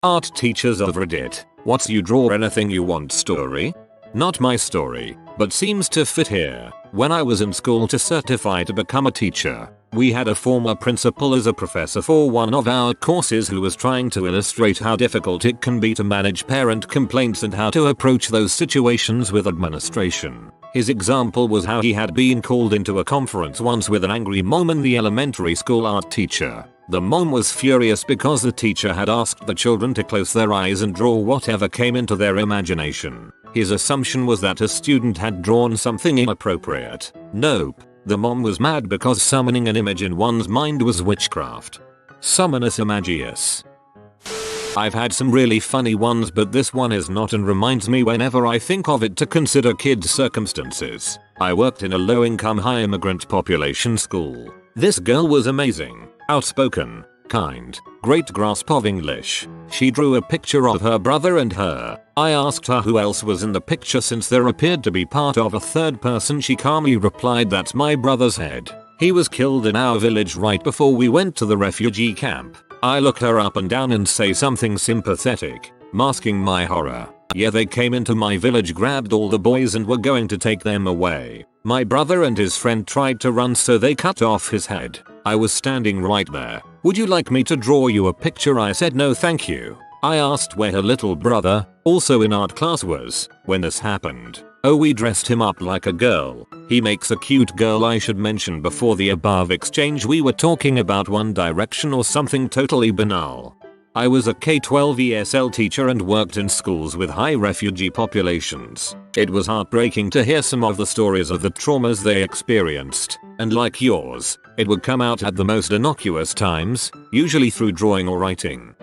Art teachers of Reddit, what's you draw anything you want story? Not my story, but seems to fit here. When I was in school to certify to become a teacher, we had a former principal as a professor for one of our courses who was trying to illustrate how difficult it can be to manage parent complaints and how to approach those situations with administration. His example was how he had been called into a conference once with an angry mom and the elementary school art teacher. The mom was furious because the teacher had asked the children to close their eyes and draw whatever came into their imagination. His assumption was that a student had drawn something inappropriate. Nope. The mom was mad because summoning an image in one's mind was witchcraft. Summonus Imagius. I've had some really funny ones, but this one is not and reminds me whenever I think of it to consider kids' circumstances. I worked in a low-income high immigrant population school. This girl was amazing, outspoken, kind, great grasp of English. She drew a picture of her brother and her. I asked her who else was in the picture since there appeared to be part of a third person. She calmly replied, "That's my brother's head. He was killed in our village right before we went to the refugee camp." I look her up and down and say something sympathetic, masking my horror. "Yeah, they came into my village, grabbed all the boys and were going to take them away. My brother and his friend tried to run, so they cut off his head. I was standing right there. Would you like me to draw you a picture?" I said no thank you. I asked where her little brother, also in art class, was when this happened. "Oh, we dressed him up like a girl. He makes a cute girl." I should mention before the above exchange we were talking about One Direction or something totally banal. I was a K-12 ESL teacher and worked in schools with high refugee populations. It was heartbreaking to hear some of the stories of the traumas they experienced, and like yours, it would come out at the most innocuous times, usually through drawing or writing.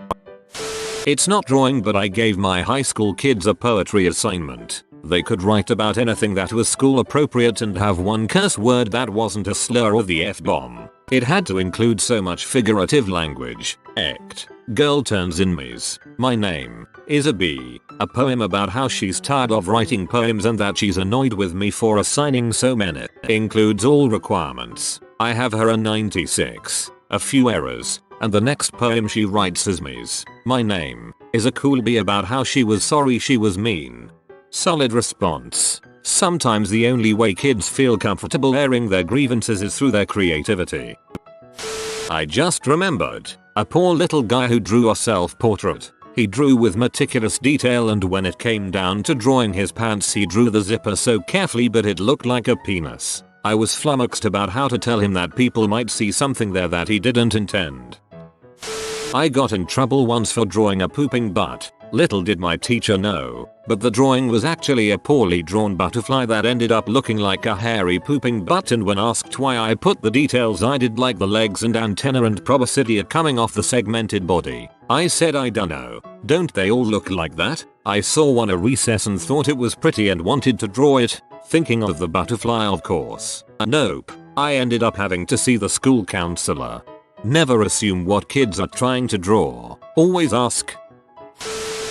It's not drawing, but I gave my high school kids a poetry assignment. They could write about anything that was school appropriate and have one curse word that wasn't a slur or the F-bomb. It had to include so much figurative language. Act. Girl turns in me's. My name is a bee. A poem about how she's tired of writing poems and that she's annoyed with me for assigning so many. Includes all requirements. I have her a 96. A few errors. And the next poem she writes is me's. My name is a cool bee about how she was sorry she was mean. Solid response. Sometimes the only way kids feel comfortable airing their grievances is through their creativity. I just remembered a poor little guy who drew a self-portrait. He drew with meticulous detail, and when it came down to drawing his pants, he drew the zipper so carefully but it looked like a penis. I was flummoxed about how to tell him that people might see something there that he didn't intend. I got in trouble once for drawing a pooping butt. Little did my teacher know, but the drawing was actually a poorly drawn butterfly that ended up looking like a hairy pooping butt, and when asked why I put the details I did, like the legs and antenna and proboscidea coming off the segmented body, I said I dunno. Don't they all look like that? I saw one at recess and thought it was pretty and wanted to draw it, thinking of the butterfly of course. Nope. I ended up having to see the school counselor. Never assume what kids are trying to draw. Always ask.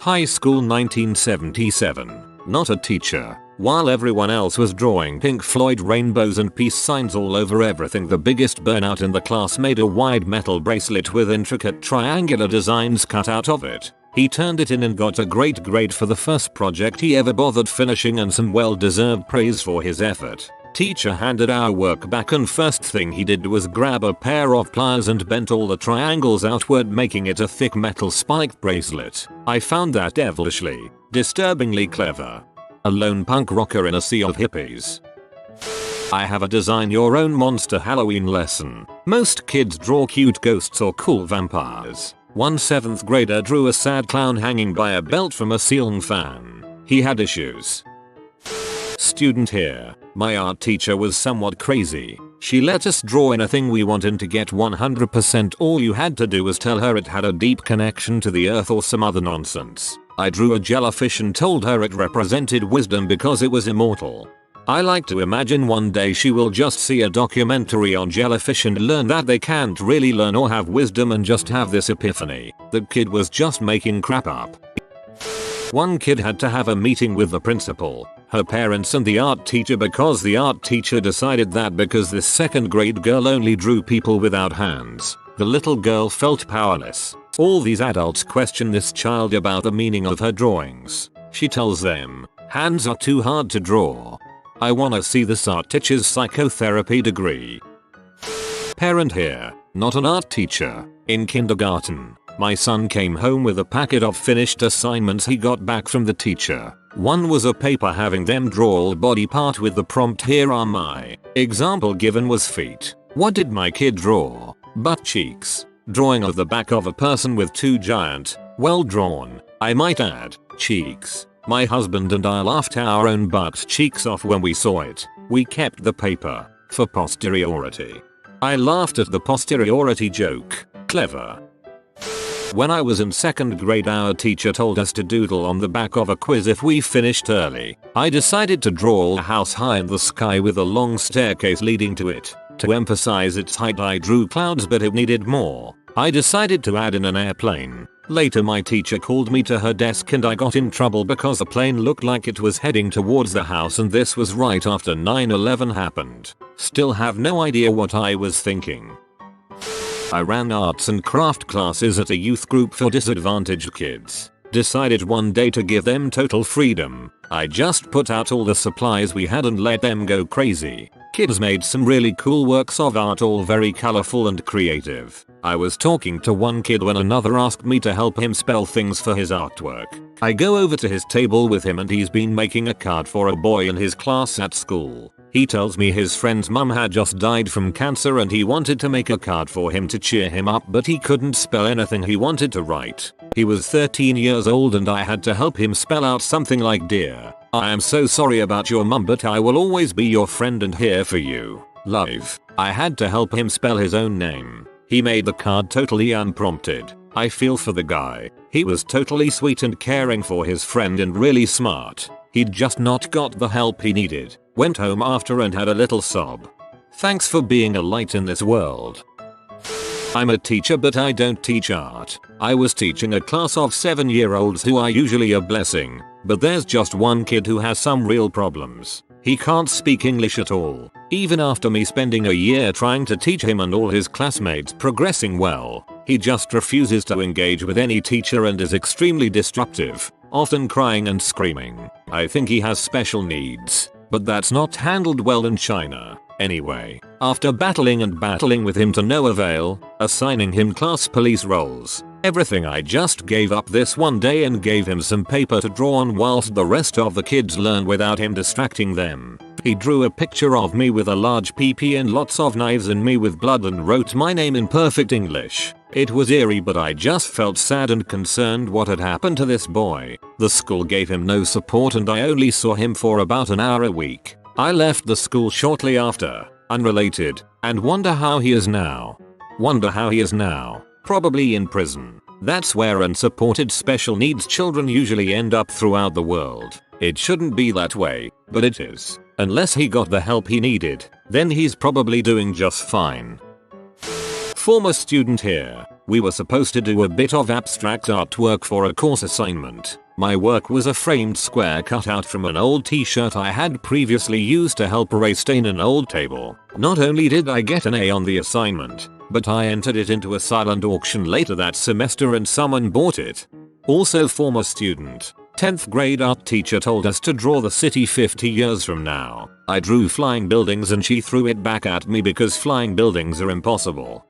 High school 1977. Not a teacher. While everyone else was drawing Pink Floyd rainbows and peace signs all over everything, the biggest burnout in the class made a wide metal bracelet with intricate triangular designs cut out of it. He turned it in and got a great grade for the first project he ever bothered finishing and some well-deserved praise for his effort. Teacher handed our work back and first thing he did was grab a pair of pliers and bent all the triangles outward, making it a thick metal spiked bracelet. I found that devilishly, disturbingly clever. A lone punk rocker in a sea of hippies. I have a design your own monster Halloween lesson. Most kids draw cute ghosts or cool vampires. One 7th grader drew a sad clown hanging by a belt from a ceiling fan. He had issues. Student here. My art teacher was somewhat crazy. She let us draw anything we wanted to get 100%. All you had to do was tell her it had a deep connection to the earth or some other nonsense. I drew a jellyfish and told her it represented wisdom because it was immortal. I like to imagine one day she will just see a documentary on jellyfish and learn that they can't really learn or have wisdom and just have this epiphany. The kid was just making crap up. One kid had to have a meeting with the principal, her parents and the art teacher because the art teacher decided that because this 2nd grade girl only drew people without hands, the little girl felt powerless. All these adults question this child about the meaning of her drawings. She tells them, hands are too hard to draw. I wanna see this art teacher's psychotherapy degree. Parent here, not an art teacher. In kindergarten, my son came home with a packet of finished assignments he got back from the teacher. One was a paper having them draw a body part with the prompt, here are my. Example given was feet. What did my kid draw? Butt cheeks. Drawing of the back of a person with two giant, well drawn, I might add, cheeks. My husband and I laughed our own butt cheeks off when we saw it. We kept the paper for posteriority. I laughed at the posteriority joke. Clever. When I was in 2nd grade, our teacher told us to doodle on the back of a quiz if we finished early. I decided to draw a house high in the sky with a long staircase leading to it. To emphasize its height, I drew clouds, but it needed more. I decided to add in an airplane. Later my teacher called me to her desk and I got in trouble because the plane looked like it was heading towards the house, and this was right after 9/11 happened. Still have no idea what I was thinking. I ran arts and craft classes at a youth group for disadvantaged kids. Decided one day to give them total freedom. I just put out all the supplies we had and let them go crazy. Kids made some really cool works of art, all very colorful and creative. I was talking to one kid when another asked me to help him spell things for his artwork. I go over to his table with him and he's been making a card for a boy in his class at school. He tells me his friend's mum had just died from cancer and he wanted to make a card for him to cheer him up, but he couldn't spell anything he wanted to write. He was 13 years old and I had to help him spell out something like, dear, I am so sorry about your mum, but I will always be your friend and here for you. Love. I had to help him spell his own name. He made the card totally unprompted. I feel for the guy. He was totally sweet and caring for his friend and really smart. He'd just not got the help he needed. Went home after and had a little sob. Thanks for being a light in this world. I'm a teacher, but I don't teach art. I was teaching a class of 7-year-olds who are usually a blessing, but there's just one kid who has some real problems. He can't speak English at all. Even after me spending a year trying to teach him and all his classmates progressing well, he just refuses to engage with any teacher and is extremely disruptive, often crying and screaming. I think he has special needs, but that's not handled well in China. Anyway, after battling with him to no avail, assigning him class police roles, everything, I just gave up this one day and gave him some paper to draw on whilst the rest of the kids learned without him distracting them. He drew a picture of me with a large PP and lots of knives and me with blood and wrote my name in perfect English. It was eerie, but I just felt sad and concerned what had happened to this boy. The school gave him no support and I only saw him for about an hour a week. I left the school shortly after, unrelated, and wonder how he is now. Probably in prison. That's where unsupported special needs children usually end up throughout the world. It shouldn't be that way, but it is. Unless he got the help he needed, then he's probably doing just fine. Former student here. We were supposed to do a bit of abstract artwork for a course assignment. My work was a framed square cut out from an old t-shirt I had previously used to help erase stain an old table. Not only did I get an A on the assignment, but I entered it into a silent auction later that semester and someone bought it. Also former student. 10th grade art teacher told us to draw the city 50 years from now. I drew flying buildings and she threw it back at me because flying buildings are impossible.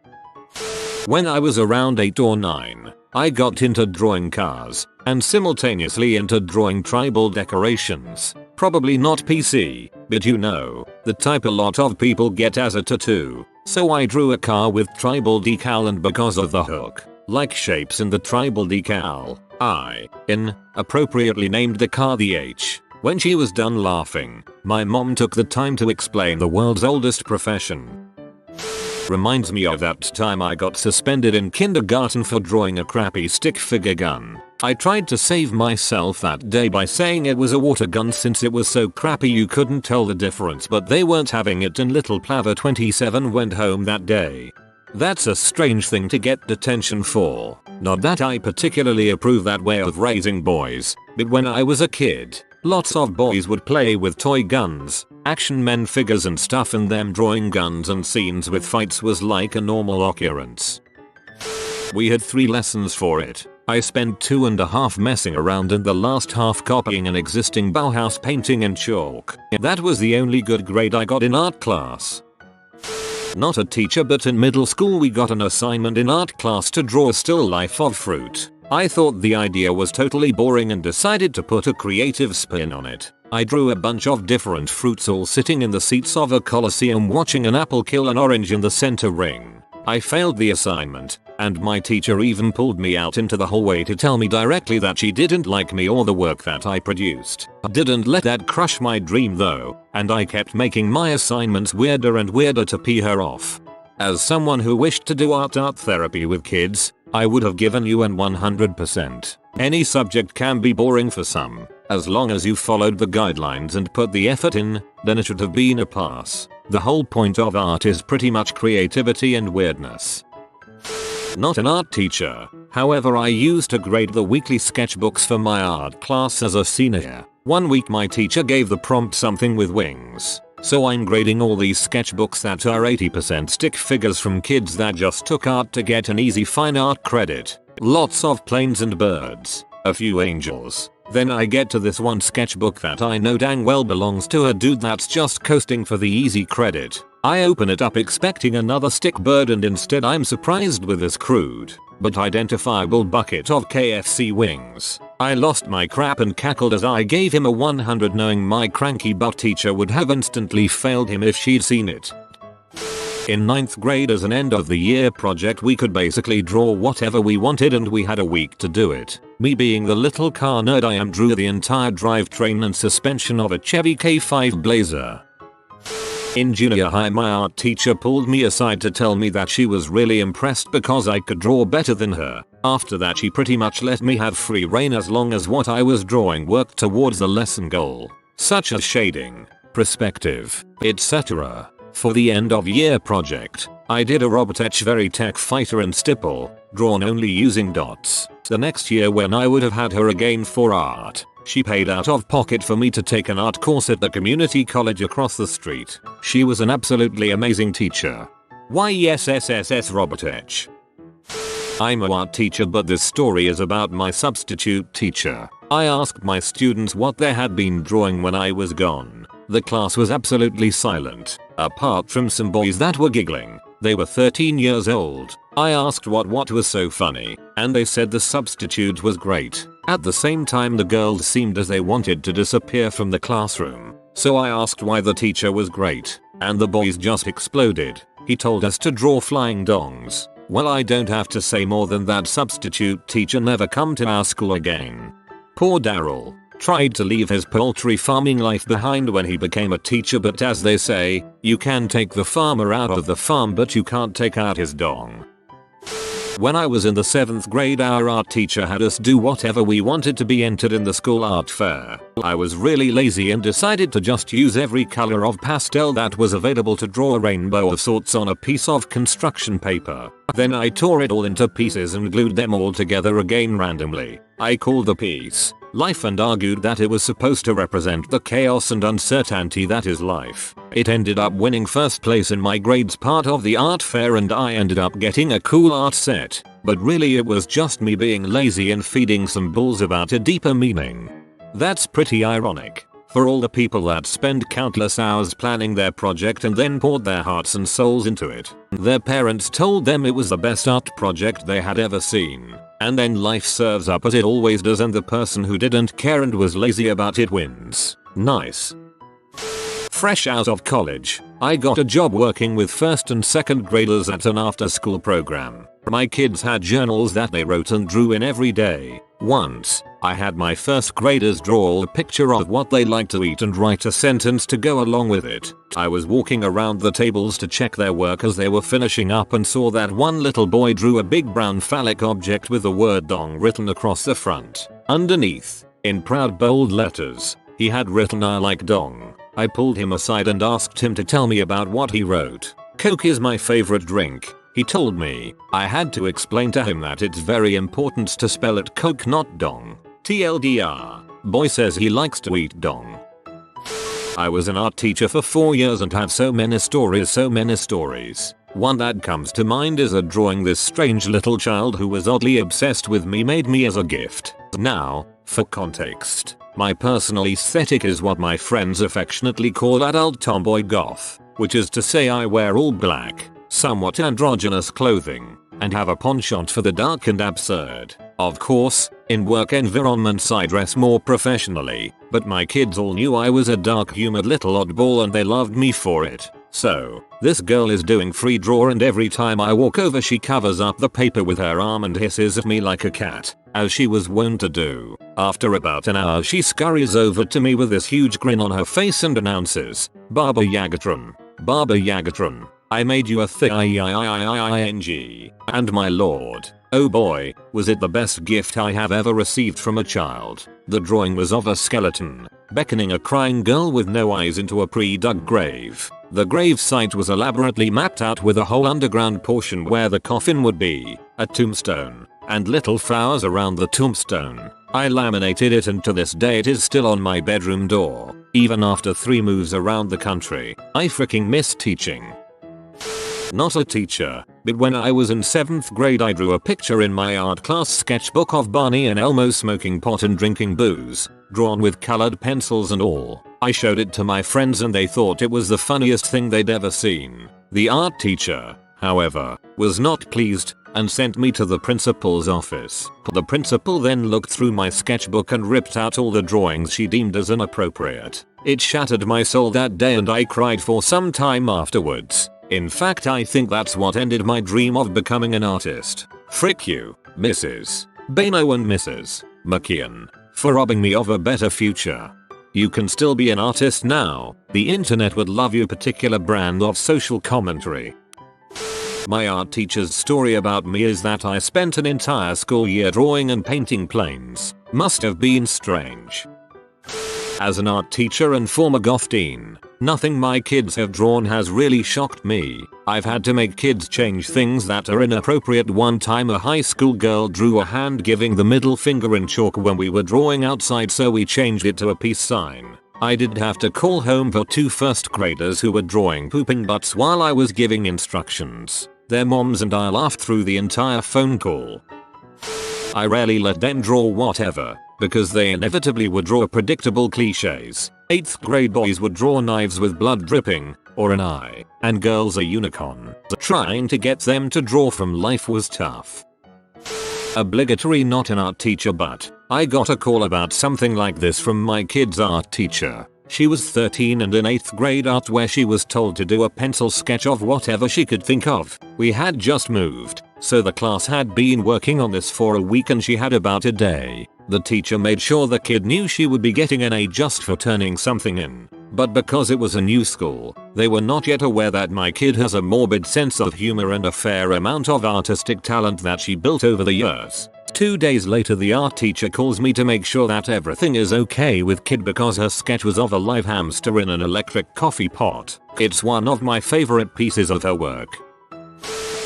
When I was around 8 or 9, I got into drawing cars, and simultaneously into drawing tribal decorations. Probably not PC, but you know, the type a lot of people get as a tattoo. So I drew a car with tribal decal, and because of the hook-like shapes in the tribal decal, I appropriately named the car the H. When she was done laughing, my mom took the time to explain the world's oldest profession. Reminds me of that time I got suspended in kindergarten for drawing a crappy stick figure gun. I tried to save myself that day by saying it was a water gun since it was so crappy you couldn't tell the difference, but they weren't having it and little Plaver 27 went home that day. That's a strange thing to get detention for. Not that I particularly approve that way of raising boys, but when I was a kid, lots of boys would play with toy guns, action men figures and stuff, and them drawing guns and scenes with fights was like a normal occurrence. We had 3 lessons for it. I spent 2.5 messing around and the last half copying an existing Bauhaus painting in chalk. That was the only good grade I got in art class. Not a teacher, but in middle school we got an assignment in art class to draw a still life of fruit. I thought the idea was totally boring and decided to put a creative spin on it. I drew a bunch of different fruits all sitting in the seats of a coliseum watching an apple kill an orange in the center ring. I failed the assignment, and my teacher even pulled me out into the hallway to tell me directly that she didn't like me or the work that I produced. I didn't let that crush my dream though, and I kept making my assignments weirder and weirder to pee her off. As someone who wished to do art therapy with kids, I would have given you an 100%. Any subject can be boring for some. As long as you followed the guidelines and put the effort in, then it should have been a pass. The whole point of art is pretty much creativity and weirdness. Not an art teacher. However, I used to grade the weekly sketchbooks for my art class as a senior. One week my teacher gave the prompt something with wings. So I'm grading all these sketchbooks that are 80% stick figures from kids that just took art to get an easy fine art credit. Lots of planes and birds. A few angels. Then I get to this one sketchbook that I know dang well belongs to a dude that's just coasting for the easy credit. I open it up expecting another stick bird and instead I'm surprised with this crude but identifiable bucket of KFC wings. I lost my crap and cackled as I gave him a 100 knowing my cranky butt teacher would have instantly failed him if she'd seen it. In 9th grade as an end of the year project we could basically draw whatever we wanted and we had a week to do it. Me being the little car nerd I am drew the entire drivetrain and suspension of a Chevy K5 Blazer. In junior high my art teacher pulled me aside to tell me that she was really impressed because I could draw better than her. After that she pretty much let me have free rein as long as what I was drawing worked towards the lesson goal, such as shading, perspective, etc. For the end of year project, I did a Robotech Veritech fighter in stipple, drawn only using dots. The next year when I would have had her again for art, she paid out of pocket for me to take an art course at the community college across the street. She was an absolutely amazing teacher. YSSSS Robotech. I'm a art teacher but this story is about my substitute teacher. I asked my students what they had been drawing when I was gone. The class was absolutely silent, apart from some boys that were giggling. They were 13 years old. I asked what was so funny, and they said the substitute was great. At the same time the girls seemed as they wanted to disappear from the classroom. So I asked why the teacher was great, and the boys just exploded. He told us to draw flying dongs. Well, I don't have to say more than that substitute teacher never come to our school again. Poor Daryl. Tried to leave his poultry farming life behind when he became a teacher, but as they say, you can take the farmer out of the farm but you can't take out his dong. When I was in the 7th grade our art teacher had us do whatever we wanted to be entered in the school art fair. I was really lazy and decided to just use every color of pastel that was available to draw a rainbow of sorts on a piece of construction paper. Then I tore it all into pieces and glued them all together again randomly. I called the piece Life and argued that it was supposed to represent the chaos and uncertainty that is life. It ended up winning first place in my grade's part of the art fair and I ended up getting a cool art set. But really it was just me being lazy and feeding some bulls about a deeper meaning. That's pretty ironic. For all the people that spend countless hours planning their project and then poured their hearts and souls into it. Their parents told them it was the best art project they had ever seen. And then life serves up as it always does and the person who didn't care and was lazy about it wins. Nice. Fresh out of college, I got a job working with 1st and 2nd graders at an after-school program. My kids had journals that they wrote and drew in every day. Once, I had my 1st graders draw a picture of what they like to eat and write a sentence to go along with it. I was walking around the tables to check their work as they were finishing up and saw that one little boy drew a big brown phallic object with the word dong written across the front. Underneath, in proud bold letters, he had written I like dong. I pulled him aside and asked him to tell me about what he wrote. Coke is my favorite drink, he told me. I had to explain to him that it's very important to spell it Coke not dong. TLDR, boy says he likes to eat dong. I was an art teacher for 4 years and had so many stories. One that comes to mind is a drawing this strange little child who was oddly obsessed with me made me as a gift. Now, for context, my personal aesthetic is what my friends affectionately call adult tomboy goth, which is to say I wear all black, somewhat androgynous clothing, and have a penchant for the dark and absurd. Of course, in work environments I dress more professionally, but my kids all knew I was a dark-humored little oddball and they loved me for it. So, this girl is doing free draw and every time I walk over she covers up the paper with her arm and hisses at me like a cat, as she was wont to do. After about an hour she scurries over to me with this huge grin on her face and announces, "Baba Yagatron, Baba Yagatron, I made you a thing, and my lord, oh boy, was it the best gift I have ever received from a child." The drawing was of a skeleton, beckoning a crying girl with no eyes into a pre-dug grave. The grave site was elaborately mapped out with a whole underground portion where the coffin would be, a tombstone, and little flowers around the tombstone. I laminated it and to this day it is still on my bedroom door, even after 3 moves around the country. I freaking miss teaching. Not a teacher, but when I was in 7th grade I drew a picture in my art class sketchbook of Barney and Elmo smoking pot and drinking booze, drawn with colored pencils and all. I showed it to my friends and they thought it was the funniest thing they'd ever seen. The art teacher, however, was not pleased and sent me to the principal's office. The principal then looked through my sketchbook and ripped out all the drawings she deemed as inappropriate. It shattered my soul that day and I cried for some time afterwards. In fact, I think that's what ended my dream of becoming an artist. Frick you, Mrs. Bano and Mrs. McKeon, for robbing me of a better future. You can still be an artist now. The internet would love your particular brand of social commentary. My art teacher's story about me is that I spent an entire school year drawing and painting planes. Must have been strange. As an art teacher and former goth teen, nothing my kids have drawn has really shocked me. I've had to make kids change things that are inappropriate. One time a high school girl drew a hand giving the middle finger in chalk when we were drawing outside, so we changed it to a peace sign. I did have to call home for 2 first graders who were drawing pooping butts while I was giving instructions. Their moms and I laughed through the entire phone call. I rarely let them draw whatever, because they inevitably would draw predictable cliches. 8th grade boys would draw knives with blood dripping, or an eye, and girls a unicorn. Trying to get them to draw from life was tough. Obligatory not an art teacher, but I got a call about something like this from my kid's art teacher. She was 13 and in 8th grade art where she was told to do a pencil sketch of whatever she could think of. We had just moved, so the class had been working on this for a week and she had about a day. The teacher made sure the kid knew she would be getting an A just for turning something in. But because it was a new school, they were not yet aware that my kid has a morbid sense of humor and a fair amount of artistic talent that she built over the years. 2 days later the art teacher calls me to make sure that everything is okay with kid because her sketch was of a live hamster in an electric coffee pot. It's one of my favorite pieces of her work.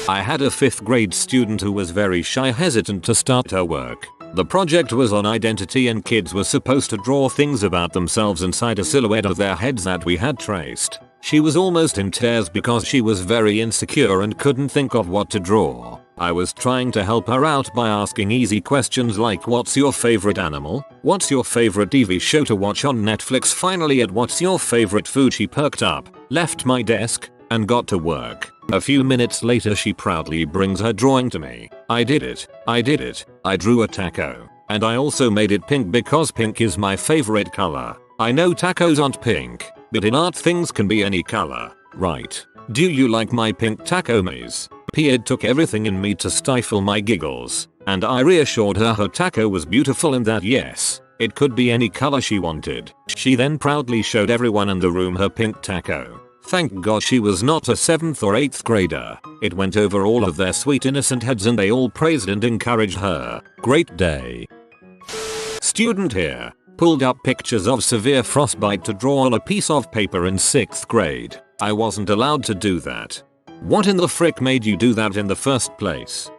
I had a 5th grade student who was very shy, hesitant to start her work. The project was on identity and kids were supposed to draw things about themselves inside a silhouette of their heads that we had traced. She was almost in tears because she was very insecure and couldn't think of what to draw. I was trying to help her out by asking easy questions like, what's your favorite animal? What's your favorite TV show to watch on Netflix? Finally at what's your favorite food she perked up, left my desk, and got to work. A few minutes later she proudly brings her drawing to me. I did it. I drew a taco. And I also made it pink because pink is my favorite color. I know tacos aren't pink, but in art things can be any color, right? Do you like my pink taco maze? It took everything in me to stifle my giggles, and I reassured her her taco was beautiful and that yes, it could be any color she wanted. She then proudly showed everyone in the room her pink taco. Thank God she was not a 7th or 8th grader. It went over all of their sweet innocent heads and they all praised and encouraged her. Great day. Student here pulled up pictures of severe frostbite to draw on a piece of paper in 6th grade. I wasn't allowed to do that. What in the frick made you do that in the first place?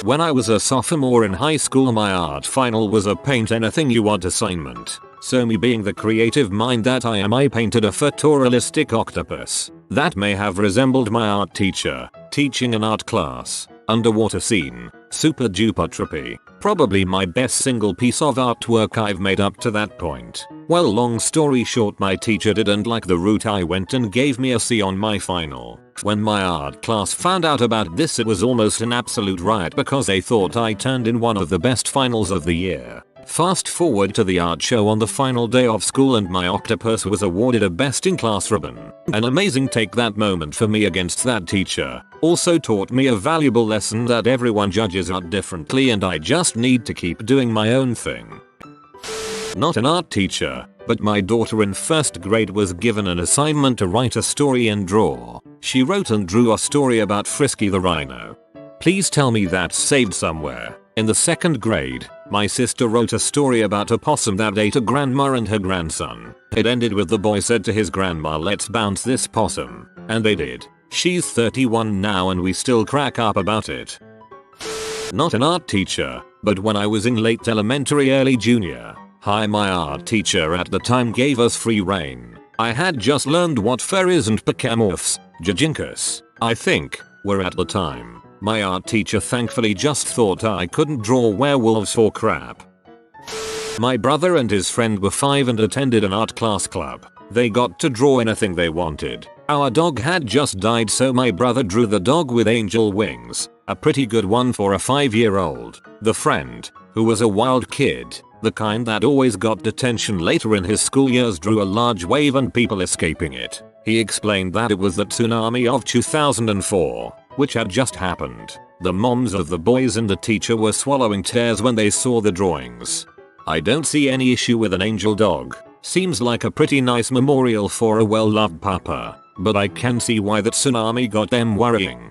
When I was a sophomore in high school, my art final was a paint anything you want assignment. So me being the creative mind that I am, I painted a photorealistic octopus that may have resembled my art teacher teaching an art class. Underwater scene. Super duper trippy. Probably my best single piece of artwork I've made up to that point. Well, long story short, my teacher didn't like the route I went and gave me a C on my final. When my art class found out about this, it was almost an absolute riot because they thought I turned in one of the best finals of the year. Fast forward to the art show on the final day of school and my octopus was awarded a best in class ribbon. An amazing take. That moment for me against that teacher also taught me a valuable lesson that everyone judges art differently and I just need to keep doing my own thing. Not an art teacher, but my daughter in first grade was given an assignment to write a story and draw. She wrote and drew a story about Frisky the rhino. Please tell me that's saved somewhere. In the second grade, my sister wrote a story about a possum that ate a grandma and her grandson. It ended with the boy said to his grandma, "Let's bounce this possum." And they did. She's 31 now and we still crack up about it. Not an art teacher, but when I was in late elementary, early junior high, my art teacher at the time gave us free reign. I had just learned what fairies and pecamorphs, jajinkas, I think, were at the time. My art teacher thankfully just thought I couldn't draw werewolves for crap. My brother and his friend were 5 and attended an art class club. They got to draw anything they wanted. Our dog had just died, so my brother drew the dog with angel wings. A pretty good one for a 5-year-old. The friend, who was a wild kid, the kind that always got detention later in his school years, drew a large wave and people escaping it. He explained that it was the tsunami of 2004. Which had just happened. The moms of the boys and the teacher were swallowing tears when they saw the drawings. I don't see any issue with an angel dog. Seems like a pretty nice memorial for a well-loved papa. But I can see why that tsunami got them worrying.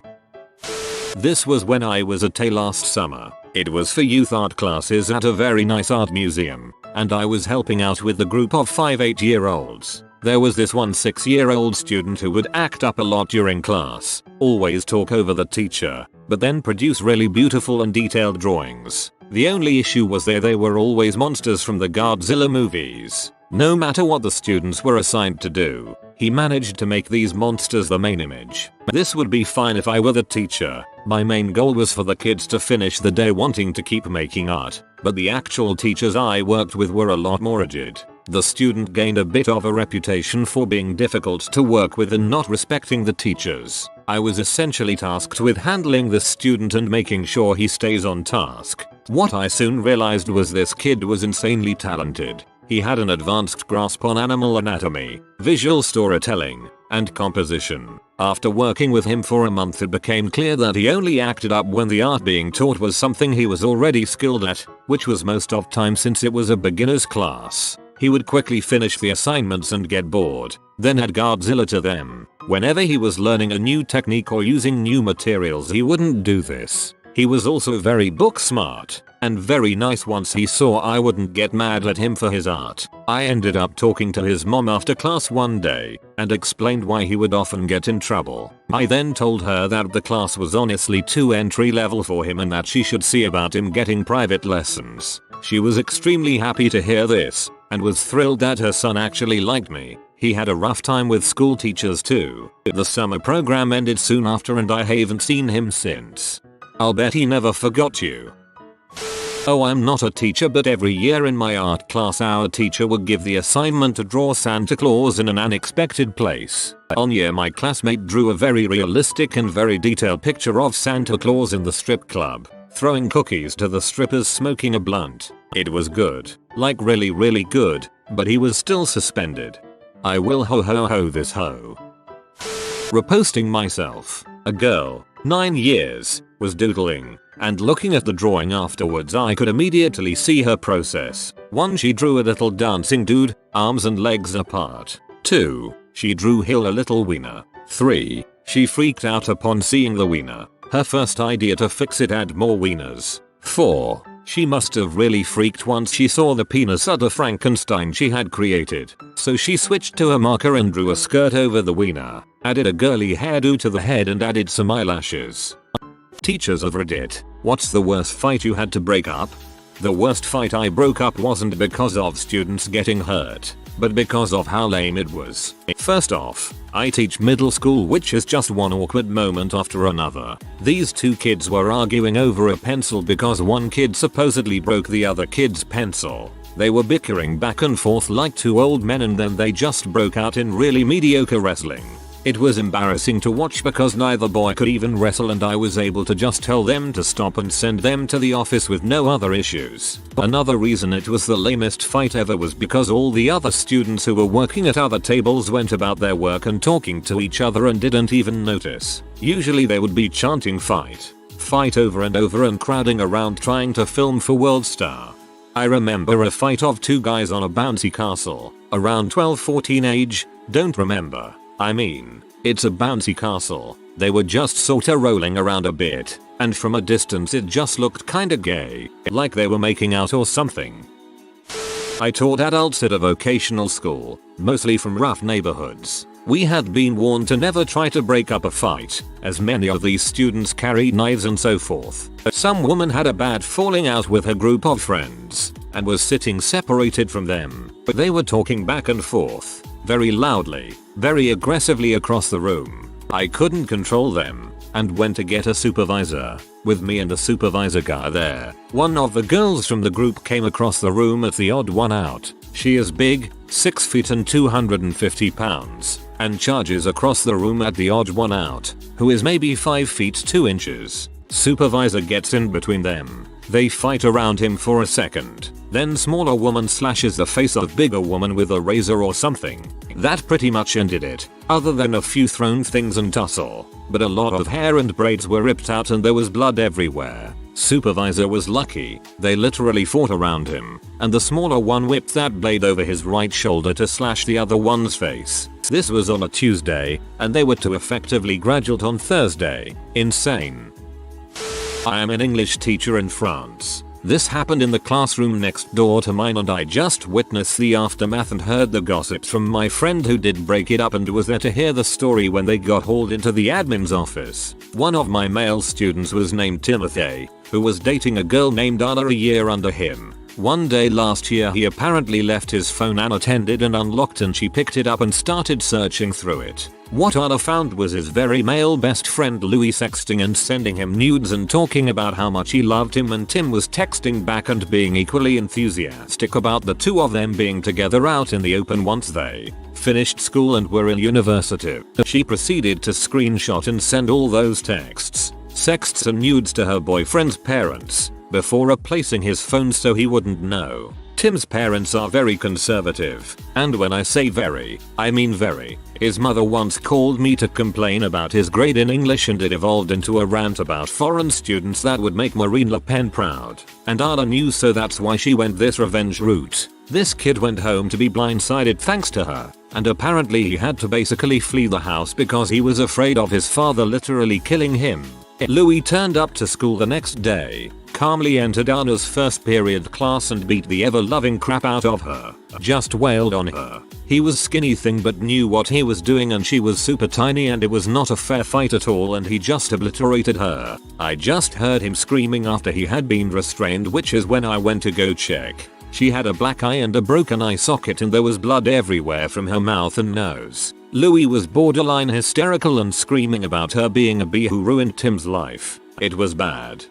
This was when I was at A last summer. It was for youth art classes at a very nice art museum. And I was helping out with the group of 5-8-year-olds. There was this one 6-year-old student who would act up a lot during class, always talk over the teacher, but then produce really beautiful and detailed drawings. The only issue was they were always monsters from the Godzilla movies. No matter what the students were assigned to do, he managed to make these monsters the main image. This would be fine if I were the teacher. My main goal was for the kids to finish the day wanting to keep making art, but the actual teachers I worked with were a lot more rigid. The student gained a bit of a reputation for being difficult to work with and not respecting the teachers. I was essentially tasked with handling this student and making sure he stays on task. What I soon realized was this kid was insanely talented. He had an advanced grasp on animal anatomy, visual storytelling, and composition. After working with him for a month, it became clear that he only acted up when the art being taught was something he was already skilled at, which was most of time since it was a beginner's class. He would quickly finish the assignments and get bored, then add Godzilla to them. Whenever he was learning a new technique or using new materials, he wouldn't do this. He was also very book smart and very nice. Once he saw I wouldn't get mad at him for his art, I ended up talking to his mom after class one day and explained why he would often get in trouble. I then told her that the class was honestly too entry level for him and that she should see about him getting private lessons. She was extremely happy to hear this and was thrilled that her son actually liked me. He had a rough time with school teachers too. The summer program ended soon after and I haven't seen him since. I'll bet he never forgot you. Oh, I'm not a teacher, but every year in my art class our teacher would give the assignment to draw Santa Claus in an unexpected place. One year my classmate drew a very realistic and very detailed picture of Santa Claus in the strip club, throwing cookies to the strippers smoking a blunt. It was good, like really good, but he was still suspended. I will ho ho ho this ho. Reposting myself. A girl, 9 years, was doodling, and looking at the drawing afterwards I could immediately see her process. 1. She drew a little dancing dude, arms and legs apart. 2. She drew Hill a little wiener. 3. She freaked out upon seeing the wiener. Her first idea to fix it: add more wieners. 4. She must have really freaked once she saw the penis of the Frankenstein she had created. So she switched to a marker and drew a skirt over the wiener, added a girly hairdo to the head and added some eyelashes. Teachers of Reddit. What's the worst fight you had to break up? The worst fight I broke up wasn't because of students getting hurt, but because of how lame it was. First off, I teach middle school, which is just one awkward moment after another. These two kids were arguing over a pencil because one kid supposedly broke the other kid's pencil. They were bickering back and forth like two old men, and then they just broke out in really mediocre wrestling. It was embarrassing to watch because neither boy could even wrestle, and I was able to just tell them to stop and send them to the office with no other issues. Another reason it was the lamest fight ever was because all the other students who were working at other tables went about their work and talking to each other and didn't even notice. Usually they would be chanting fight over and over and crowding around trying to film for World Star. I remember a fight of two guys on a bouncy castle, around 12-14 age, don't remember. I mean, it's a bouncy castle. They were just sorta rolling around a bit, and from a distance it just looked kinda gay, like they were making out or something. I taught adults at a vocational school, mostly from rough neighborhoods. We had been warned to never try to break up a fight, as many of these students carried knives and so forth. Some woman had a bad falling out with her group of friends, and was sitting separated from them, but they were talking back and forth, very loudly, very aggressively across the room. I couldn't control them, and went to get a supervisor. With me and the supervisor guy there, one of the girls from the group came across the room at the odd one out. She is big, 6 feet and 250 pounds, and charges across the room at the odd one out, who is maybe 5 feet 2 inches. Supervisor gets in between them. They fight around him for a second. Then smaller woman slashes the face of bigger woman with a razor or something. That pretty much ended it, other than a few thrown things and tussle. But a lot of hair and braids were ripped out and there was blood everywhere. Supervisor was lucky. They literally fought around him, and the smaller one whipped that blade over his right shoulder to slash the other one's face. This was on a Tuesday, and they were to effectively graduate on Thursday. Insane. I am an English teacher in France. This happened in the classroom next door to mine, and I just witnessed the aftermath and heard the gossips from my friend who did break it up and was there to hear the story when they got hauled into the admin's office. One of my male students was named Timothy, who was dating a girl named Anna a year under him. One day last year he apparently left his phone unattended and unlocked, and she picked it up and started searching through it. What Anna found was his very male best friend Louis sexting and sending him nudes and talking about how much he loved him, and Tim was texting back and being equally enthusiastic about the two of them being together out in the open once they finished school and were in university. She proceeded to screenshot and send all those texts, sexts and nudes to her boyfriend's parents, before replacing his phone so he wouldn't know. Tim's parents are very conservative, and when I say very, I mean very. His mother once called me to complain about his grade in English, and it evolved into a rant about foreign students that would make Marine Le Pen proud. And Anna knew, so that's why she went this revenge route. This kid went home to be blindsided thanks to her, and apparently he had to basically flee the house because he was afraid of his father literally killing him. Louis turned up to school the next day, calmly entered Anna's first period class and beat the ever-loving crap out of her. Just wailed on her. He was skinny thing but knew what he was doing, and she was super tiny, and it was not a fair fight at all, and he just obliterated her. I just heard him screaming after he had been restrained, which is when I went to go check. She had a black eye and a broken eye socket, and there was blood everywhere from her mouth and nose. Louis was borderline hysterical and screaming about her being a bee who ruined Tim's life. It was bad.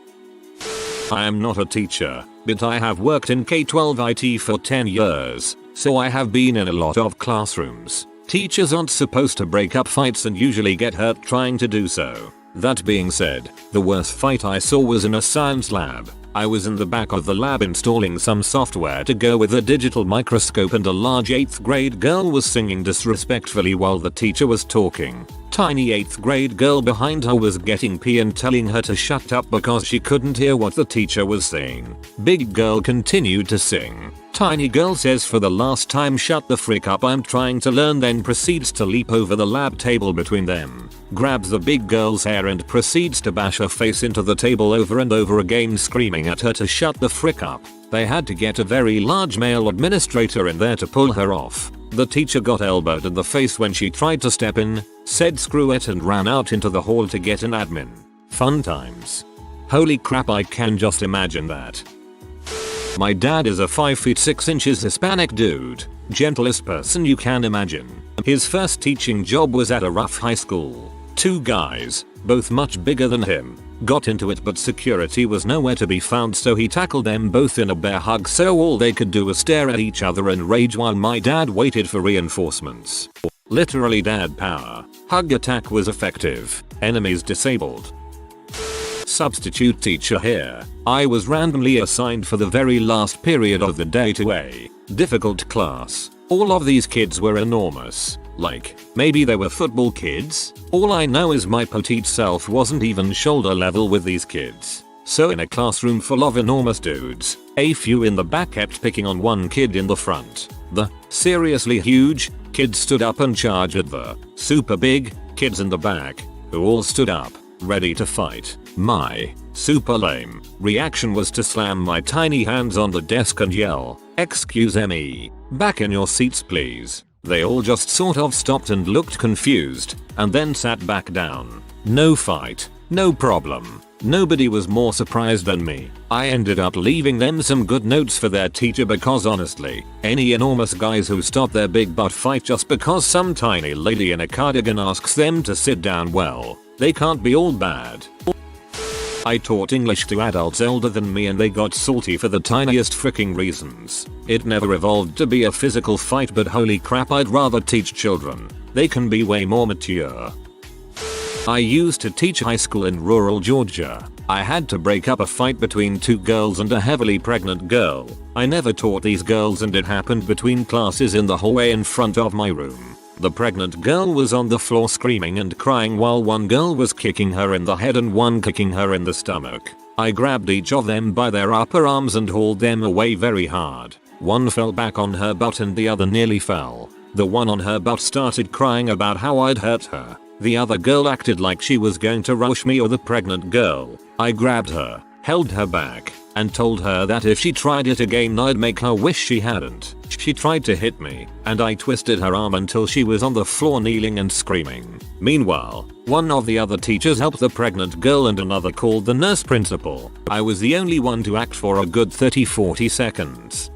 I am not a teacher, but I have worked in K-12 IT for 10 years, so I have been in a lot of classrooms. Teachers aren't supposed to break up fights and usually get hurt trying to do so. That being said, the worst fight I saw was in a science lab. I was in the back of the lab installing some software to go with a digital microscope, and a large 8th grade girl was singing disrespectfully while the teacher was talking. Tiny 8th grade girl behind her was getting pee and telling her to shut up because she couldn't hear what the teacher was saying. Big girl continued to sing. Tiny girl says for the last time, "Shut the frick up, I'm trying to learn," then proceeds to leap over the lab table between them, grabs the big girl's hair and proceeds to bash her face into the table over and over again, screaming at her to shut the frick up. They had to get a very large male administrator in there to pull her off. The teacher got elbowed in the face when she tried to step in, said screw it and ran out into the hall to get an admin. Fun times. Holy crap, I can just imagine that. My dad is a 5 feet 6 inches Hispanic dude, gentlest person you can imagine. His first teaching job was at a rough high school. Two guys, both much bigger than him, got into it, but security was nowhere to be found, so he tackled them both in a bear hug, so all they could do was stare at each other and rage while my dad waited for reinforcements. Literally dad power. Hug attack was effective. Enemies disabled. Substitute teacher here. I was randomly assigned for the very last period of the day to a difficult class. All of these kids were enormous. Like, maybe they were football kids? All I know is my petite self wasn't even shoulder level with these kids. So in a classroom full of enormous dudes, a few in the back kept picking on one kid in the front. The seriously huge kid stood up and charged at the super big kids in the back, who all stood up, ready to fight. My super lame reaction was to slam my tiny hands on the desk and yell, "Excuse me, back in your seats please." They all just sort of stopped and looked confused, and then sat back down. No fight, no problem. Nobody was more surprised than me. I ended up leaving them some good notes for their teacher because honestly, any enormous guys who stop their big butt fight just because some tiny lady in a cardigan asks them to sit down, well, they can't be all bad. I taught English to adults older than me and they got salty for the tiniest freaking reasons. It never evolved to be a physical fight, but holy crap, I'd rather teach children. They can be way more mature. I used to teach high school in rural Georgia. I had to break up a fight between two girls and a heavily pregnant girl. I never taught these girls and it happened between classes in the hallway in front of my room. The pregnant girl was on the floor screaming and crying while one girl was kicking her in the head and one kicking her in the stomach. I grabbed each of them by their upper arms and hauled them away very hard. One fell back on her butt and the other nearly fell. The one on her butt started crying about how I'd hurt her. The other girl acted like she was going to rush me or the pregnant girl. I grabbed her, held her back, and told her that if she tried it again I'd make her wish she hadn't. She tried to hit me, and I twisted her arm until she was on the floor kneeling and screaming. Meanwhile, one of the other teachers helped the pregnant girl and another called the nurse principal. I was the only one to act for a good 30-40 seconds.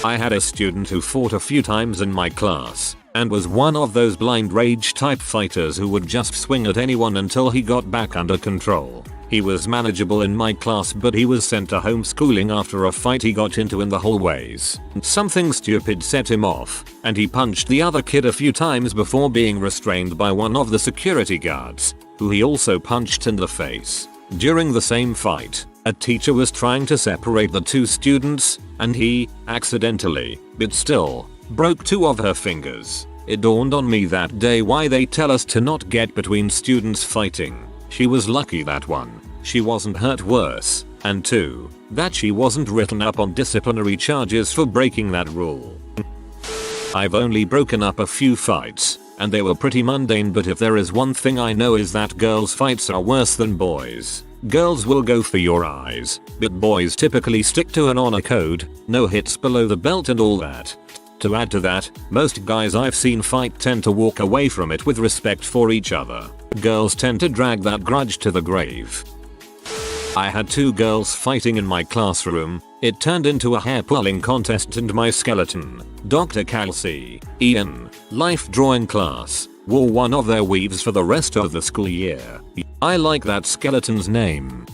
I had a student who fought a few times in my class, and was one of those blind rage type fighters who would just swing at anyone until he got back under control. He was manageable in my class, but he was sent to homeschooling after a fight he got into in the hallways. Something stupid set him off, and he punched the other kid a few times before being restrained by one of the security guards, who he also punched in the face. During the same fight, a teacher was trying to separate the two students, and he, accidentally, but still, broke two of her fingers. It dawned on me that day why they tell us to not get between students fighting. She was lucky that one, she wasn't hurt worse, and 2, that she wasn't written up on disciplinary charges for breaking that rule. I've only broken up a few fights, and they were pretty mundane, but if there is one thing I know is that girls' fights are worse than boys. Girls will go for your eyes, but boys typically stick to an honor code, no hits below the belt and all that. To add to that, most guys I've seen fight tend to walk away from it with respect for each other. Girls tend to drag that grudge to the grave. I had two girls fighting in my classroom. It turned into a hair pulling contest and my skeleton, Dr. Kelsey, Ian, life drawing class, wore one of their weaves for the rest of the school year. I like that skeleton's name.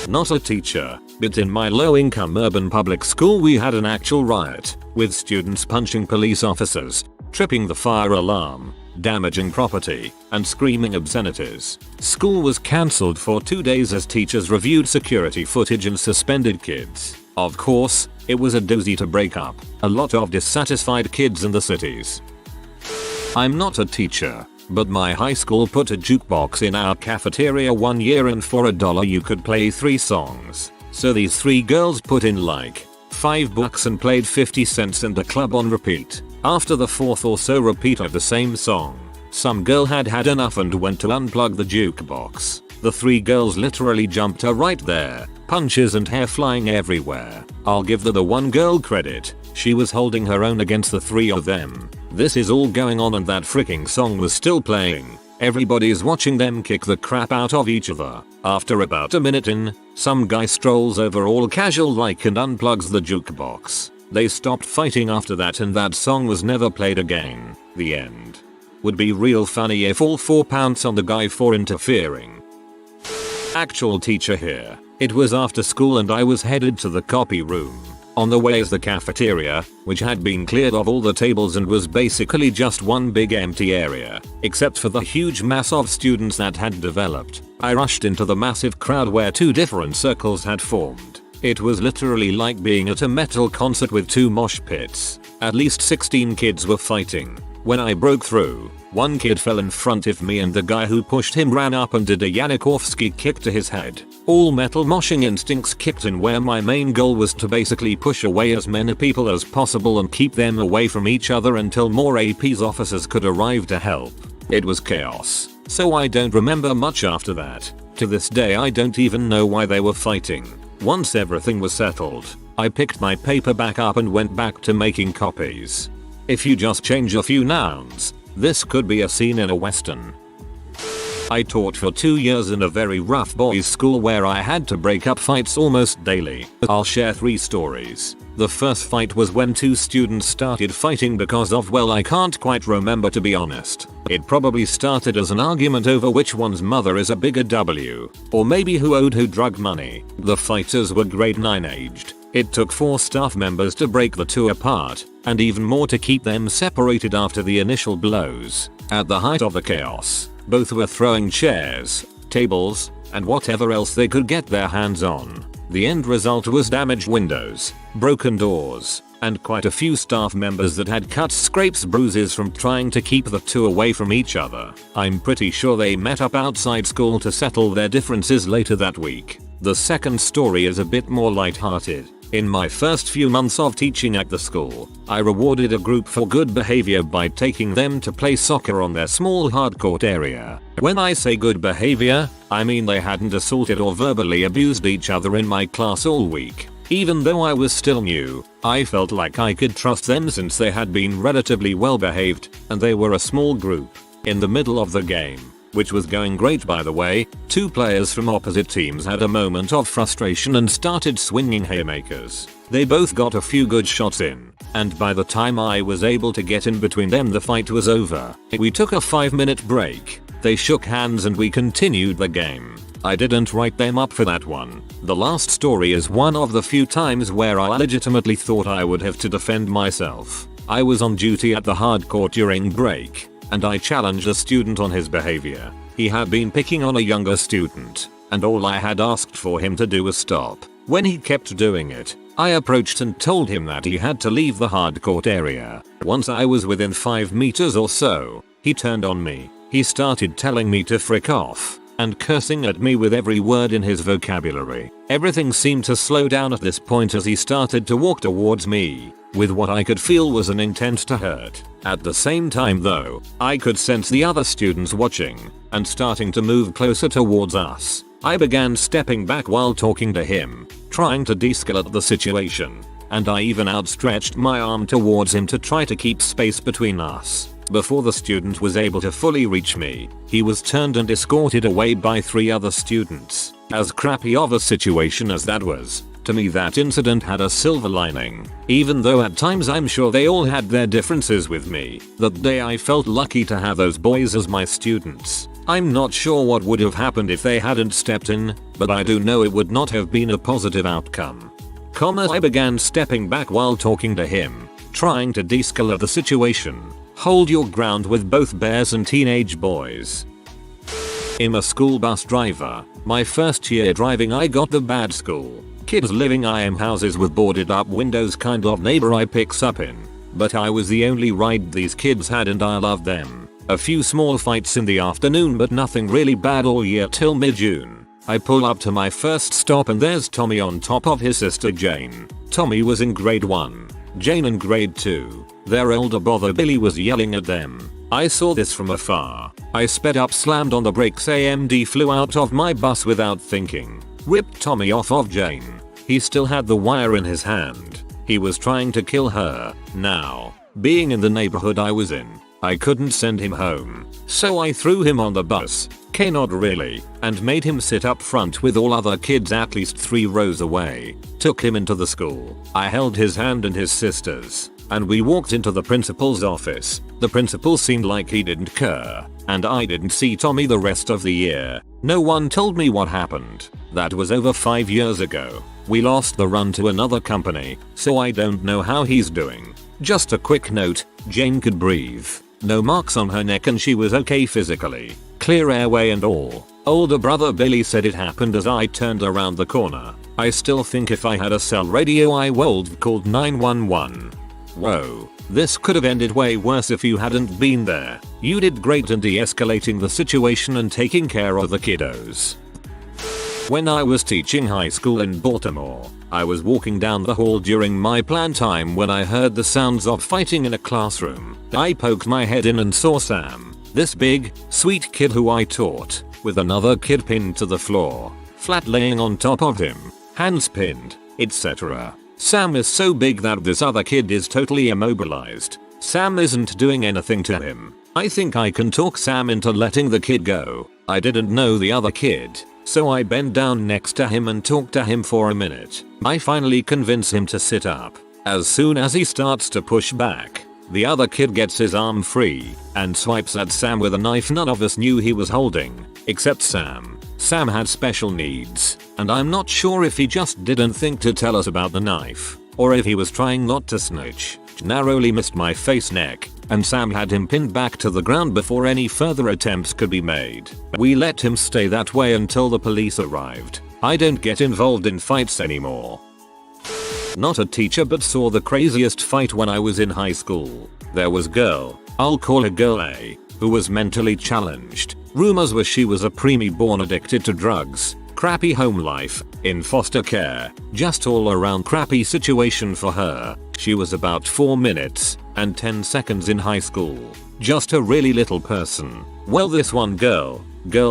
Not a teacher, but in my low-income urban public school we had an actual riot, with students punching police officers, tripping the fire alarm, damaging property, and screaming obscenities. School was cancelled for 2 days as teachers reviewed security footage and suspended kids. Of course, it was a doozy to break up a lot of dissatisfied kids in the cities. I'm not a teacher, but my high school put a jukebox in our cafeteria one year and for $1 you could play 3 songs. So these 3 girls put in like $5 and played 50 cents in the club on repeat. After the 4th or so repeat of the same song, some girl had had enough and went to unplug the jukebox. The 3 girls literally jumped her right there, punches and hair flying everywhere. I'll give the one girl credit, she was holding her own against the 3 of them. This is all going on and that freaking song was still playing. Everybody's watching them kick the crap out of each other. After about a minute in, some guy strolls over all casual like and unplugs the jukebox. They stopped fighting after that and that song was never played again. The end. Would be real funny if all 4 pounds on the guy for interfering. Actual teacher here. It was after school and I was headed to the copy room. On the way is the cafeteria, which had been cleared of all the tables and was basically just one big empty area, except for the huge mass of students that had developed. I rushed into the massive crowd where 2 different circles had formed. It was literally like being at a metal concert with 2 mosh pits. At least 16 kids were fighting. When I broke through, one kid fell in front of me and the guy who pushed him ran up and did a Yanikovsky kick to his head. All metal moshing instincts kicked in where my main goal was to basically push away as many people as possible and keep them away from each other until more AP's officers could arrive to help. It was chaos, so I don't remember much after that. To this day I don't even know why they were fighting. Once everything was settled, I picked my paper back up and went back to making copies. If you just change a few nouns, this could be a scene in a western. I taught for 2 years in a very rough boys' school where I had to break up fights almost daily. I'll share 3 stories. The first fight was when 2 students started fighting because of, well, I can't quite remember to be honest. It probably started as an argument over which one's mother is a bigger W, or maybe who owed who drug money. The fighters were grade 9 aged. It took 4 staff members to break the 2 apart, and even more to keep them separated after the initial blows. At the height of the chaos, both were throwing chairs, tables, and whatever else they could get their hands on. The end result was damaged windows, broken doors, and quite a few staff members that had cuts, scrapes, bruises from trying to keep the 2 away from each other. I'm pretty sure they met up outside school to settle their differences later that week. The second story is a bit more lighthearted. In my first few months of teaching at the school, I rewarded a group for good behavior by taking them to play soccer on their small hardcourt area. When I say good behavior, I mean they hadn't assaulted or verbally abused each other in my class all week. Even though I was still new, I felt like I could trust them since they had been relatively well behaved, and they were a small group. In the middle of the game, which was going great by the way, 2 players from opposite teams had a moment of frustration and started swinging haymakers. They both got a few good shots in, and by the time I was able to get in between them the fight was over. We took a 5-minute break, they shook hands and we continued the game. I didn't write them up for that one. The last story is one of the few times where I legitimately thought I would have to defend myself. I was on duty at the hardcourt during break, and I challenged a student on his behavior. He had been picking on a younger student, and all I had asked for him to do was stop. When he kept doing it, I approached and told him that he had to leave the hardcourt area. Once I was within 5 meters or so, he turned on me. He started telling me to frick off, and cursing at me with every word in his vocabulary. Everything seemed to slow down at this point as he started to walk towards me, with what I could feel was an intent to hurt. At the same time though, I could sense the other students watching, and starting to move closer towards us. I began stepping back while talking to him, trying to de-escalate the situation, and I even outstretched my arm towards him to try to keep space between us. Before the student was able to fully reach me, he was turned and escorted away by 3 other students. As crappy of a situation as that was, to me that incident had a silver lining. Even though at times I'm sure they all had their differences with me, that day I felt lucky to have those boys as my students. I'm not sure what would have happened if they hadn't stepped in, but I do know it would not have been a positive outcome. I began stepping back while talking to him, trying to de-escalate the situation. Hold your ground with both bears and teenage boys. I'm a school bus driver. My first year driving I got the bad school. Kids living in houses with boarded up windows kind of neighbor I picks up in. But I was the only ride these kids had and I loved them. A few small fights in the afternoon but nothing really bad all year till mid-June. I pull up to my first stop and there's Tommy on top of his sister Jane. Tommy was in grade 1. Jane in grade 2. Their elder brother Billy was yelling at them. I saw this from afar. I sped up, slammed on the brakes, AMD flew out of my bus without thinking. Ripped Tommy off of Jane. He still had the wire in his hand. He was trying to kill her. Now, being in the neighborhood I was in, I couldn't send him home. So I threw him on the bus. Not really. And made him sit up front with all other kids at least 3 rows away. Took him into the school. I held his hand and his sister's. And we walked into the principal's office. The principal seemed like he didn't care. And I didn't see Tommy the rest of the year. No one told me what happened. That was over 5 years ago. We lost the run to another company, so I don't know how he's doing. Just a quick note, Jane could breathe. No marks on her neck and she was okay physically. Clear airway and all. Older brother Billy said it happened as I turned around the corner. I still think if I had a cell radio I would've called 911. Whoa. This could have ended way worse if you hadn't been there. You did great in de-escalating the situation and taking care of the kiddos. When I was teaching high school in Baltimore, I was walking down the hall during my plan time when I heard the sounds of fighting in a classroom. I poked my head in and saw Sam, this big, sweet kid who I taught, with another kid pinned to the floor, flat laying on top of him, hands pinned, etc. Sam is so big that this other kid is totally immobilized. Sam isn't doing anything to him. I think I can talk Sam into letting the kid go. I didn't know the other kid, so I bend down next to him and talk to him for a minute. I finally convince him to sit up. As soon as he starts to push back, the other kid gets his arm free and swipes at Sam with a knife none of us knew he was holding, except Sam. Sam had special needs, and I'm not sure if he just didn't think to tell us about the knife, or if he was trying not to snitch. Narrowly missed my face neck, and Sam had him pinned back to the ground before any further attempts could be made. We let him stay that way until the police arrived. I don't get involved in fights anymore. Not a teacher but saw the craziest fight when I was in high school. There was girl, I'll call her girl A, who was mentally challenged. Rumors were she was a preemie born addicted to drugs, crappy home life, in foster care, just all around crappy situation for her. She was about 4 minutes and 10 seconds in high school. Just a really little person. Well, this one girl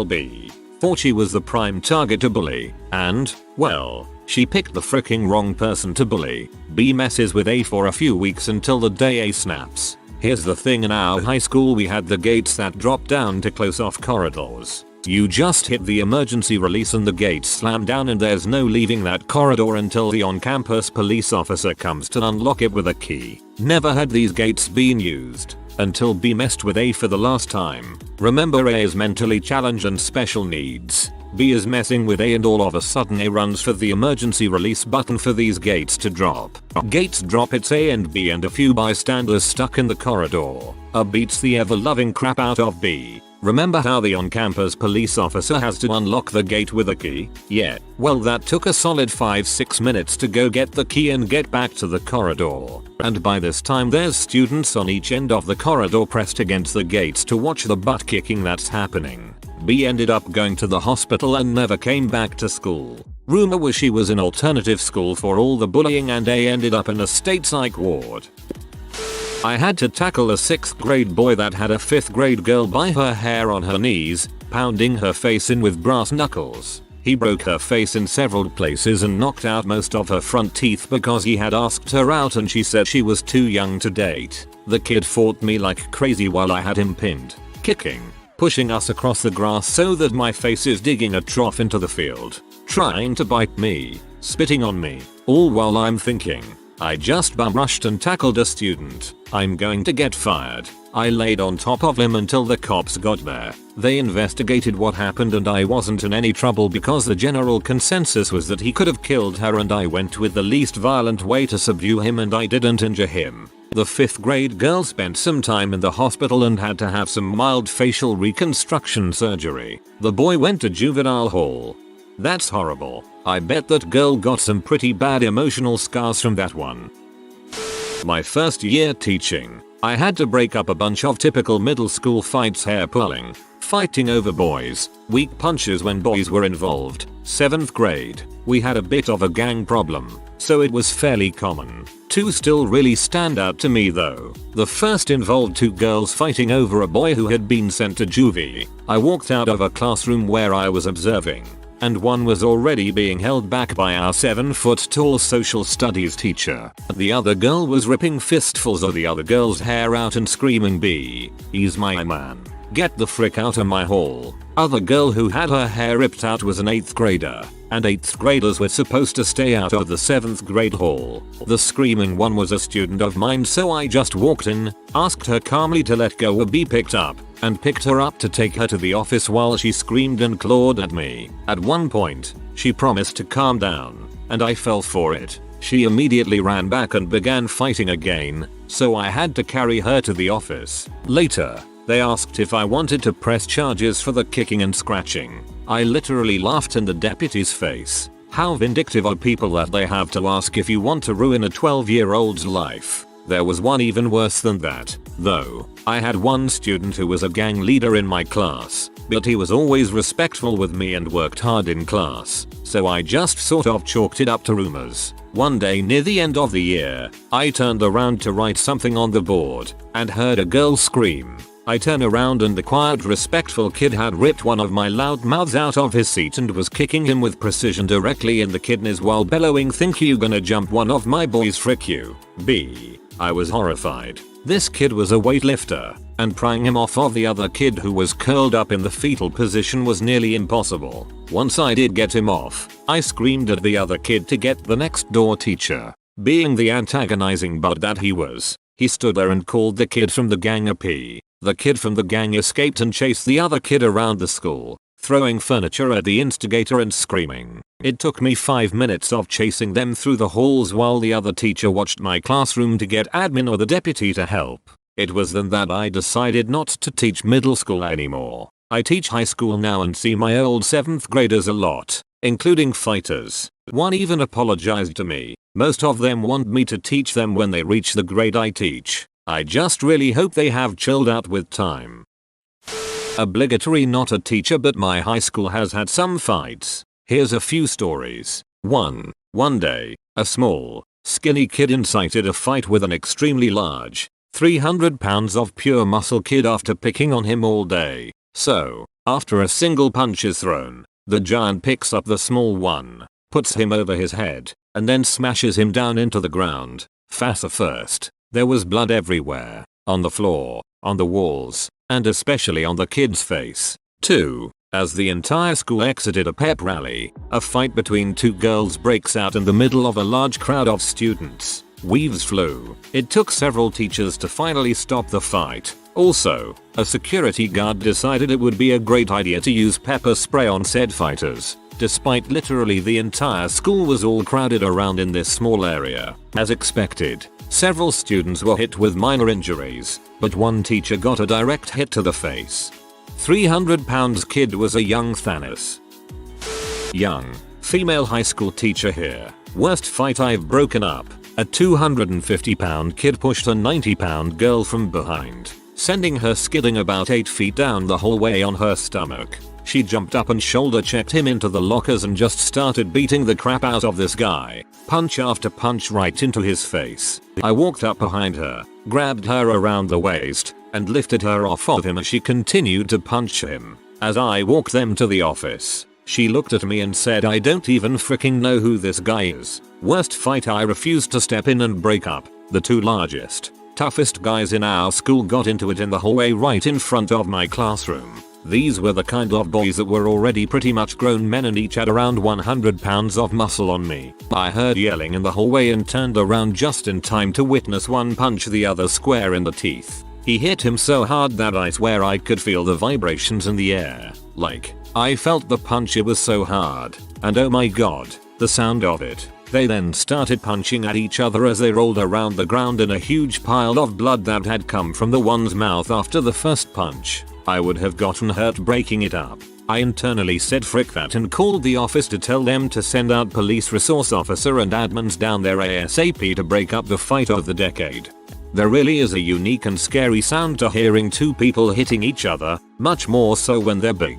B, thought she was the prime target to bully, and, well, she picked the freaking wrong person to bully. B messes with A for a few weeks until the day A snaps. Here's the thing, in our high school we had the gates that drop down to close off corridors. You just hit the emergency release and the gates slam down and there's no leaving that corridor until the on-campus police officer comes to unlock it with a key. Never had these gates been used until B messed with A for the last time. Remember, A is mentally challenged and special needs. B is messing with A and all of a sudden A runs for the emergency release button for these gates to drop. Gates drop, it's A and B and a few bystanders stuck in the corridor. A beats the ever-loving crap out of B. Remember how the on-campus police officer has to unlock the gate with a key? Yeah, well that took a solid 5-6 minutes to go get the key and get back to the corridor. And by this time there's students on each end of the corridor pressed against the gates to watch the butt kicking that's happening. B ended up going to the hospital and never came back to school. Rumor was she was in alternative school for all the bullying and A ended up in a state psych ward. I had to tackle a 6th grade boy that had a 5th grade girl by her hair on her knees, pounding her face in with brass knuckles. He broke her face in several places and knocked out most of her front teeth because he had asked her out and she said she was too young to date. The kid fought me like crazy while I had him pinned, kicking, pushing us across the grass so that my face is digging a trough into the field, trying to bite me, spitting on me, all while I'm thinking, I just bum rushed and tackled a student. I'm going to get fired. I laid on top of him until the cops got there. They investigated what happened and I wasn't in any trouble because the general consensus was that he could have killed her and I went with the least violent way to subdue him and I didn't injure him. The 5th grade girl spent some time in the hospital and had to have some mild facial reconstruction surgery. The boy went to juvenile hall. That's horrible. I bet that girl got some pretty bad emotional scars from that one. My first year teaching, I had to break up a bunch of typical middle school fights: hair pulling, fighting over boys, weak punches when boys were involved. 7th grade, we had a bit of a gang problem, so it was fairly common. 2 still really stand out to me though. The first involved 2 girls fighting over a boy who had been sent to juvie. I walked out of a classroom where I was observing. and one was already being held back by our 7-foot-tall social studies teacher. The other girl was ripping fistfuls of the other girl's hair out and screaming, "He's my man. Get the frick out of my hall." Other girl who had her hair ripped out was an 8th grader, and 8th graders were supposed to stay out of the 7th grade hall. The screaming one was a student of mine, so I just walked in, asked her calmly to let go or be picked up, and picked her up to take her to the office while she screamed and clawed at me. At one point, she promised to calm down, and I fell for it. She immediately ran back and began fighting again, so I had to carry her to the office. Later, they asked if I wanted to press charges for the kicking and scratching. I literally laughed in the deputy's face. How vindictive are people that they have to ask if you want to ruin a 12-year-old's life. There was one even worse than that, though. I had one student who was a gang leader in my class, but he was always respectful with me and worked hard in class, so I just sort of chalked it up to rumors. One day near the end of the year, I turned around to write something on the board, and heard a girl scream. I turn around and the quiet, respectful kid had ripped one of my loud mouths out of his seat and was kicking him with precision directly in the kidneys while bellowing, "Think you gonna jump one of my boys, frick you, B." I was horrified. This kid was a weightlifter, and prying him off of the other kid who was curled up in the fetal position was nearly impossible. Once I did get him off, I screamed at the other kid to get the next door teacher. Being the antagonizing bud that he was, he stood there and called the kid from the gang a P. The kid from the gang escaped and chased the other kid around the school, throwing furniture at the instigator and screaming. It took me 5 minutes of chasing them through the halls while the other teacher watched my classroom to get admin or the deputy to help. It was then that I decided not to teach middle school anymore. I teach high school now and see my old 7th graders a lot, including fighters. One even apologized to me. Most of them want me to teach them when they reach the grade I teach. I just really hope they have chilled out with time. Obligatory, not a teacher, but my high school has had some fights. Here's a few stories. 1. One day, a small, skinny kid incited a fight with an extremely large, 300 pounds of pure muscle kid after picking on him all day. So, after a single punch is thrown, the giant picks up the small one, puts him over his head, and then smashes him down into the ground, face first. There was blood everywhere, on the floor, on the walls, and especially on the kid's face. 2. As the entire school exited a pep rally, a fight between two girls breaks out in the middle of a large crowd of students. Weaves flew. It took several teachers to finally stop the fight. Also, a security guard decided it would be a great idea to use pepper spray on said fighters, despite literally the entire school was all crowded around in this small area. As expected, several students were hit with minor injuries, but one teacher got a direct hit to the face. 300 pounds kid was a young Thanos. Young, female high school teacher here. Worst fight I've broken up. A 250 pound kid pushed a 90 pound girl from behind, sending her skidding about 8 feet down the hallway on her stomach. She jumped up and shoulder checked him into the lockers and just started beating the crap out of this guy. Punch after punch right into his face. I walked up behind her, grabbed her around the waist, and lifted her off of him as she continued to punch him. As I walked them to the office, she looked at me and said, "I don't even freaking know who this guy is." Worst fight, I refused to step in and break up. The two largest, toughest guys in our school got into it in the hallway right in front of my classroom. These were the kind of boys that were already pretty much grown men and each had around 100 pounds of muscle on me. I heard yelling in the hallway and turned around just in time to witness one punch the other square in the teeth. He hit him so hard that I swear I could feel the vibrations in the air. Like, I felt the punch, it was so hard. And oh my god, the sound of it. They then started punching at each other as they rolled around the ground in a huge pile of blood that had come from the one's mouth after the first punch. I would have gotten hurt breaking it up. I internally said frick that and called the office to tell them to send out police resource officer and admins down there ASAP to break up the fight of the decade. There really is a unique and scary sound to hearing two people hitting each other, much more so when they're big.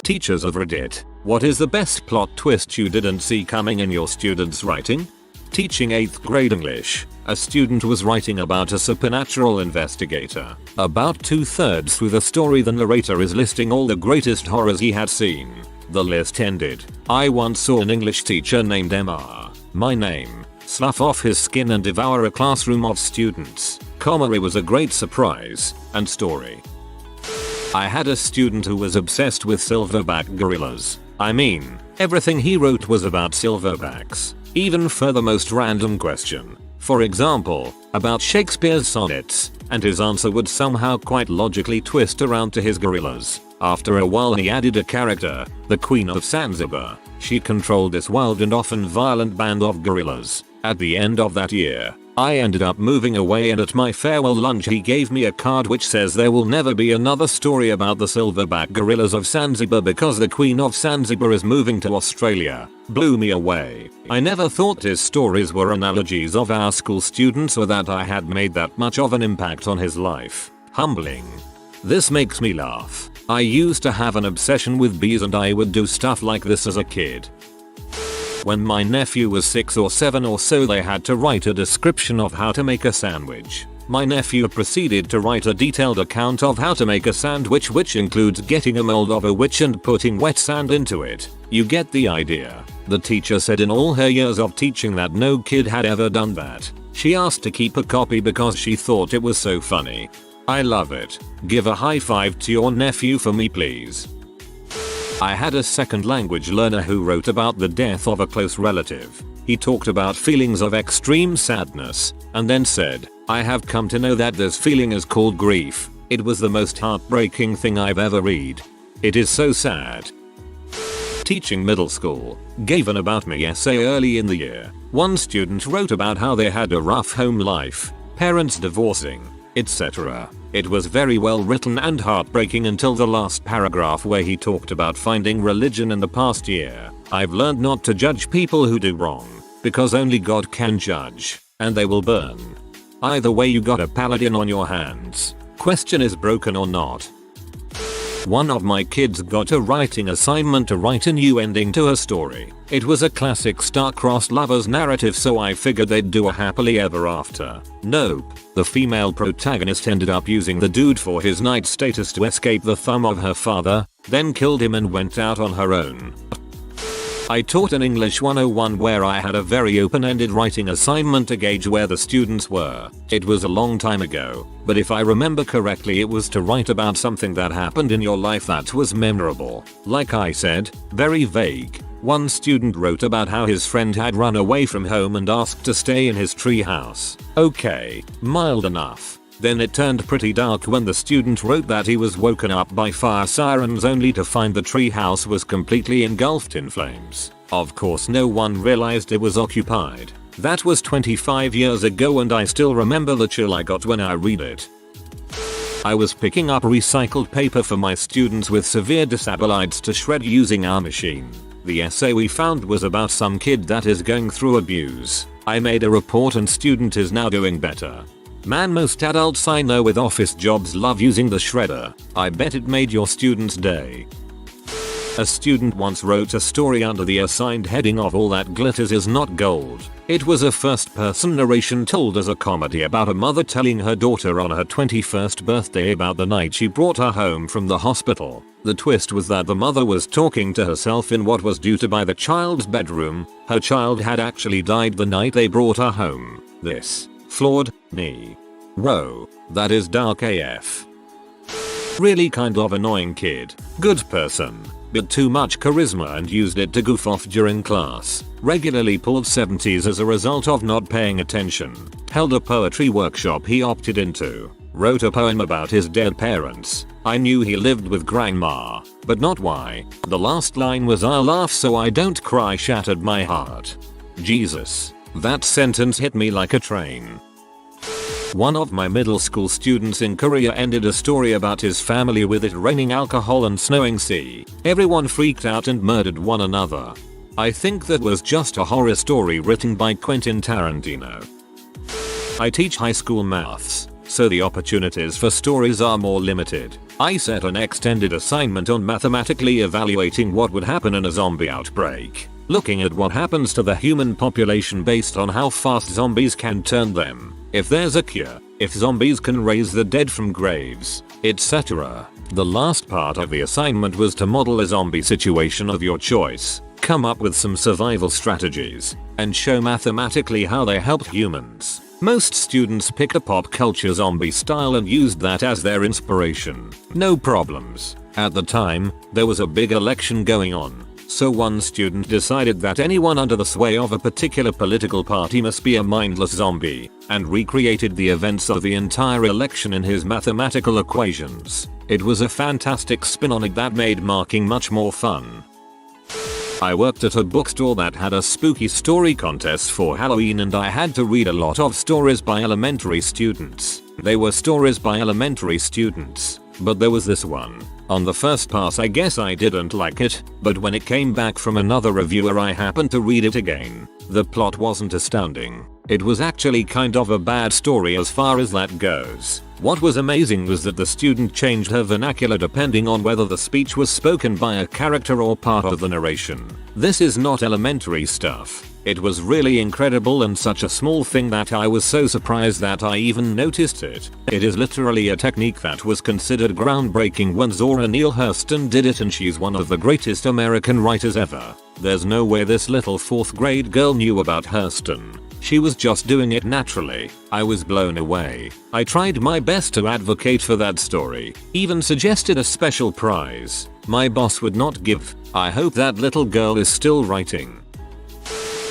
Teachers of Reddit, what is the best plot twist you didn't see coming in your students' writing? Teaching 8th grade English, a student was writing about a supernatural investigator. About 2/3 through the story, the narrator is listing all the greatest horrors he had seen. The list ended. I once saw an English teacher named Emma, my name, slough off his skin and devour a classroom of students. It was a great surprise and story. I had a student who was obsessed with silverback gorillas. I mean, everything he wrote was about silverbacks. Even for the most random question. For example, about Shakespeare's sonnets, and his answer would somehow quite logically twist around to his gorillas. After a while he added a character, the Queen of Zanzibar. She controlled this wild and often violent band of gorillas. At the end of that year, I ended up moving away, and at my farewell lunch he gave me a card which says there will never be another story about the silverback gorillas of Zanzibar because the Queen of Zanzibar is moving to Australia. Blew me away. I never thought his stories were analogies of our school students or that I had made that much of an impact on his life. Humbling. This makes me laugh. I used to have an obsession with bees and I would do stuff like this as a kid. When my nephew was 6 or 7 or so, they had to write a description of how to make a sandwich. My nephew proceeded to write a detailed account of how to make a sandwich, which includes getting a mold of a witch and putting wet sand into it. You get the idea. The teacher said in all her years of teaching that no kid had ever done that. She asked to keep a copy because she thought it was so funny. I love it. Give a high five to your nephew for me, please. I had a second language learner who wrote about the death of a close relative. He talked about feelings of extreme sadness, and then said, I have come to know that this feeling is called grief. It was the most heartbreaking thing I've ever read. It is so sad. Teaching middle school, gave an about me essay early in the year. One student wrote about how they had a rough home life, parents divorcing, etc. It was very well written and heartbreaking until the last paragraph where he talked about finding religion in the past year. I've learned not to judge people who do wrong, because only God can judge, and they will burn. Either way you got a paladin on your hands. Question is broken or not. One of my kids got a writing assignment to write a new ending to her story. It was a classic star-crossed lovers narrative, so I figured they'd do a happily ever after. Nope. The female protagonist ended up using the dude for his knight status to escape the thumb of her father, then killed him and went out on her own. I taught an English 101 where I had a very open-ended writing assignment to gauge where the students were. It was a long time ago, but if I remember correctly it was to write about something that happened in your life that was memorable. Like I said, very vague. One student wrote about how his friend had run away from home and asked to stay in his treehouse. Okay, mild enough. Then it turned pretty dark when the student wrote that he was woken up by fire sirens only to find the treehouse was completely engulfed in flames. Of course no one realized it was occupied. That was 25 years ago and I still remember the chill I got when I read it. I was picking up recycled paper for my students with severe disabilities to shred using our machine. The essay we found was about some kid that is going through abuse. I made a report and student is now doing better. Man, most adults I know with office jobs love using the shredder. I bet it made your student's day. A student once wrote a story under the assigned heading of All That Glitters Is Not Gold. It was a first-person narration told as a comedy about a mother telling her daughter on her 21st birthday about the night she brought her home from the hospital. The twist was that the mother was talking to herself in what was due to be the child's bedroom. Her child had actually died the night they brought her home. This floored me. Whoa, that is dark AF. Really kind of annoying kid. Good person, but too much charisma and used it to goof off during class. Regularly pulled 70s as a result of not paying attention. Held a poetry workshop he opted into. Wrote a poem about his dead parents. I knew he lived with grandma, but not why. The last line was I'll laugh so I don't cry shattered my heart. Jesus. That sentence hit me like a train. One of my middle school students in Korea ended a story about his family with it raining alcohol and snowing sea. Everyone freaked out and murdered one another. I think that was just a horror story written by Quentin Tarantino. I teach high school maths, so the opportunities for stories are more limited. I set an extended assignment on mathematically evaluating what would happen in a zombie outbreak. Looking at what happens to the human population based on how fast zombies can turn them, if there's a cure, if zombies can raise the dead from graves, etc. The last part of the assignment was to model a zombie situation of your choice, come up with some survival strategies, and show mathematically how they helped humans. Most students picked a pop culture zombie style and used that as their inspiration. No problems. At the time, there was a big election going on, so one student decided that anyone under the sway of a particular political party must be a mindless zombie, and recreated the events of the entire election in his mathematical equations. It was a fantastic spin on it that made marking much more fun. I worked at a bookstore that had a spooky story contest for Halloween, and I had to read a lot of stories by elementary students. They were stories by elementary students, but there was this one. On the first pass I guess I didn't like it, but when it came back from another reviewer I happened to read it again. The plot wasn't astounding. It was actually kind of a bad story as far as that goes. What was amazing was that the student changed her vernacular depending on whether the speech was spoken by a character or part of the narration. This is not elementary stuff. It was really incredible and such a small thing that I was so surprised that I even noticed it. It is literally a technique that was considered groundbreaking when Zora Neale Hurston did it, and she's one of the greatest American writers ever. There's no way this little 4th grade girl knew about Hurston. She was just doing it naturally. I was blown away. I tried my best to advocate for that story, even suggested a special prize. My boss would not give. I hope that little girl is still writing.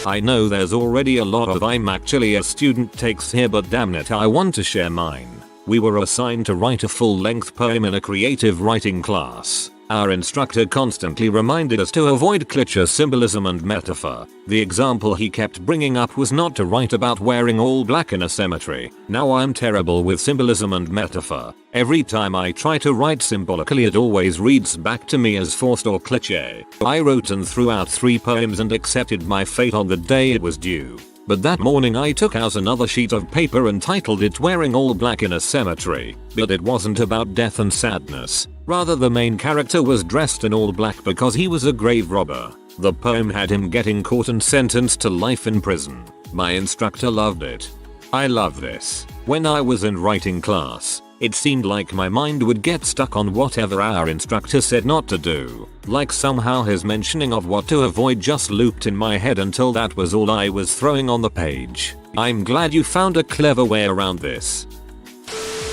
I know there's already a lot of "I'm actually a student" takes here, but damn it, I want to share mine. We were assigned to write a full-length poem in a creative writing class. Our instructor constantly reminded us to avoid cliché, symbolism and metaphor. The example he kept bringing up was not to write about wearing all black in a cemetery. Now I'm terrible with symbolism and metaphor. Every time I try to write symbolically it always reads back to me as forced or cliché. I wrote and threw out 3 poems and accepted my fate on the day it was due. But that morning I took out another sheet of paper and titled it "Wearing All Black in a Cemetery." But it wasn't about death and sadness. Rather, the main character was dressed in all black because he was a grave robber. The poem had him getting caught and sentenced to life in prison. My instructor loved it. I love this. When I was in writing class, it seemed like my mind would get stuck on whatever our instructor said not to do. Like somehow his mentioning of what to avoid just looped in my head until that was all I was throwing on the page. I'm glad you found a clever way around this.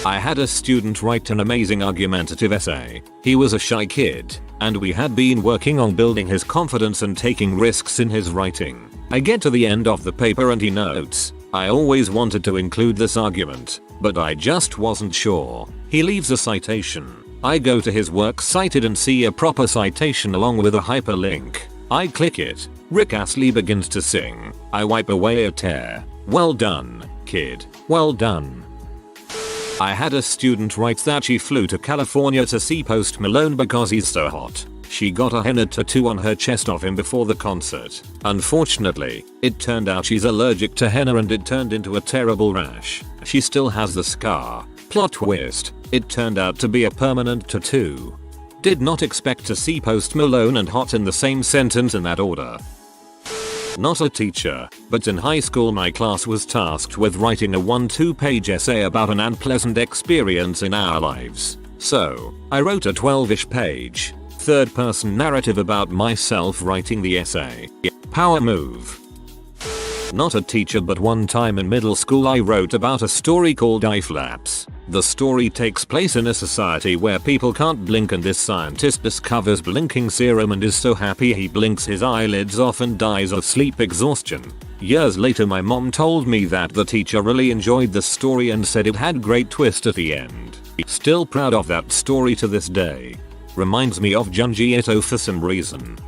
I had a student write an amazing argumentative essay. He was a shy kid, and we had been working on building his confidence and taking risks in his writing. I get to the end of the paper and he notes, "I always wanted to include this argument, but I just wasn't sure." He leaves a citation. I go to his works cited and see a proper citation along with a hyperlink. I click it. Rick Astley begins to sing. I wipe away a tear. Well done, kid. Well done. I had a student write that she flew to California to see Post Malone because he's so hot. She got a henna tattoo on her chest of him before the concert. Unfortunately, it turned out she's allergic to henna and it turned into a terrible rash. She still has the scar. Plot twist, it turned out to be a permanent tattoo. Did not expect to see Post Malone and hot in the same sentence in that order. Not a teacher, but in high school my class was tasked with writing a 1-2-page essay about an unpleasant experience in our lives. So, I wrote a 12-ish page, third-person narrative about myself writing the essay. Power move. Not a teacher, but one time in middle school I wrote about a story called Eye Flaps. The story takes place in a society where people can't blink, and this scientist discovers blinking serum and is so happy he blinks his eyelids off and dies of sleep exhaustion. Years later my mom told me that the teacher really enjoyed the story and said it had great twist at the end. Still proud of that story to this day. Reminds me of Junji Ito for some reason.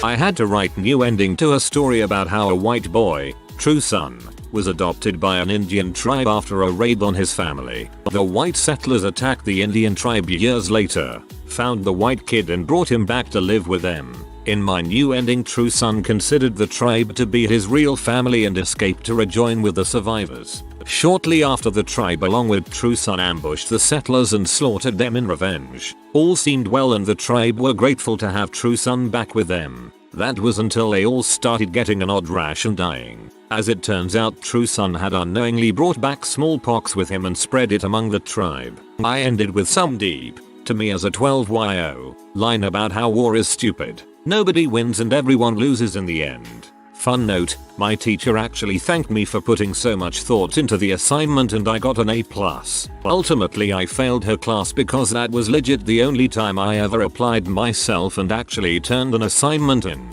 I had to write new ending to a story about how a white boy, true son, was adopted by an Indian tribe after a raid on his family. The white settlers attacked the Indian tribe years later, found the white kid and brought him back to live with them. In my new ending, true son considered the tribe to be his real family and escaped to rejoin with the survivors. Shortly after, the tribe along with true son ambushed the settlers and slaughtered them in revenge. All seemed well and the tribe were grateful to have true son back with them. That was until they all started getting an odd rash and dying. As it turns out, true son had unknowingly brought back smallpox with him and spread it among the tribe. I ended with some deep, to me as a 12yo line about how war is stupid. Nobody wins and everyone loses in the end. Fun note, my teacher actually thanked me for putting so much thought into the assignment and I got an A+. Ultimately I failed her class because that was legit the only time I ever applied myself and actually turned an assignment in.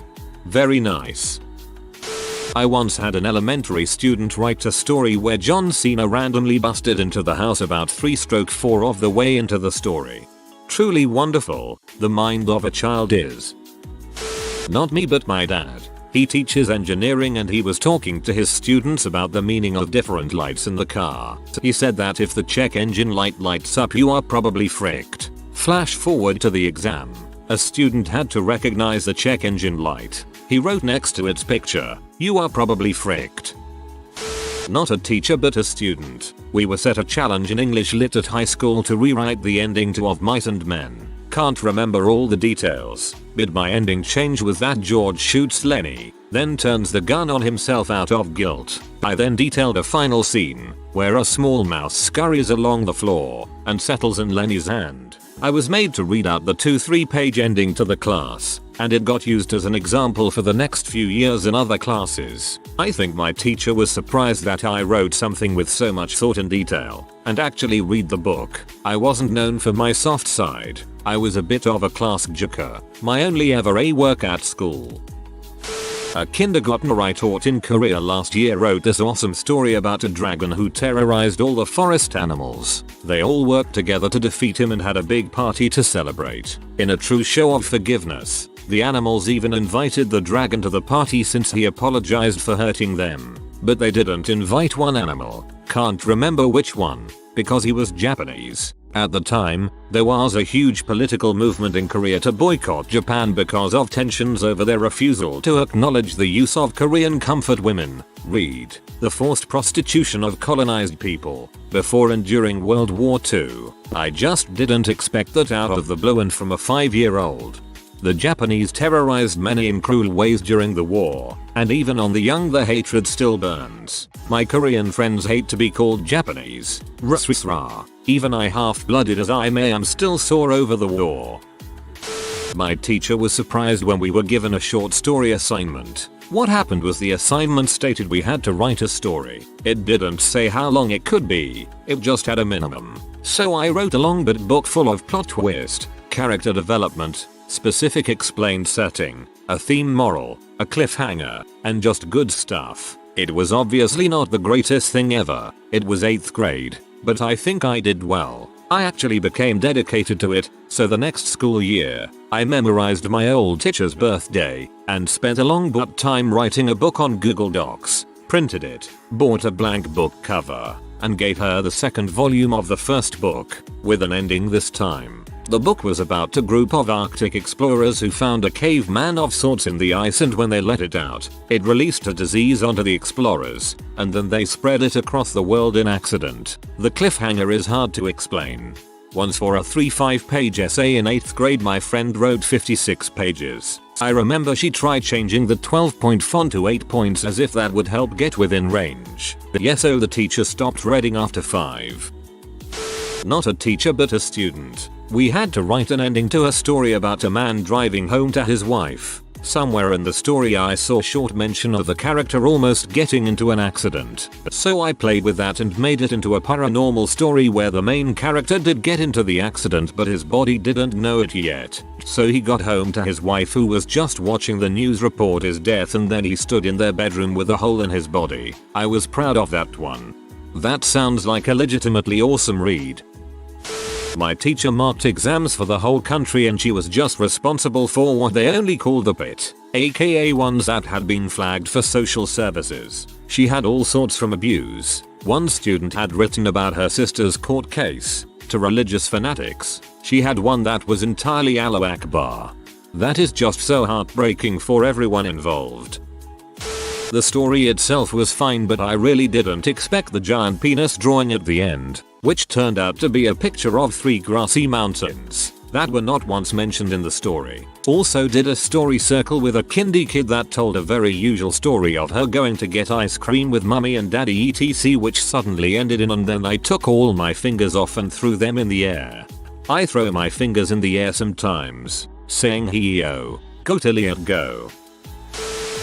Very nice. I once had an elementary student write a story where John Cena randomly busted into the house about 3/4 of the way into the story. Truly wonderful, the mind of a child is. Not me but my dad. He teaches engineering and he was talking to his students about the meaning of different lights in the car. He said that if the check engine light lights up you are probably fricked. Flash forward to the exam. A student had to recognize the check engine light. He wrote next to its picture, "You are probably fricked." Not a teacher but a student. We were set a challenge in English Lit at high school to rewrite the ending to Of Mice and Men. Can't remember all the details, but my ending change was that George shoots Lenny, then turns the gun on himself out of guilt. I then detailed a final scene, where a small mouse scurries along the floor, and settles in Lenny's hand. I was made to read out the 2-3-page ending to the class, and it got used as an example for the next few years in other classes. I think my teacher was surprised that I wrote something with so much thought and detail, and actually read the book. I wasn't known for my soft side. I was a bit of a class joker. My only ever A work at school. A kindergartner I taught in Korea last year wrote this awesome story about a dragon who terrorized all the forest animals. They all worked together to defeat him and had a big party to celebrate. In a true show of forgiveness, the animals even invited the dragon to the party since he apologized for hurting them. But they didn't invite one animal, can't remember which one, because he was Japanese. At the time, there was a huge political movement in Korea to boycott Japan because of tensions over their refusal to acknowledge the use of Korean comfort women. Read, the forced prostitution of colonized people, before and during World War II. I just didn't expect that out of the blue and from a 5-year-old. The Japanese terrorized many in cruel ways during the war, and even on the young the hatred still burns. My Korean friends hate to be called Japanese. Even I, half-blooded as I am still sore over the war. My teacher was surprised when we were given a short story assignment. What happened was the assignment stated we had to write a story. It didn't say how long it could be, it just had a minimum. So I wrote a long but book full of plot twist, character development, specific explained setting, a theme moral, a cliffhanger, and just good stuff. It was obviously not the greatest thing ever. It was 8th grade, but I think I did well. I actually became dedicated to it, so the next school year, I memorized my old teacher's birthday, and spent a long but time writing a book on Google Docs, printed it, bought a blank book cover, and gave her the second volume of the first book, with an ending this time. The book was about a group of Arctic explorers who found a caveman of sorts in the ice, and when they let it out, it released a disease onto the explorers, and then they spread it across the world in accident. The cliffhanger is hard to explain. Once for a 3-5-page essay in 8th grade my friend wrote 56 pages. I remember she tried changing the 12-point font to 8 points as if that would help get within range. So the teacher stopped reading after 5. Not a teacher but a student. We had to write an ending to a story about a man driving home to his wife. Somewhere in the story I saw short mention of the character almost getting into an accident. So I played with that and made it into a paranormal story where the main character did get into the accident but his body didn't know it yet. So he got home to his wife who was just watching the news report his death, and then he stood in their bedroom with a hole in his body. I was proud of that one. That sounds like a legitimately awesome read. My teacher marked exams for the whole country and she was just responsible for what they only called the pit, aka ones that had been flagged for social services. She had all sorts from abuse. One student had written about her sister's court case, to religious fanatics. She had one that was entirely Allah Akbar. That is just so heartbreaking for everyone involved. The story itself was fine, but I really didn't expect the giant penis drawing at the end, which turned out to be a picture of 3 grassy mountains that were not once mentioned in the story. Also did a story circle with a kindy kid that told a very usual story of her going to get ice cream with mummy and daddy etc, which suddenly ended in and then I took all my fingers off and threw them in the air. I throw my fingers in the air sometimes, saying hee-yo, go till it go.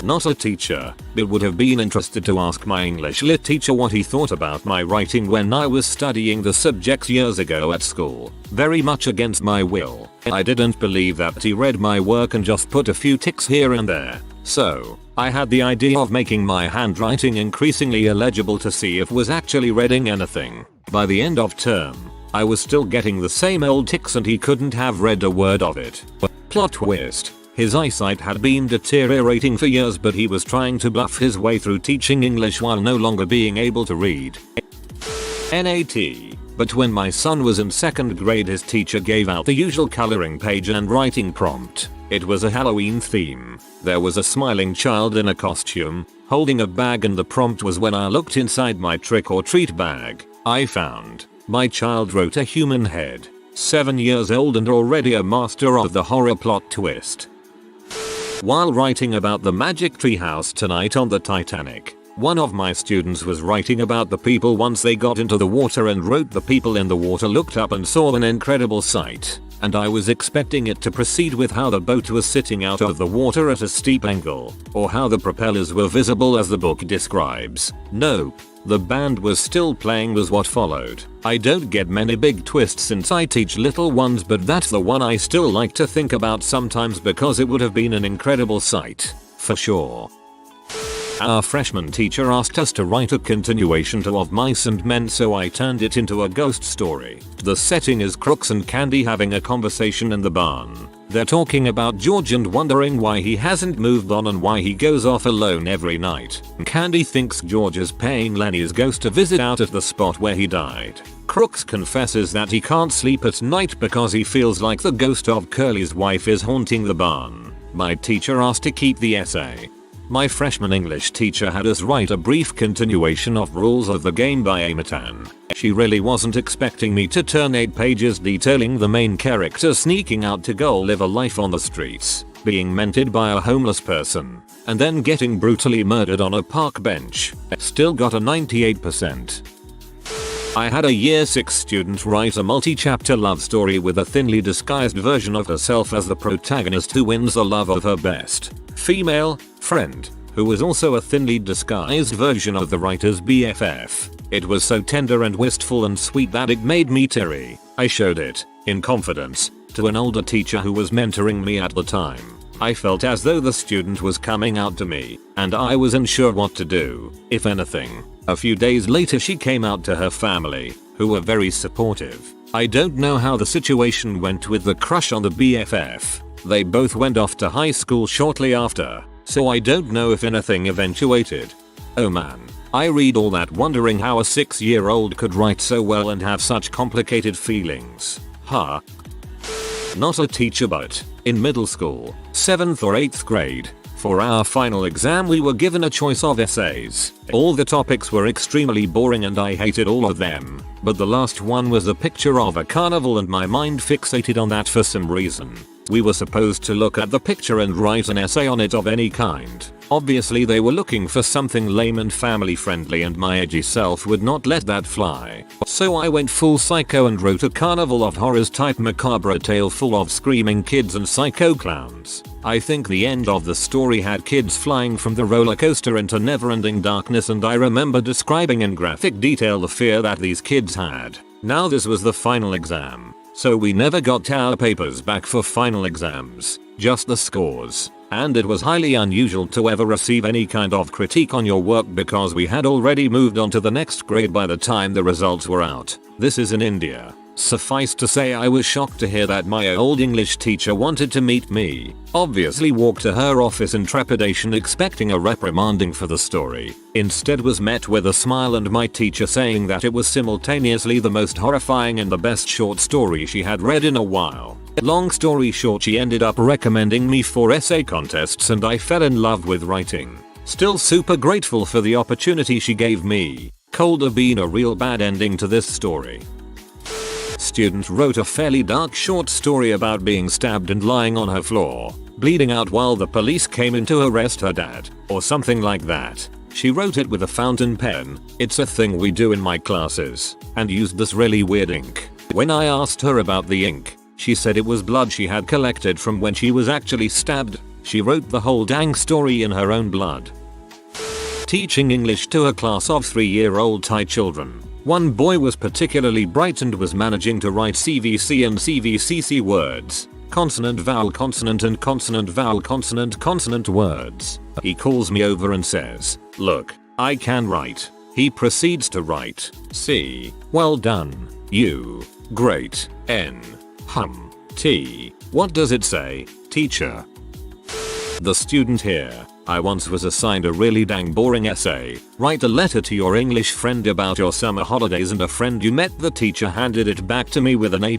Not a teacher, but would have been interested to ask my English lit teacher what he thought about my writing when I was studying the subjects years ago at school, very much against my will. I didn't believe that he read my work and just put a few ticks here and there. So, I had the idea of making my handwriting increasingly illegible to see if was actually reading anything. By the end of term, I was still getting the same old ticks and he couldn't have read a word of it. Plot twist. His eyesight had been deteriorating for years, but he was trying to bluff his way through teaching English while no longer being able to read. NAT. But when my son was in 2nd grade, his teacher gave out the usual coloring page and writing prompt. It was a Halloween theme. There was a smiling child in a costume, holding a bag, and the prompt was when I looked inside my trick or treat bag, I found. My child wrote a human head. 7 years old and already a master of the horror plot twist. While writing about the magic treehouse tonight on the Titanic, one of my students was writing about the people once they got into the water and wrote the people in the water looked up and saw an incredible sight, and I was expecting it to proceed with how the boat was sitting out of the water at a steep angle, or how the propellers were visible as the book describes. Nope. The band was still playing was what followed. I don't get many big twists since I teach little ones, but that's the one I still like to think about sometimes because it would have been an incredible sight, for sure. Our freshman teacher asked us to write a continuation to Of Mice and Men, so I turned it into a ghost story. The setting is Crooks and Candy having a conversation in the barn. They're talking about George and wondering why he hasn't moved on and why he goes off alone every night. Candy thinks George is paying Lenny's ghost to visit out at the spot where he died. Crooks confesses that he can't sleep at night because he feels like the ghost of Curly's wife is haunting the barn. My teacher asked to keep the essay. My freshman English teacher had us write a brief continuation of Rules of the Game by Amatan. She really wasn't expecting me to turn 8 pages detailing the main character sneaking out to go live a life on the streets, being mentored by a homeless person, and then getting brutally murdered on a park bench. Still got a 98%. I had a year 6 student write a multi-chapter love story with a thinly disguised version of herself as the protagonist who wins the love of her best female friend, who was also a thinly disguised version of the writer's BFF. It was so tender and wistful and sweet that it made me teary. I showed it, in confidence, to an older teacher who was mentoring me at the time. I felt as though the student was coming out to me, and I was unsure what to do, if anything. A few days later she came out to her family, who were very supportive. I don't know how the situation went with the crush on the BFF. They both went off to high school shortly after, so I don't know if anything eventuated. Oh man, I read all that wondering how a 6-year-old could write so well and have such complicated feelings. Huh. Not a teacher, but in middle school, 7th or 8th grade, for our final exam we were given a choice of essays. All the topics were extremely boring and I hated all of them, but the last one was a picture of a carnival and my mind fixated on that for some reason. We were supposed to look at the picture and write an essay on it of any kind. Obviously they were looking for something lame and family friendly and my edgy self would not let that fly. So I went full psycho and wrote a carnival of horrors type macabre tale full of screaming kids and psycho clowns. I think the end of the story had kids flying from the roller coaster into never-ending darkness, and I remember describing in graphic detail the fear that these kids had. Now this was the final exam, so we never got our papers back for final exams, just the scores. And it was highly unusual to ever receive any kind of critique on your work because we had already moved on to the next grade by the time the results were out. This is in India. Suffice to say I was shocked to hear that my old English teacher wanted to meet me. Obviously walked to her office in trepidation expecting a reprimanding for the story. Instead was met with a smile and my teacher saying that it was simultaneously the most horrifying and the best short story she had read in a while. Long story short, she ended up recommending me for essay contests and I fell in love with writing. Still super grateful for the opportunity she gave me. Could have been a real bad ending to this story. Student wrote a fairly dark short story about being stabbed and lying on her floor, bleeding out while the police came in to arrest her dad, or something like that. She wrote it with a fountain pen, it's a thing we do in my classes, and used this really weird ink. When I asked her about the ink, she said it was blood she had collected from when she was actually stabbed. She wrote the whole dang story in her own blood. Teaching English to a class of 3-year-old Thai children. One boy was particularly bright and was managing to write CVC and CVCC words. Consonant vowel consonant and consonant vowel consonant consonant words. He calls me over and says, "Look, I can write." He proceeds to write, "C, well done, U, great, N, hum, T, what does it say, teacher?" The student here. I once was assigned a really dang boring essay. Write a letter to your English friend about your summer holidays, and a friend you met. The teacher handed it back to me with an A+.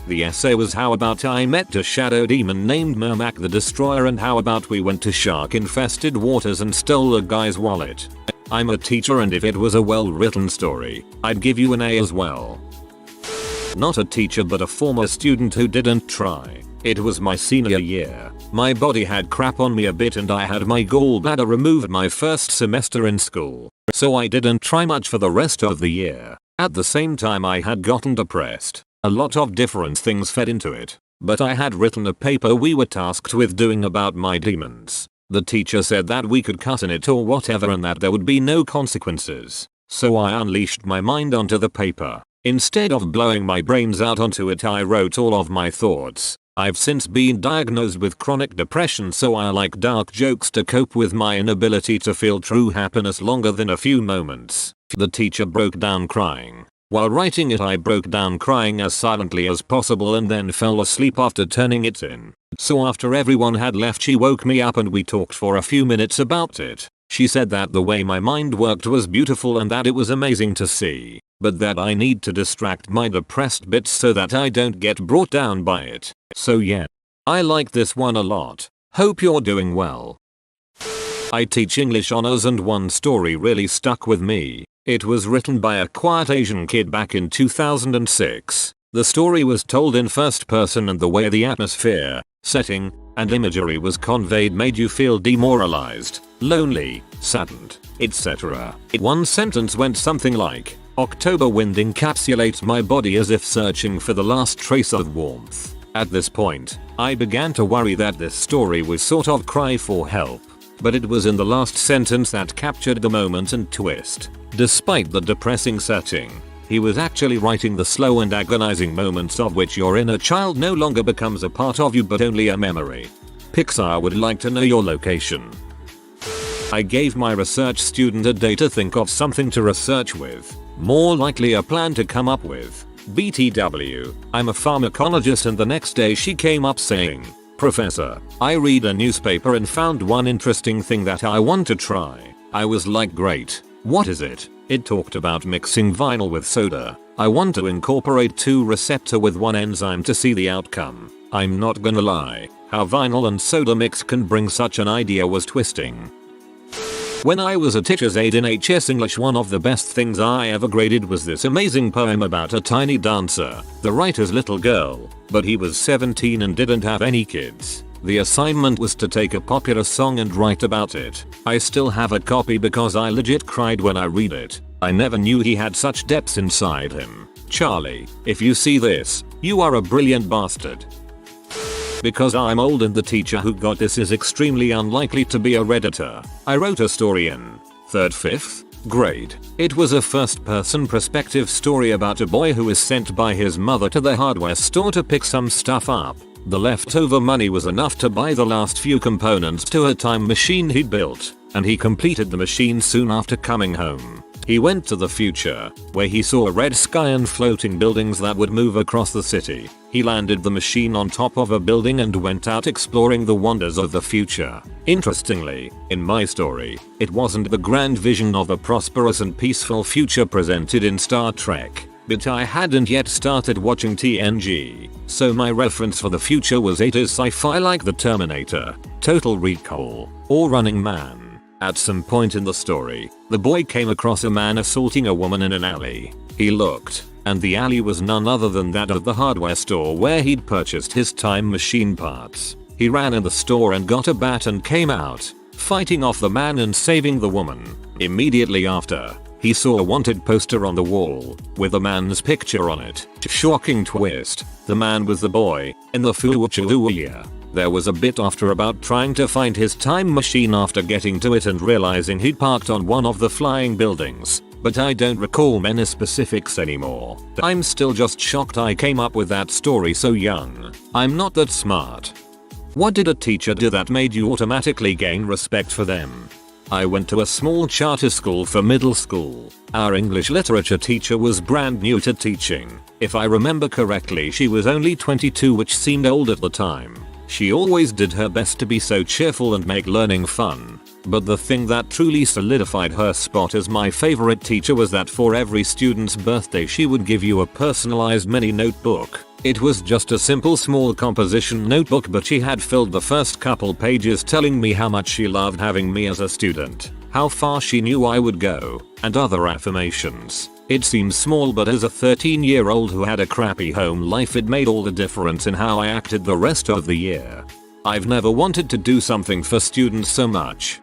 The essay was how about I met a shadow demon named Mermac the Destroyer, and how about we went to shark infested waters and stole a guy's wallet. I'm a teacher, and if it was a well written story, I'd give you an A as well. Not a teacher but a former student who didn't try. It was my senior year. My body had crap on me a bit and I had my gallbladder removed my first semester in school, so I didn't try much for the rest of the year. At the same time I had gotten depressed. A lot of different things fed into it, but I had written a paper we were tasked with doing about my demons. The teacher said that we could cut in it or whatever and that there would be no consequences, so I unleashed my mind onto the paper. Instead of blowing my brains out onto it, I wrote all of my thoughts. I've since been diagnosed with chronic depression, so I like dark jokes to cope with my inability to feel true happiness longer than a few moments. The teacher broke down crying. While writing it, I broke down crying as silently as possible and then fell asleep after turning it in. So after everyone had left, she woke me up and we talked for a few minutes about it. She said that the way my mind worked was beautiful and that it was amazing to see, but that I need to distract my depressed bits so that I don't get brought down by it. So yeah, I like this one a lot. Hope you're doing well. I teach English honors and one story really stuck with me. It was written by a quiet Asian kid back in 2006. The story was told in first person and the way the atmosphere, setting, and imagery was conveyed made you feel demoralized, lonely, saddened, etc. One sentence went something like, "October wind encapsulates my body as if searching for the last trace of warmth." At this point, I began to worry that this story was sort of cry for help. But it was in the last sentence that captured the moment and twist. Despite the depressing setting, he was actually writing the slow and agonizing moments of which your inner child no longer becomes a part of you but only a memory. Pixar would like to know your location. I gave my research student a day to think of something to research with. More likely a plan to come up with. BTW, I'm a pharmacologist, and the next day she came up saying, "Professor, I read a newspaper and found one interesting thing that I want to try." I was like, "Great, what is it?" It talked about mixing vinyl with soda. I want to incorporate 2 receptor with 1 enzyme to see the outcome. I'm not gonna lie, how vinyl and soda mix can bring such an idea was twisting. When I was a teacher's aide in HS English, one of the best things I ever graded was this amazing poem about a tiny dancer, the writer's little girl, but he was 17 and didn't have any kids. The assignment was to take a popular song and write about it. I still have a copy because I legit cried when I read it. I never knew he had such depths inside him. Charlie, if you see this, you are a brilliant bastard. Because I'm old and the teacher who got this is extremely unlikely to be a Redditor, I wrote a story in 3rd, 5th grade. It was a first-person perspective story about a boy who is sent by his mother to the hardware store to pick some stuff up. The leftover money was enough to buy the last few components to a time machine he'd built, and he completed the machine soon after coming home. He went to the future, where he saw a red sky and floating buildings that would move across the city. He landed the machine on top of a building and went out exploring the wonders of the future. Interestingly, in my story, it wasn't the grand vision of a prosperous and peaceful future presented in Star Trek, but I hadn't yet started watching TNG, so my reference for the future was 80s sci-fi like The Terminator, Total Recall, or Running Man. At some point in the story, the boy came across a man assaulting a woman in an alley. He looked, and the alley was none other than that of the hardware store where he'd purchased his time machine parts. He ran in the store and got a bat and came out, fighting off the man and saving the woman. Immediately after, He saw a wanted poster on the wall with a man's picture on it. Shocking twist. The man was the boy in the future. There was a bit after about trying to find his time machine after getting to it and realizing he'd parked on one of the flying buildings. But I don't recall many specifics anymore. I'm still just shocked I came up with that story so young. I'm not that smart. What did a teacher do that made you automatically gain respect for them? I went to a small charter school for middle school. Our English literature teacher was brand new to teaching. If I remember correctly, she was only 22, which seemed old at the time. She always did her best to be so cheerful and make learning fun. But the thing that truly solidified her spot as my favorite teacher was that for every student's birthday she would give you a personalized mini notebook. It was just a simple small composition notebook, but she had filled the first couple pages telling me how much she loved having me as a student, how far she knew I would go, and other affirmations. It seems small, but as a 13-year-old who had a crappy home life, it made all the difference in how I acted the rest of the year. I've never wanted to do something for students so much.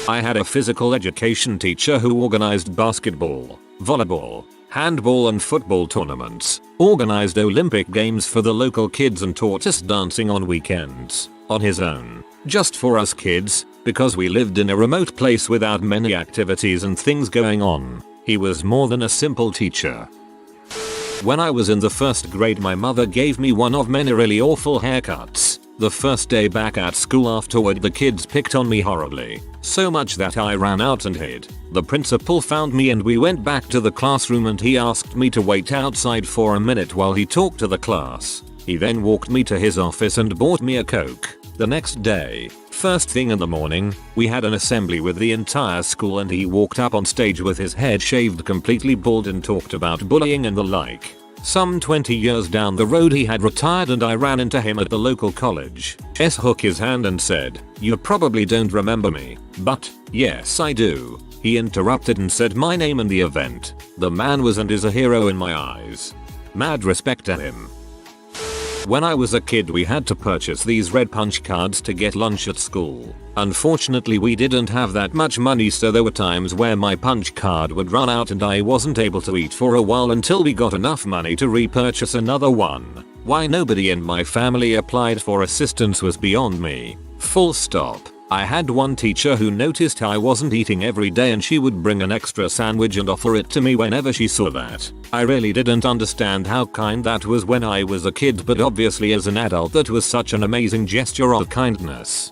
I had a physical education teacher who organized basketball, volleyball, handball and football tournaments, organized Olympic games for the local kids, and taught us dancing on weekends, on his own, just for us kids, because we lived in a remote place without many activities and things going on. He was more than a simple teacher. When I was in the first grade, my mother gave me one of many really awful haircuts. The first day back at school afterward, the kids picked on me horribly, so much that I ran out and hid. The principal found me and we went back to the classroom, and he asked me to wait outside for a minute while he talked to the class. He then walked me to his office and bought me a Coke. The next day, first thing in the morning, we had an assembly with the entire school, and he walked up on stage with his head shaved completely bald and talked about bullying and the like. Some 20 years down the road he had retired, and I ran into him at the local college. Shook his hand and said, "You probably don't remember me, but yes I do." He interrupted and said my name and the event. The man was and is a hero in my eyes. Mad respect to him. When I was a kid, we had to purchase these red punch cards to get lunch at school. Unfortunately, we didn't have that much money, so there were times where my punch card would run out and I wasn't able to eat for a while until we got enough money to repurchase another one. Why nobody in my family applied for assistance was beyond me. Full stop. I had one teacher who noticed I wasn't eating every day, and she would bring an extra sandwich and offer it to me whenever she saw that. I really didn't understand how kind that was when I was a kid, but obviously as an adult that was such an amazing gesture of kindness.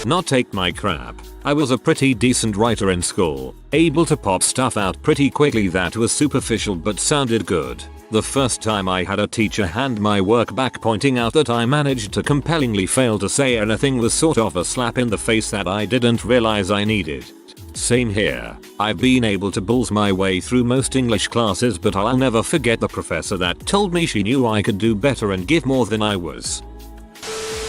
Not take my crap. I was a pretty decent writer in school, able to pop stuff out pretty quickly that was superficial but sounded good. The first time I had a teacher hand my work back pointing out that I managed to compellingly fail to say anything was sort of a slap in the face that I didn't realize I needed. Same here. I've been able to bulls my way through most English classes, but I'll never forget the professor that told me she knew I could do better and give more than I was.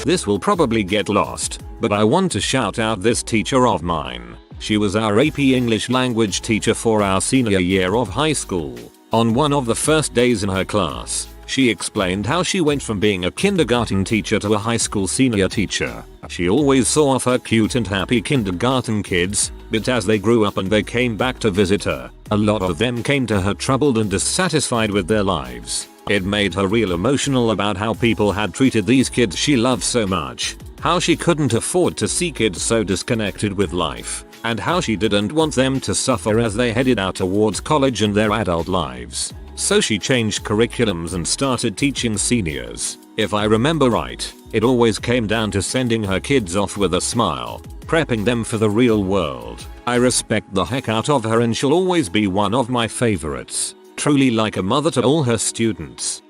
This will probably get lost, but I want to shout out this teacher of mine. She was our AP English language teacher for our senior year of high school. On one of the first days in her class, she explained how she went from being a kindergarten teacher to a high school senior teacher. She always saw off her cute and happy kindergarten kids, but as they grew up and they came back to visit her, a lot of them came to her troubled and dissatisfied with their lives. It made her real emotional about how people had treated these kids she loved so much, how she couldn't afford to see kids so disconnected with life, and how she didn't want them to suffer as they headed out towards college and their adult lives. So she changed curriculums and started teaching seniors. If I remember right, it always came down to sending her kids off with a smile, prepping them for the real world. I respect the heck out of her, and she'll always be one of my favorites. Truly like a mother to all her students.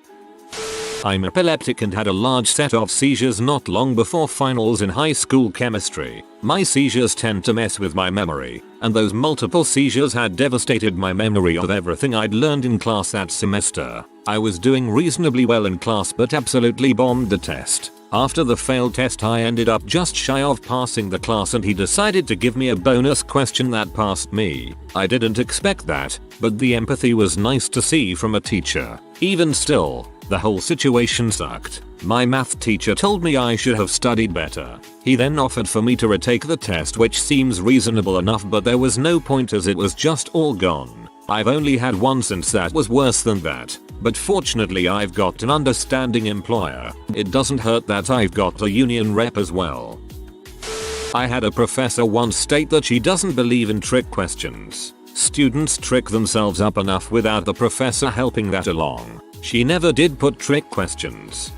I'm epileptic and had a large set of seizures not long before finals in high school chemistry. My seizures tend to mess with my memory, and those multiple seizures had devastated my memory of everything I'd learned in class that semester. I was doing reasonably well in class but absolutely bombed the test. After the failed test, I ended up just shy of passing the class, and he decided to give me a bonus question that passed me. I didn't expect that, but the empathy was nice to see from a teacher. Even still, The whole situation sucked. My math teacher told me I should have studied better. He then offered for me to retake the test, which seems reasonable enough, but there was no point as it was just all gone. I've only had one since that was worse than that. But fortunately I've got an understanding employer. It doesn't hurt that I've got a union rep as well. I had a professor once state that she doesn't believe in trick questions. Students trick themselves up enough without the professor helping that along. She never did put trick questions.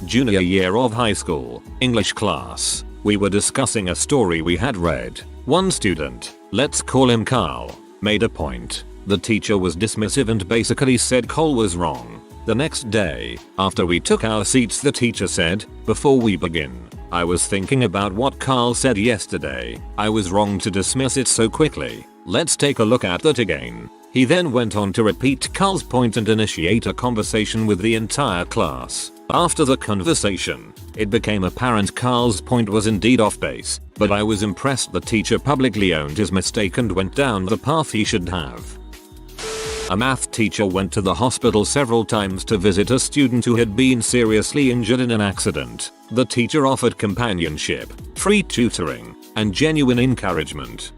Junior year of high school, English class. We were discussing a story we had read. One student, let's call him Carl, made a point. The teacher was dismissive and basically said Cole was wrong. The next day, after we took our seats, the teacher said, "Before we begin, I was thinking about what Carl said yesterday. I was wrong to dismiss it so quickly. Let's take a look at that again." He then went on to repeat Carl's point and initiate a conversation with the entire class. After the conversation, it became apparent Carl's point was indeed off base, but I was impressed the teacher publicly owned his mistake and went down the path he should have. A math teacher went to the hospital several times to visit a student who had been seriously injured in an accident. The teacher offered companionship, free tutoring, and genuine encouragement.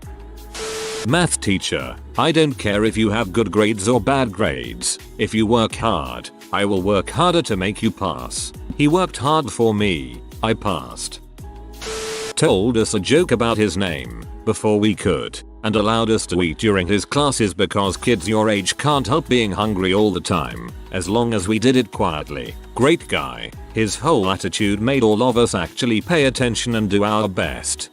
Math teacher, I don't care if you have good grades or bad grades. If you work hard, I will work harder to make you pass. He worked hard for me. I passed. Told us a joke about his name before we could, and allowed us to eat during his classes because kids your age can't help being hungry all the time, as long as we did it quietly. Great guy. His whole attitude made all of us actually pay attention and do our best.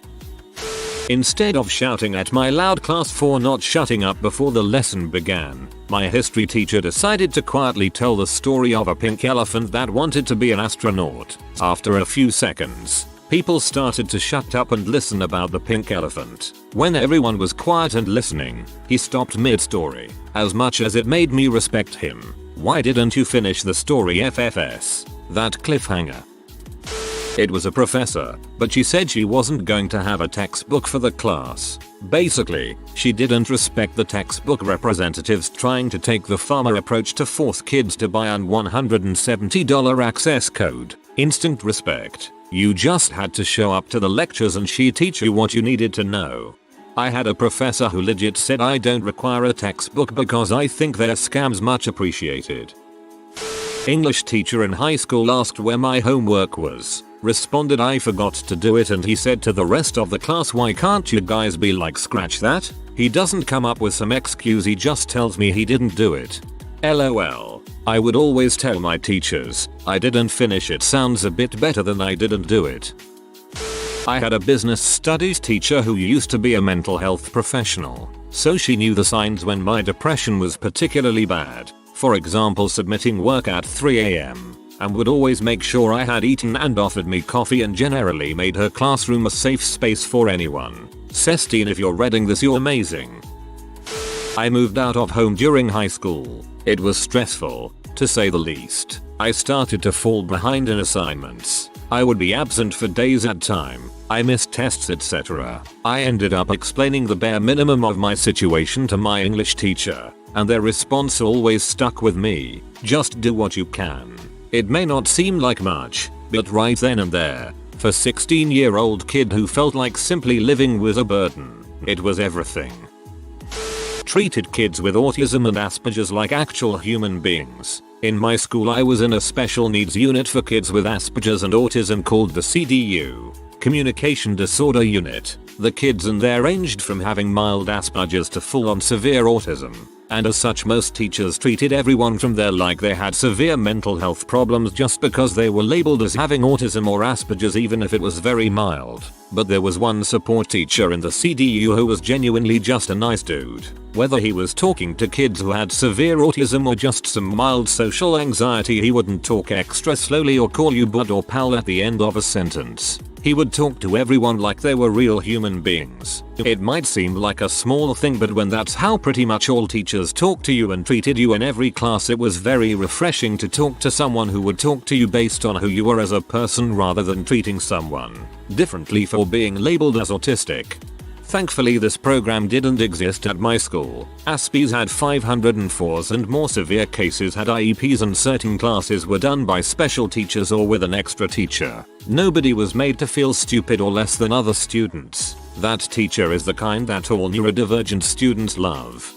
Instead of shouting at my loud class for not shutting up before the lesson began, my history teacher decided to quietly tell the story of a pink elephant that wanted to be an astronaut. After a few seconds, people started to shut up and listen about the pink elephant. When everyone was quiet and listening, he stopped mid-story. As much as it made me respect him, why didn't you finish the story, FFS? That cliffhanger. It was a professor, but she said she wasn't going to have a textbook for the class. Basically, she didn't respect the textbook representatives trying to take the farmer approach to force kids to buy an $170 access code. Instant respect. You just had to show up to the lectures and she'd teach you what you needed to know. I had a professor who legit said I don't require a textbook because I think they're scams. Much appreciated. English teacher in high school asked where my homework was. Responded I forgot to do it, and he said to the rest of the class, why can't you guys be like, scratch that? He doesn't come up with some excuse, he just tells me he didn't do it. LOL. I would always tell my teachers, I didn't finish it sounds a bit better than I didn't do it. I had a business studies teacher who used to be a mental health professional, so she knew the signs when my depression was particularly bad. For example, submitting work at 3 AM. And would always make sure I had eaten and offered me coffee and generally made her classroom a safe space for anyone. Sestine, if you're reading this, you're amazing. I moved out of home during high school. It was stressful, to say the least. I started to fall behind in assignments. I would be absent for days at a time. I missed tests, etc. I ended up explaining the bare minimum of my situation to my English teacher, and their response always stuck with me. Just do what you can. It may not seem like much, but right then and there, for a 16-year-old kid who felt like simply living was a burden, it was everything. Treated kids with autism and Asperger's like actual human beings. In my school I was in a special needs unit for kids with Asperger's and autism called the CDU, Communication Disorder Unit. The kids in there ranged from having mild Asperger's to full-on severe autism. And as such, most teachers treated everyone from there like they had severe mental health problems just because they were labeled as having autism or Asperger's, even if it was very mild. But there was one support teacher in the CDU who was genuinely just a nice dude. Whether he was talking to kids who had severe autism or just some mild social anxiety, he wouldn't talk extra slowly or call you bud or pal at the end of a sentence. He would talk to everyone like they were real human beings. It might seem like a small thing, but when that's how pretty much all teachers talked to you and treated you in every class, it was very refreshing to talk to someone who would talk to you based on who you were as a person rather than treating someone differently for being labeled as autistic. Thankfully this program didn't exist at my school. ASPEs had 504s and more severe cases had IEPs, and certain classes were done by special teachers or with an extra teacher. Nobody was made to feel stupid or less than other students. That teacher is the kind that all neurodivergent students love.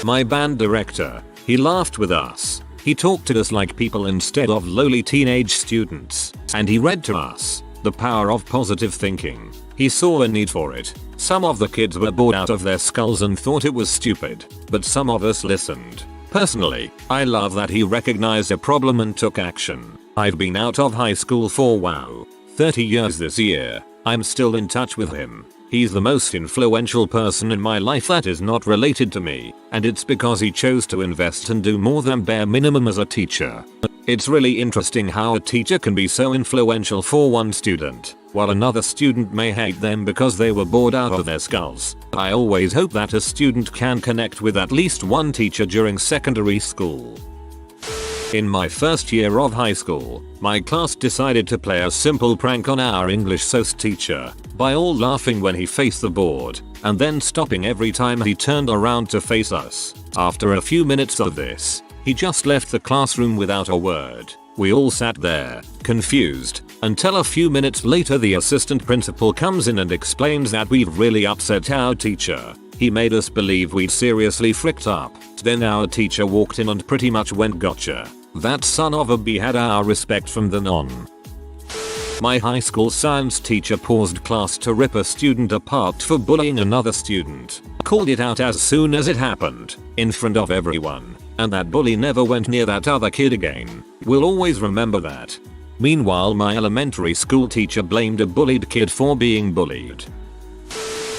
My band director, he laughed with us. He talked to us like people instead of lowly teenage students. And he read to us The Power of Positive Thinking. He saw a need for it. Some of the kids were bored out of their skulls and thought it was stupid, but some of us listened. Personally, I love that he recognized a problem and took action. I've been out of high school for 30 years this year. I'm still in touch with him. He's the most influential person in my life that is not related to me, and it's because he chose to invest and do more than bare minimum as a teacher. It's really interesting how a teacher can be so influential for one student, while another student may hate them because they were bored out of their skulls. I always hope that a student can connect with at least one teacher during secondary school. In my first year of high school, my class decided to play a simple prank on our English SOS teacher, by all laughing when he faced the board, and then stopping every time he turned around to face us. After a few minutes of this, he just left the classroom without a word. We all sat there, confused, until a few minutes later the assistant principal comes in and explains that we've really upset our teacher. He made us believe we'd seriously fricked up. Then our teacher walked in and pretty much went gotcha. That son of a bee had our respect from then on. My high school science teacher paused class to rip a student apart for bullying another student. Called it out as soon as it happened, in front of everyone, and that bully never went near that other kid again. We'll always remember that. Meanwhile, my elementary school teacher blamed a bullied kid for being bullied.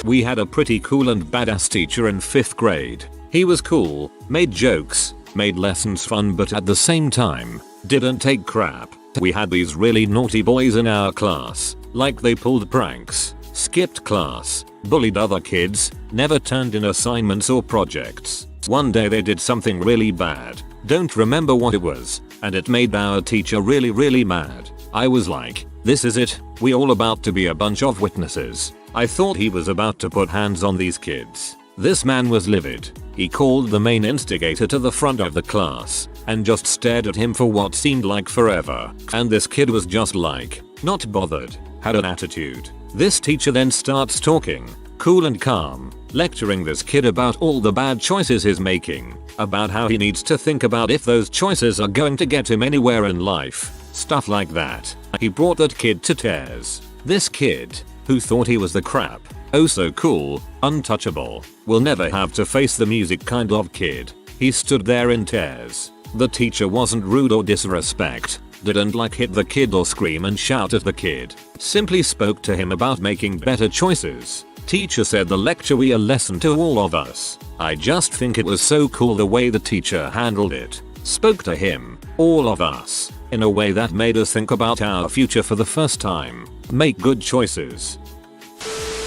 We had a pretty cool and badass teacher in 5th grade. He was cool, made jokes, made lessons fun, but at the same time, didn't take crap. We had these really naughty boys in our class, like they pulled pranks, skipped class, bullied other kids, never turned in assignments or projects. One day they did something really bad, don't remember what it was, and it made our teacher really mad. I was like, this is it, we all about to be a bunch of witnesses. I thought he was about to put hands on these kids. This man was livid. He called the main instigator to the front of the class and just stared at him for what seemed like forever. And this kid was just like, not bothered, had an attitude. This teacher then starts talking, cool and calm, lecturing this kid about all the bad choices he's making, about how he needs to think about if those choices are going to get him anywhere in life, stuff like that. He brought that kid to tears. This kid, who thought he was the crap, oh so cool, untouchable, will never have to face the music kind of kid. He stood there in tears. The teacher wasn't rude or disrespect, didn't like hit the kid or scream and shout at the kid, simply spoke to him about making better choices. Teacher said the lecture was a lesson to all of us. I just think it was so cool the way the teacher handled it. Spoke to him, all of us, in a way that made us think about our future for the first time. Make good choices.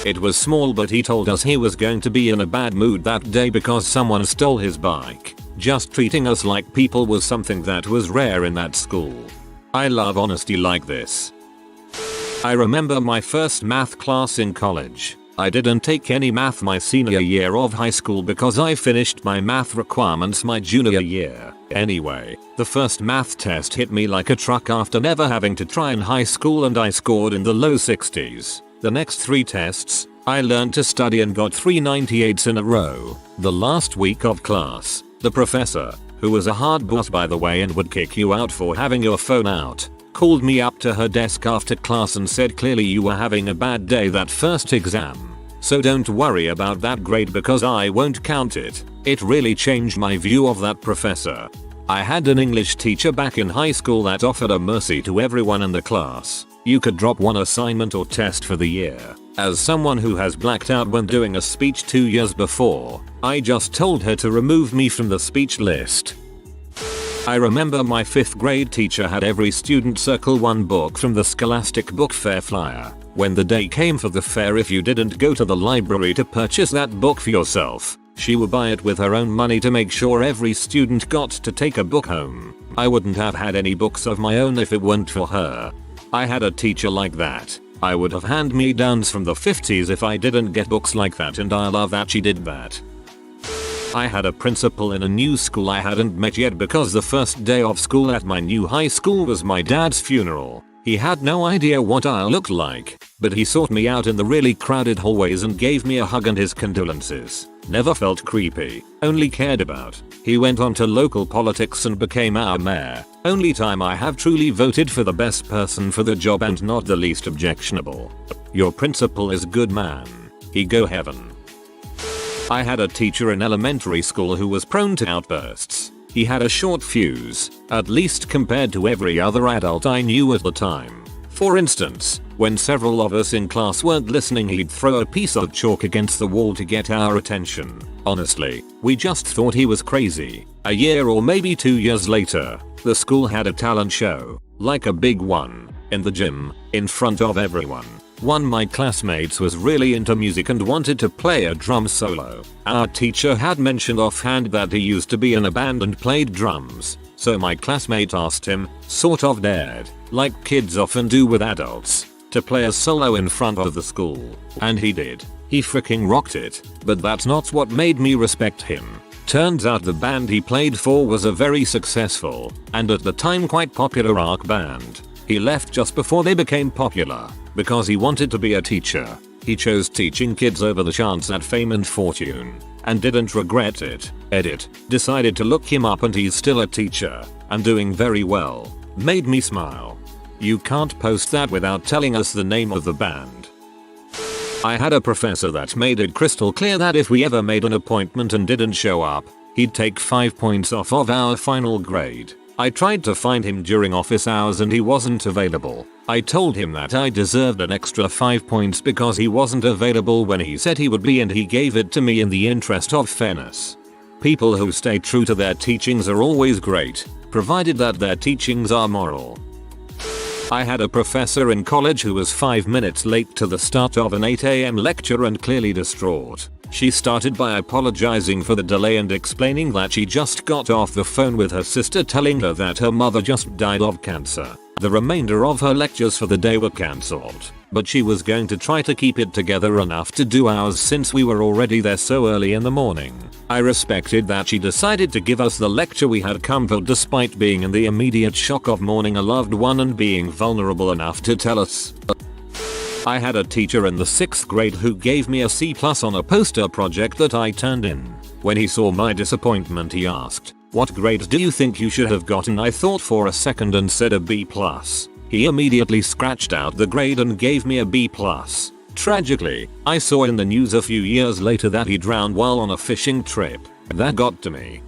It was small, but he told us he was going to be in a bad mood that day because someone stole his bike. Just treating us like people was something that was rare in that school. I love honesty like this. I remember my first math class in college. I didn't take any math my senior year of high school because I finished my math requirements my junior year. Anyway, the first math test hit me like a truck after never having to try in high school, and I scored in the low 60s. The next 3 tests, I learned to study and got 398s in a row. The last week of class, the professor, who was a hard boss by the way and would kick you out for having your phone out, called me up to her desk after class and said clearly you were having a bad day that first exam. So don't worry about that grade because I won't count it. It really changed my view of that professor. I had an English teacher back in high school that offered a mercy to everyone in the class. You could drop one assignment or test for the year. As someone who has blacked out when doing a speech 2 years before, I just told her to remove me from the speech list. I remember my 5th grade teacher had every student circle one book from the Scholastic Book Fair flyer. When the day came for the fair, if you didn't go to the library to purchase that book for yourself, she would buy it with her own money to make sure every student got to take a book home. I wouldn't have had any books of my own if it weren't for her. I had a teacher like that. I would have hand-me-downs from the 50s if I didn't get books like that, and I love that she did that. I had a principal in a new school I hadn't met yet because the first day of school at my new high school was my dad's funeral. He had no idea what I looked like, but he sought me out in the really crowded hallways and gave me a hug and his condolences. Never felt creepy, only cared about. He went on to local politics and became our mayor. Only time I have truly voted for the best person for the job and not the least objectionable. Your principal is good man. He go heaven. I had a teacher in elementary school who was prone to outbursts. He had a short fuse, at least compared to every other adult I knew at the time. For instance, when several of us in class weren't listening, he'd throw a piece of chalk against the wall to get our attention. Honestly, we just thought he was crazy. A year or maybe 2 years later, the school had a talent show, like a big one, in the gym, in front of everyone. One of my classmates was really into music and wanted to play a drum solo. Our teacher had mentioned offhand that he used to be in a band and played drums, so my classmate asked him, sort of dared, like kids often do with adults, to play a solo in front of the school. And he did. He freaking rocked it, but that's not what made me respect him. Turns out the band he played for was a very successful, and at the time quite popular rock band. He left just before they became popular, because he wanted to be a teacher. He chose teaching kids over the chance at fame and fortune, and didn't regret it. Edit. Decided to look him up and he's still a teacher, and doing very well. Made me smile. You can't post that without telling us the name of the band. I had a professor that made it crystal clear that if we ever made an appointment and didn't show up, he'd take 5 points off of our final grade. I tried to find him during office hours and he wasn't available. I told him that I deserved an extra 5 points because he wasn't available when he said he would be, and he gave it to me in the interest of fairness. People who stay true to their teachings are always great, provided that their teachings are moral. I had a professor in college who was 5 minutes late to the start of an 8 AM lecture and clearly distraught. She started by apologizing for the delay and explaining that she just got off the phone with her sister telling her that her mother just died of cancer. The remainder of her lectures for the day were cancelled, but she was going to try to keep it together enough to do ours since we were already there so early in the morning. I respected that she decided to give us the lecture we had come for despite being in the immediate shock of mourning a loved one and being vulnerable enough to tell us. I had a teacher in the 6th grade who gave me a C+ on a poster project that I turned in. When he saw my disappointment, he asked, "What grade do you think you should have gotten?" I thought for a second and said a B+. He immediately scratched out the grade and gave me a B+. Tragically, I saw in the news a few years later that he drowned while on a fishing trip. That got to me.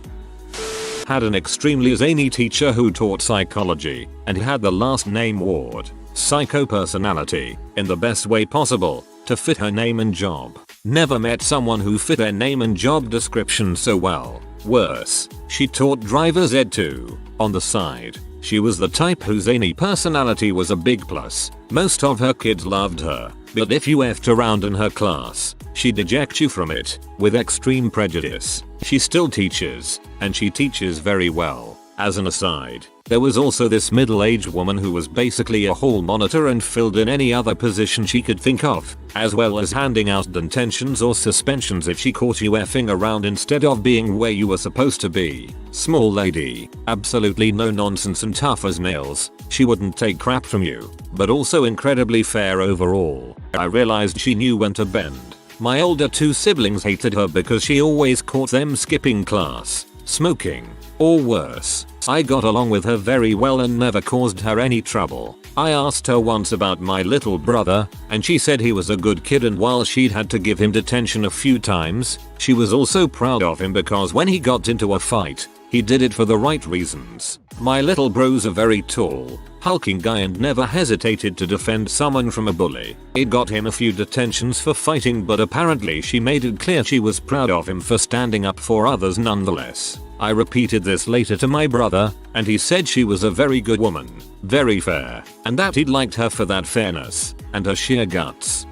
Had an extremely zany teacher who taught psychology and had the last name Ward. Psycho personality, in the best way possible, to fit her name and job. Never met someone who fit their name and job description so well. Worse, she taught driver's ed too. On the side, she was the type whose zany personality was a big plus. Most of her kids loved her, but if you effed around in her class, she'd eject you from it, with extreme prejudice. She still teaches, and she teaches very well. As an aside, there was also this middle-aged woman who was basically a hall monitor and filled in any other position she could think of, as well as handing out detentions or suspensions if she caught you effing around instead of being where you were supposed to be. Small lady, absolutely no nonsense and tough as nails. She wouldn't take crap from you, but also incredibly fair overall. I realized she knew when to bend. My older 2 siblings hated her because she always caught them skipping class, smoking, or worse. I got along with her very well and never caused her any trouble. I asked her once about my little brother, and she said he was a good kid, and while she'd had to give him detention a few times, she was also proud of him because when he got into a fight, he did it for the right reasons. My little bro's a very tall, hulking guy and never hesitated to defend someone from a bully. It got him a few detentions for fighting, but apparently she made it clear she was proud of him for standing up for others nonetheless. I repeated this later to my brother, and he said she was a very good woman, very fair, and that he'd liked her for that fairness, and her sheer guts.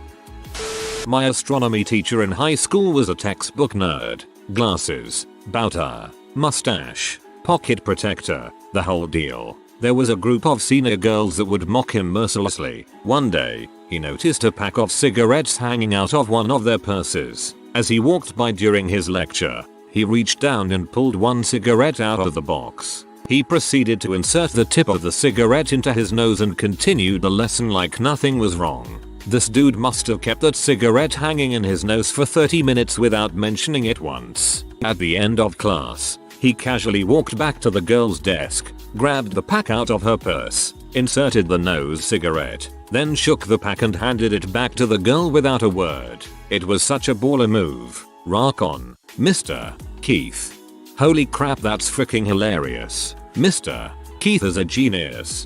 My astronomy teacher in high school was a textbook nerd. Glasses, bow tie, mustache, pocket protector, the whole deal. There was a group of senior girls that would mock him mercilessly. One day, He noticed a pack of cigarettes hanging out of one of their purses. As he walked by during his lecture, he reached down and pulled one cigarette out of the box. He proceeded to insert the tip of the cigarette into his nose and continued the lesson like nothing was wrong. This dude must have kept that cigarette hanging in his nose for 30 minutes without mentioning it once. At the end of class, he casually walked back to the girl's desk, grabbed the pack out of her purse, inserted the nose cigarette, then shook the pack and handed it back to the girl without a word. It was such a baller move. Rock on, Mr. Keith. Holy crap, that's freaking hilarious. Mr. Keith is a genius.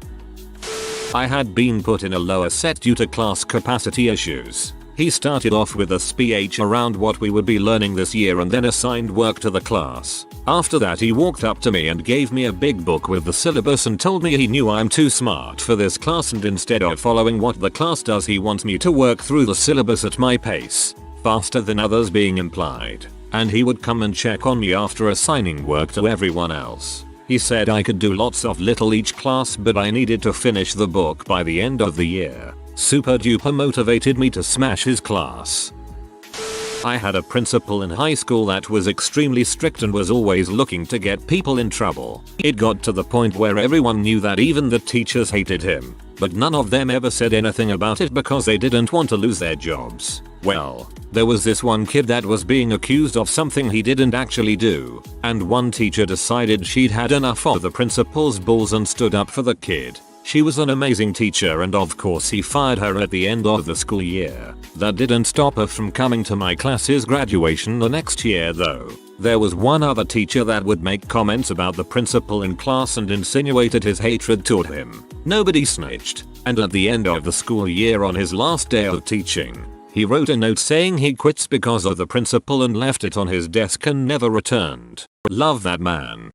I had been put in a lower set due to class capacity issues. He started off with a speech around what we would be learning this year and then assigned work to the class. After that he walked up to me and gave me a big book with the syllabus and told me he knew I'm too smart for this class and instead of following what the class does he wants me to work through the syllabus at my pace, faster than others being implied, and he would come and check on me after assigning work to everyone else. He said I could do lots of little each class but I needed to finish the book by the end of the year. Super duper motivated me to smash his class. I had a principal in high school that was extremely strict and was always looking to get people in trouble. It got to the point where everyone knew that even the teachers hated him, but none of them ever said anything about it because they didn't want to lose their jobs. Well, there was this one kid that was being accused of something he didn't actually do, and one teacher decided she'd had enough of the principal's balls and stood up for the kid. She was an amazing teacher and of course he fired her at the end of the school year. That didn't stop her from coming to my class's graduation the next year though. There was one other teacher that would make comments about the principal in class and insinuated his hatred toward him. Nobody snitched, and at the end of the school year on his last day of teaching, he wrote a note saying he quits because of the principal and left it on his desk and never returned. Love that man.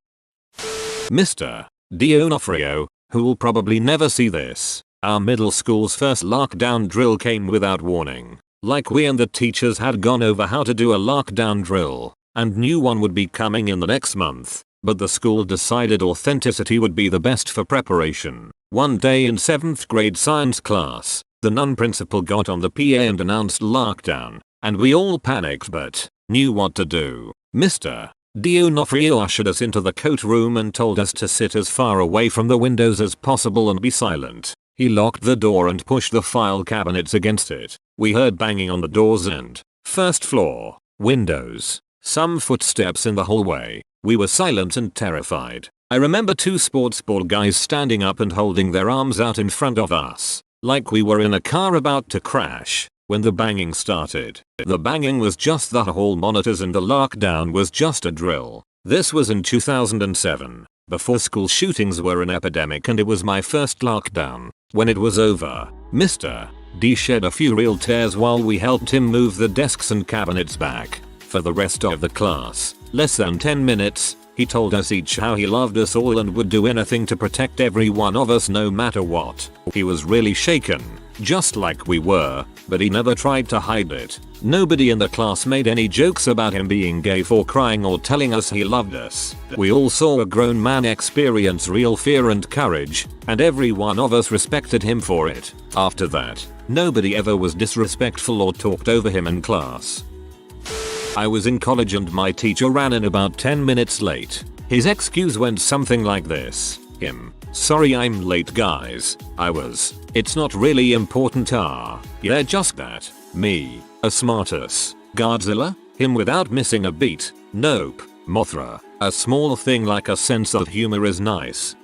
Mr. D'Onofrio, who'll probably never see this. Our middle school's first lockdown drill came without warning. Like we and the teachers had gone over how to do a lockdown drill, and knew one would be coming in the next month, but the school decided authenticity would be the best for preparation. One day in 7th grade science class, the non-principal got on the PA and announced lockdown, and we all panicked but knew what to do. Mr. D'Onofrio ushered us into the coat room and told us to sit as far away from the windows as possible and be silent. He locked the door and pushed the file cabinets against it. We heard banging on the doors and first floor windows, some footsteps in the hallway. We were silent and terrified. I remember two sports ball guys standing up and holding their arms out in front of us, like we were in a car about to crash. When the banging started, the banging was just the hall monitors and the lockdown was just a drill. This was in 2007, before school shootings were an epidemic, and it was my first lockdown. When it was over, Mr. D shed a few real tears while we helped him move the desks and cabinets back. For the rest of the class, less than 10 minutes, he told us each how he loved us all and would do anything to protect every one of us no matter what. He was really shaken, just like we were, but he never tried to hide it. Nobody in the class made any jokes about him being gay for crying or telling us he loved us. We all saw a grown man experience real fear and courage, and every one of us respected him for it. After that, nobody ever was disrespectful or talked over him in class. I was in college and my teacher ran in about 10 minutes late. His excuse went something like this. Sorry I'm late guys. It's not really important. Yeah, just that. Me, a smartass. Godzilla? Him without missing a beat. Nope. Mothra. A small thing like a sense of humor is nice.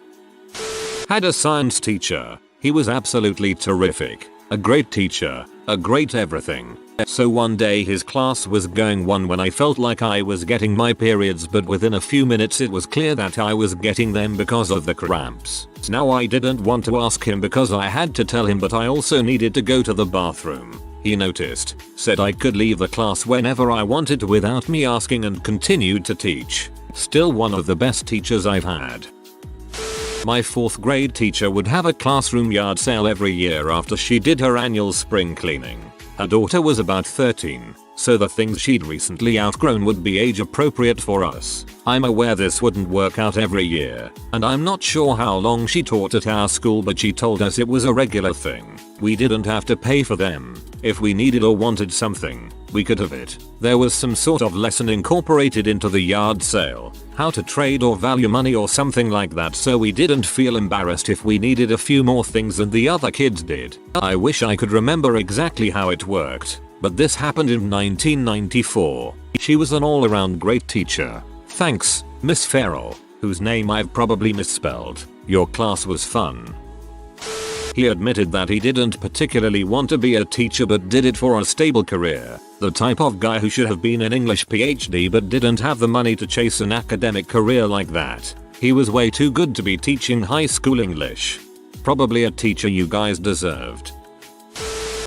Had a science teacher. He was absolutely terrific. A great teacher. A great everything. So one day his class was going on when I felt like I was getting my periods, but within a few minutes it was clear that I was getting them because of the cramps. Now I didn't want to ask him because I had to tell him, but I also needed to go to the bathroom. He noticed, said I could leave the class whenever I wanted to without me asking, and continued to teach. Still one of the best teachers I've had. My 4th grade teacher would have a classroom yard sale every year after she did her annual spring cleaning. Her daughter was about 13, so the things she'd recently outgrown would be age appropriate for us. I'm aware this wouldn't work out every year, and I'm not sure how long she taught at our school, but she told us it was a regular thing. We didn't have to pay for them. If we needed or wanted something, we could have it. There was some sort of lesson incorporated into the yard sale, how to trade or value money or something like that, so we didn't feel embarrassed if we needed a few more things than the other kids did. I wish I could remember exactly how it worked, but this happened in 1994. She was an all-around great teacher. Thanks, Miss Farrell, whose name I've probably misspelled. Your class was fun. He admitted that he didn't particularly want to be a teacher but did it for a stable career. The type of guy who should have been an English PhD but didn't have the money to chase an academic career like that. He was way too good to be teaching high school English. Probably a teacher you guys deserved.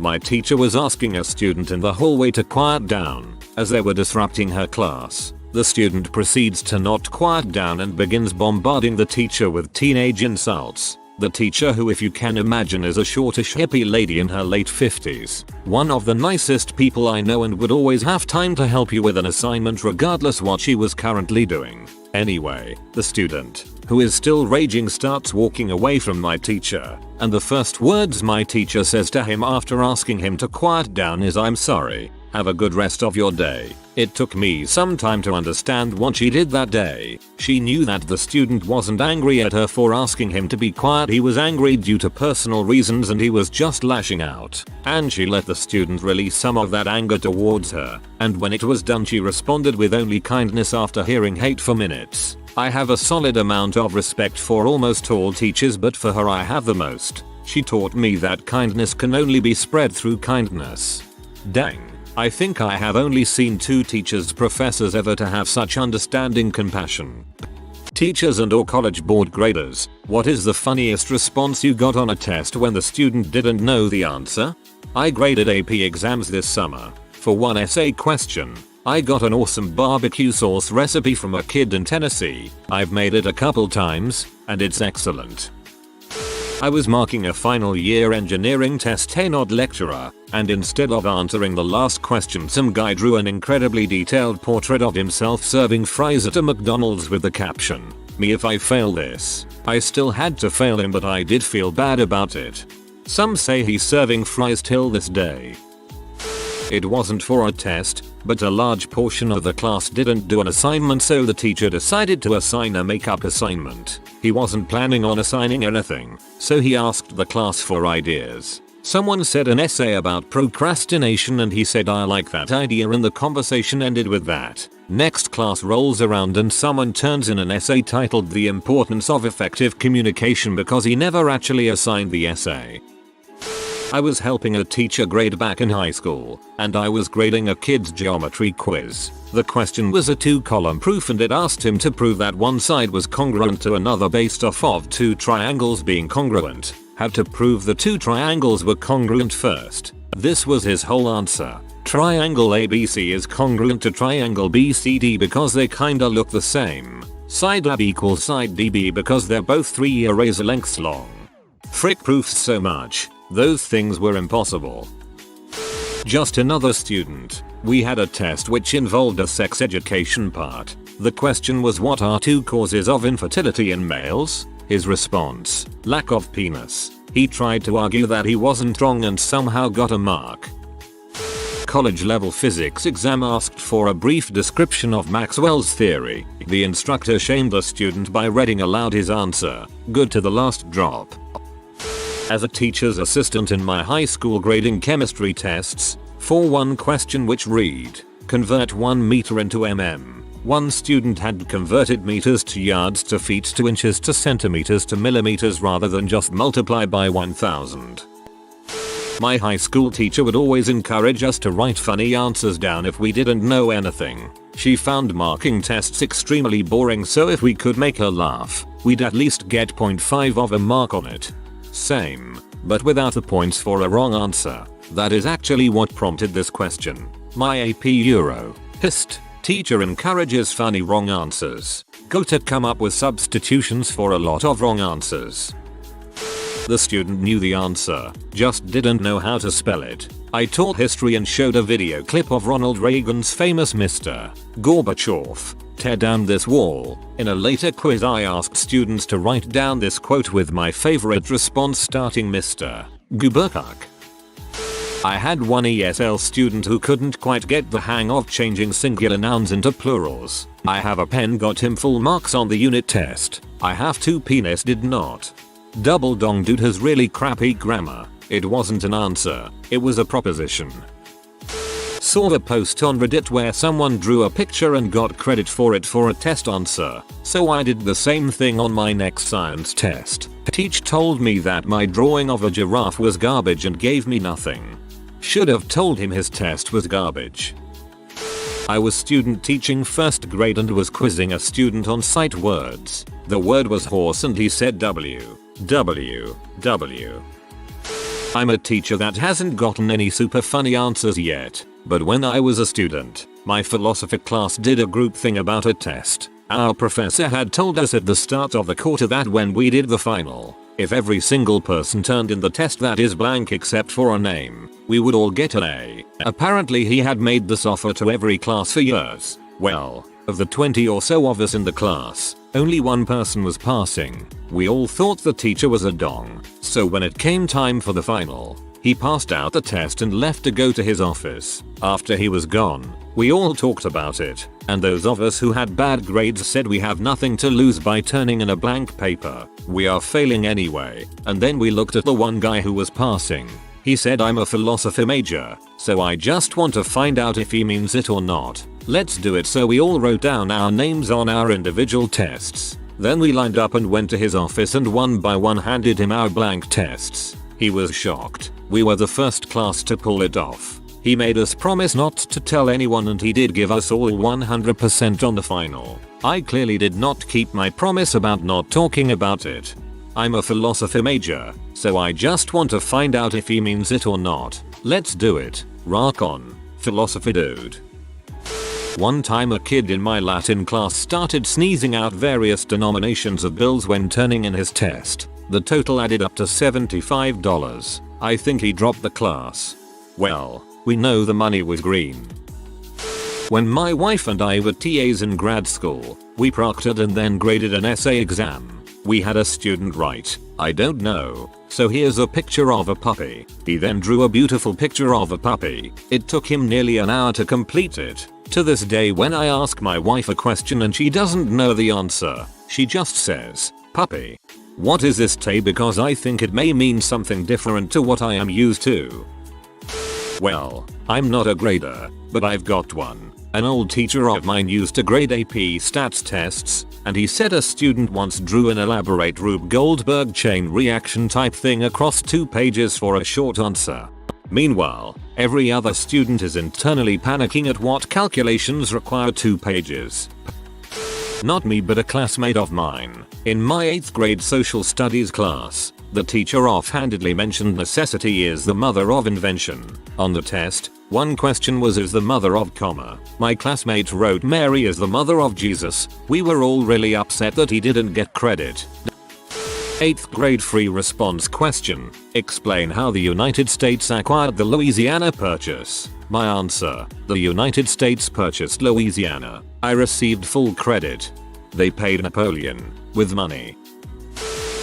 My teacher was asking a student in the hallway to quiet down, as they were disrupting her class. The student proceeds to not quiet down and begins bombarding the teacher with teenage insults. The teacher, who if you can imagine is a shortish hippie lady in her late 50s. One of the nicest people I know and would always have time to help you with an assignment regardless what she was currently doing. Anyway, the student, who is still raging, starts walking away from my teacher, and the first words my teacher says to him after asking him to quiet down is, "I'm sorry. Have a good rest of your day." It took me some time to understand what she did that day. She knew that the student wasn't angry at her for asking him to be quiet. He was angry due to personal reasons and he was just lashing out. And she let the student release some of that anger towards her. And when it was done, she responded with only kindness after hearing hate for minutes. I have a solid amount of respect for almost all teachers, but for her I have the most. She taught me that kindness can only be spread through kindness. Dang. I think I have only seen 2 professors ever to have such understanding compassion. Teachers and or college board graders, what is the funniest response you got on a test when the student didn't know the answer? I graded AP exams this summer. For one essay question, I got an awesome barbecue sauce recipe from a kid in Tennessee. I've made it a couple times, and it's excellent. I was marking a final year engineering test, a nod lecturer, and instead of answering the last question, some guy drew an incredibly detailed portrait of himself serving fries at a McDonald's with the caption, "Me if I fail this." I still had to fail him, but I did feel bad about it. Some say he's serving fries till this day. It wasn't for a test, but a large portion of the class didn't do an assignment, so the teacher decided to assign a makeup assignment. He wasn't planning on assigning anything, so he asked the class for ideas. Someone said an essay about procrastination and he said, "I like that idea," and the conversation ended with that. Next class rolls around and someone turns in an essay titled "The Importance of Effective Communication" because he never actually assigned the essay. I was helping a teacher grade back in high school, and I was grading a kid's geometry quiz. The question was a 2-column proof and it asked him to prove that one side was congruent to another based off of 2 triangles being congruent. Had to prove the 2 triangles were congruent first. This was his whole answer. Triangle ABC is congruent to triangle BCD because they kinda look the same. Side AB equals side DB because they're both 3 eraser lengths long. Frick, proofs so much. Those things were impossible. Just another student. We had a test which involved a sex education part. The question was, what are 2 causes of infertility in males? His response, lack of penis. He tried to argue that he wasn't wrong and somehow got a mark. College level physics exam asked for a brief description of Maxwell's theory. The instructor shamed the student by reading aloud his answer, good to the last drop. As a teacher's assistant in my high school grading chemistry tests, for one question which read, convert 1 meter into mm, one student had converted meters to yards to feet to inches to centimeters to millimeters rather than just multiply by 1000. My high school teacher would always encourage us to write funny answers down if we didn't know anything. She found marking tests extremely boring, so if we could make her laugh, we'd at least get 0.5 of a mark on it. Same, but without the points for a wrong answer. That is actually what prompted this question. My AP Euro Hist teacher encourages funny wrong answers. Go to come up with substitutions for a lot of wrong answers. The student knew the answer, just didn't know how to spell it. I taught history and showed a video clip of Ronald Reagan's famous Mr. Gorbachev, tear down this wall. In a later quiz I asked students to write down this quote with my favorite response starting Mr. Gorbachev. I had one ESL student who couldn't quite get the hang of changing singular nouns into plurals. I have a pen got him full marks on the unit test. I have two penis did not. Double dong dude has really crappy grammar. It wasn't an answer, it was a proposition. Saw a post on Reddit where someone drew a picture and got credit for it for a test answer, so I did the same thing on my next science test. Teach told me that my drawing of a giraffe was garbage and gave me nothing. Should have told him his test was garbage. I was student teaching first grade and was quizzing a student on sight words. The word was horse and he said W. I'm a teacher that hasn't gotten any super funny answers yet, but when I was a student, my philosophy class did a group thing about a test. Our professor had told us at the start of the quarter that when we did the final, if every single person turned in the test that is blank except for a name, we would all get an A. Apparently he had made this offer to every class for years. Well, of the 20 or so of us in the class, only one person was passing. We all thought the teacher was a dong, so when it came time for the final, he passed out the test and left to go to his office. After he was gone, we all talked about it, and those of us who had bad grades said we have nothing to lose by turning in a blank paper. We are failing anyway. And then we looked at the one guy who was passing. He said I'm a philosophy major, so I just want to find out if he means it or not. Let's do it. So we all wrote down our names on our individual tests. Then we lined up and went to his office and one by one handed him our blank tests. He was shocked. We were the first class to pull it off. He made us promise not to tell anyone and he did give us all 100% on the final. I clearly did not keep my promise about not talking about it. I'm a philosophy major, so I just want to find out if he means it or not. Let's do it. Rock on, philosophy dude. One time a kid in my Latin class started sneezing out various denominations of bills when turning in his test. The total added up to $75. I think he dropped the class. Well, we know the money was green. When my wife and I were TAs in grad school, we proctored and then graded an essay exam. We had a student write, "I don't know, so here's a picture of a puppy." He then drew a beautiful picture of a puppy. It took him nearly an hour to complete it. To this day when I ask my wife a question and she doesn't know the answer, she just says, "Puppy. What is this, Tay?" because I think it may mean something different to what I am used to. Well, I'm not a grader, but I've got one. An old teacher of mine used to grade AP stats tests, and he said a student once drew an elaborate Rube Goldberg chain reaction type thing across 2 pages for a short answer. Meanwhile, every other student is internally panicking at what calculations require 2 pages. Not me, but a classmate of mine. In my 8th grade social studies class, the teacher offhandedly mentioned necessity is the mother of invention. On the test, one question was is the mother of comma. My classmate wrote Mary is the mother of Jesus. We were all really upset that he didn't get credit. 8th grade free response question. Explain how the United States acquired the Louisiana Purchase. My answer, the United States purchased Louisiana. I received full credit. They paid Napoleon with money.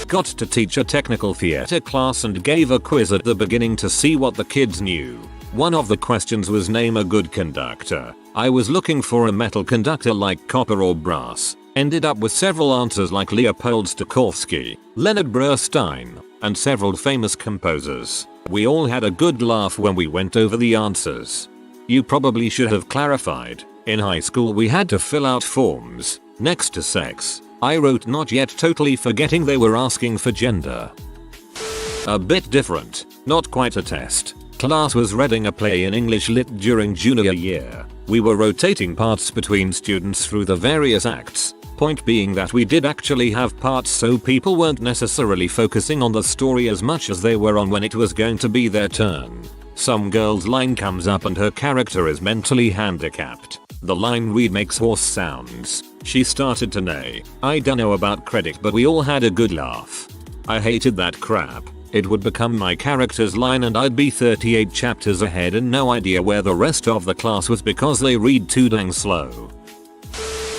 Got to teach a technical theater class and gave a quiz at the beginning to see what the kids knew. One of the questions was name a good conductor. I was looking for a metal conductor like copper or brass. Ended up with several answers like Leopold Stokowski, Leonard Bernstein, and several famous composers. We all had a good laugh when we went over the answers. You probably should have clarified. In high school we had to fill out forms. Next to sex, I wrote not yet, totally forgetting they were asking for gender. A bit different, not quite a test. Class was reading a play in English Lit during junior year. We were rotating parts between students through the various acts. Point being that we did actually have parts, so people weren't necessarily focusing on the story as much as they were on when it was going to be their turn. Some girl's line comes up and her character is mentally handicapped. The line read makes horse sounds. She started to neigh. I don't know about credit, but we all had a good laugh. I hated that crap. It would become my character's line and I'd be 38 chapters ahead and no idea where the rest of the class was because they read too dang slow.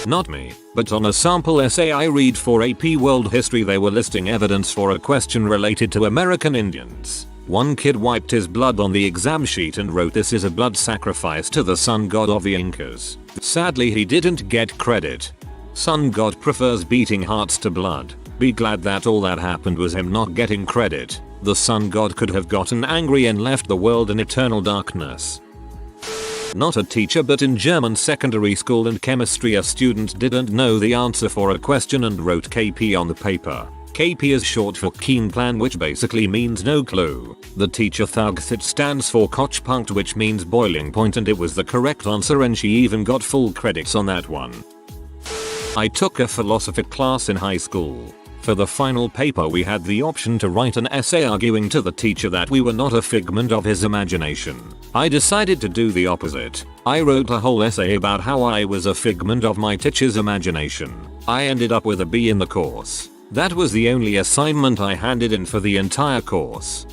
Not me, but on a sample essay I read for AP World History they were listing evidence for a question related to American Indians. One kid wiped his blood on the exam sheet and wrote this is a blood sacrifice to the sun god of the Incas. Sadly he didn't get credit. Sun god prefers beating hearts to blood. Be glad that all that happened was him not getting credit. The sun god could have gotten angry and left the world in eternal darkness. Not a teacher, but in German secondary school and chemistry a student didn't know the answer for a question and wrote KP on the paper. KP is short for Keen Plan, which basically means no clue. The teacher thugs it stands for Kochpunkt, which means boiling point, and it was the correct answer and she even got full credits on that one. I took a philosophy class in high school. For the final paper we had the option to write an essay arguing to the teacher that we were not a figment of his imagination. I decided to do the opposite. I wrote a whole essay about how I was a figment of my teacher's imagination. I ended up with a B in the course. That was the only assignment I handed in for the entire course.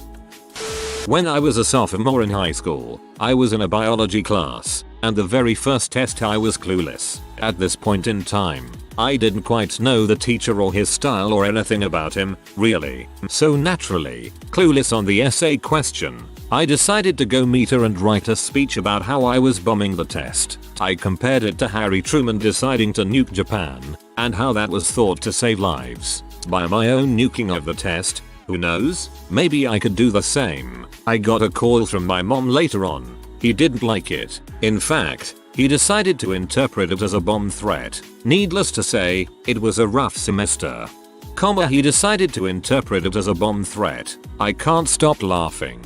When I was a sophomore in high school, I was in a biology class, and the very first test I was clueless. At this point in time, I didn't quite know the teacher or his style or anything about him, really. So naturally, clueless on the essay question, I decided to go meet her and write a speech about how I was bombing the test. I compared it to Harry Truman deciding to nuke Japan, and how that was thought to save lives. By my own nuking of the test, who knows, maybe I could do the same. I got a call from my mom later on. He didn't like it. In fact, he decided to interpret it as a bomb threat. Needless to say, it was a rough semester. He decided to interpret it as a bomb threat. I can't stop laughing.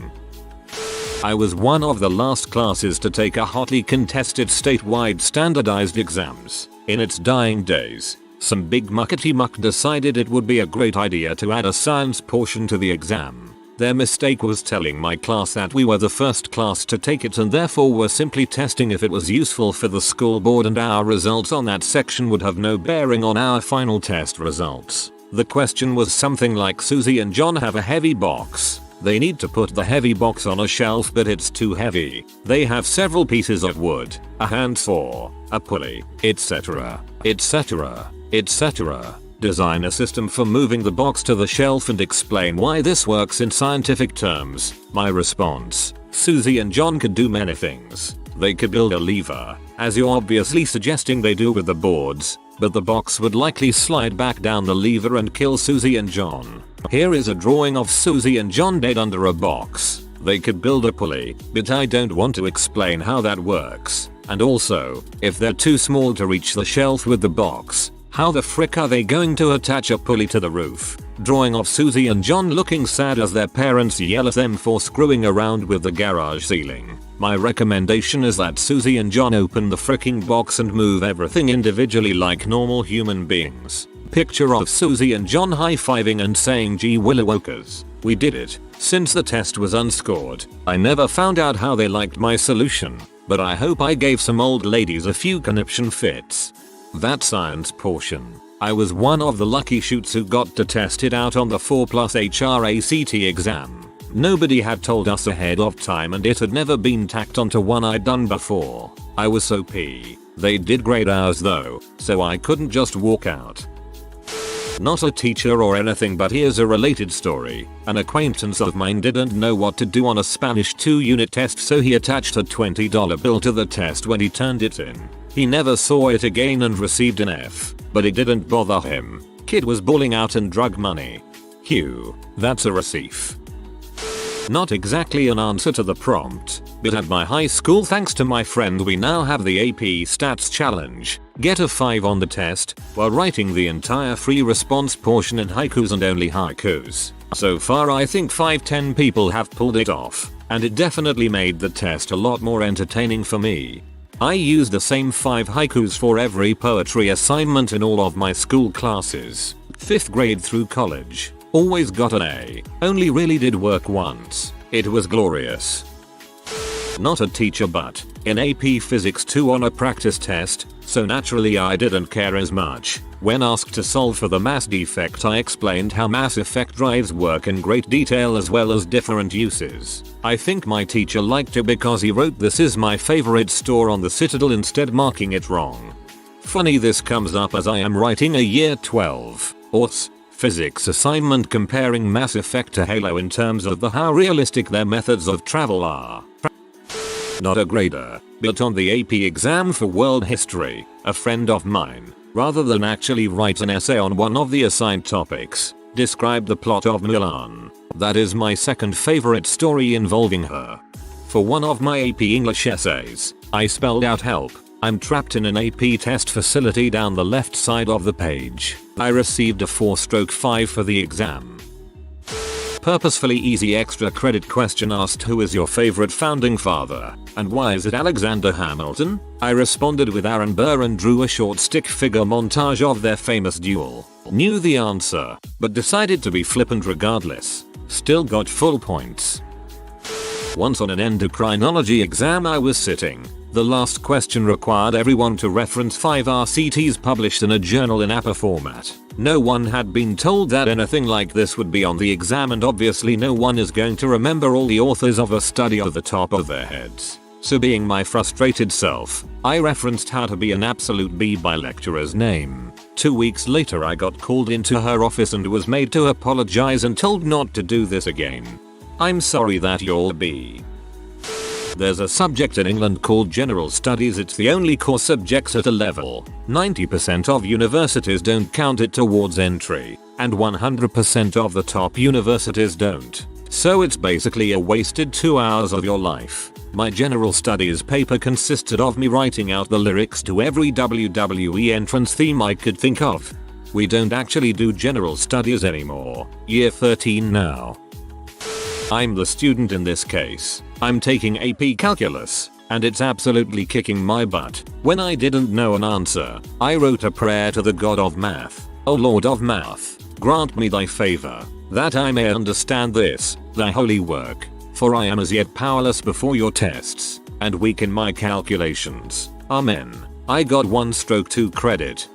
I was one of the last classes to take a hotly contested statewide standardized exams. In its dying days, some big muckety muck decided it would be a great idea to add a science portion to the exam. Their mistake was telling my class that we were the first class to take it and therefore were simply testing if it was useful for the school board, and our results on that section would have no bearing on our final test results. The question was something like, Susie and John have a heavy box. They need to put the heavy box on a shelf but it's too heavy. They have several pieces of wood, a handsaw, a pulley, etc., etc., etc. Design a system for moving the box to the shelf and explain why this works in scientific terms. My response: Susie and John could do many things. They could build a lever, as you're obviously suggesting they do with the boards, but the box would likely slide back down the lever and kill Susie and John. Here is a drawing of Susie and John dead under a box. They could build a pulley, but I don't want to explain how that works. And also, if they're too small to reach the shelf with the box, how the frick are they going to attach a pulley to the roof? Drawing of Susie and John looking sad as their parents yell at them for screwing around with the garage ceiling. My recommendation is that Susie and John open the fricking box and move everything individually like normal human beings. Picture of Susie and John high-fiving and saying gee willikers. We did it. Since the test was unscored, I never found out how they liked my solution, but I hope I gave some old ladies a few conniption fits. That science portion, I was one of the lucky shoots who got to test it out on the 4+ HRACT exam. Nobody had told us ahead of time and it had never been tacked onto one I'd done before. I was so pee. They did grade ours though, so I couldn't just walk out. Not a teacher or anything, but here's a related story. An acquaintance of mine didn't know what to do on a Spanish 2-unit test, so he attached a $20 bill to the test when he turned it in. He never saw it again and received an F, but it didn't bother him. Kid was balling out in drug money. Phew, that's a receipt. Not exactly an answer to the prompt, but at my high school, thanks to my friend, we now have the AP Stats Challenge. Get a 5 on the test while writing the entire free response portion in haikus and only haikus. So far I think 5-10 people have pulled it off, and it definitely made the test a lot more entertaining for me. I used the same 5 haikus for every poetry assignment in all of my school classes, 5th grade through college. Always got an A. Only really did work once. It was glorious. Not a teacher, but in AP Physics 2 on a practice test, so naturally I didn't care as much. When asked to solve for the mass defect, I explained how mass effect drives work in great detail as well as different uses. I think my teacher liked it because he wrote "This is my favorite store" on the Citadel instead, marking it wrong. Funny this comes up as I am writing a year 12 ORS physics assignment comparing Mass Effect to Halo in terms of how realistic their methods of travel are. Not a grader, but on the AP exam for world history, a friend of mine, rather than actually write an essay on one of the assigned topics, described the plot of Mulan. That is my second favorite story involving her. For one of my AP English essays, I spelled out "help, I'm trapped in an AP test facility" down the left side of the page. I received a 4/5 for the exam. Purposefully easy extra credit question asked, "Who is your favorite founding father, and why is it Alexander Hamilton?" I responded with Aaron Burr and drew a short stick figure montage of their famous duel. Knew the answer, but decided to be flippant regardless. Still got full points. Once on an endocrinology exam I was sitting. The last question required everyone to reference 5 RCTs published in a journal in APA format. No one had been told that anything like this would be on the exam, and obviously no one is going to remember all the authors of a study off the top of their heads. So being my frustrated self, I referenced "How to Be an Absolute B" by lecturer's name. 2 weeks later I got called into her office and was made to apologize and told not to do this again. I'm sorry that you're a B. There's a subject in England called General Studies. It's the only core subject at a level. 90% of universities don't count it towards entry, and 100% of the top universities don't. So it's basically a wasted 2 hours of your life. My General Studies paper consisted of me writing out the lyrics to every WWE entrance theme I could think of. We don't actually do General Studies anymore. Year 13 now. I'm the student in this case. I'm taking AP Calculus, and it's absolutely kicking my butt. When I didn't know an answer, I wrote a prayer to the God of Math. "O Lord of Math, grant me thy favor, that I may understand this, thy holy work. For I am as yet powerless before your tests, and weak in my calculations. Amen." I got 1/2 credit.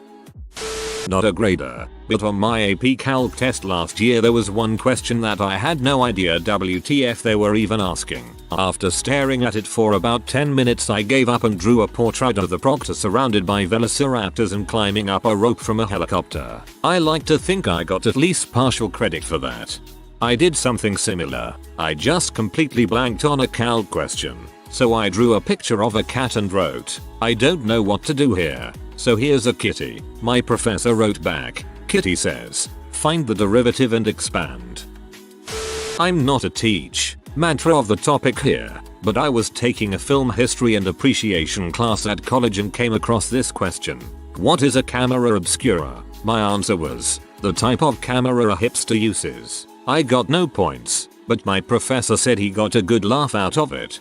Not a grader, but on my AP Calc test last year there was one question that I had no idea WTF they were even asking. After staring at it for about 10 minutes I gave up and drew a portrait of the proctor surrounded by velociraptors and climbing up a rope from a helicopter. I like to think I got at least partial credit for that. I did something similar. I just completely blanked on a calc question. So I drew a picture of a cat and wrote, "I don't know what to do here. So here's a kitty." My professor wrote back, "Kitty says, find the derivative and expand." I'm not a teach mantra of the topic here, but I was taking a film history and appreciation class at college and came across this question. What is a camera obscura? My answer was, the type of camera a hipster uses. I got no points, but my professor said he got a good laugh out of it.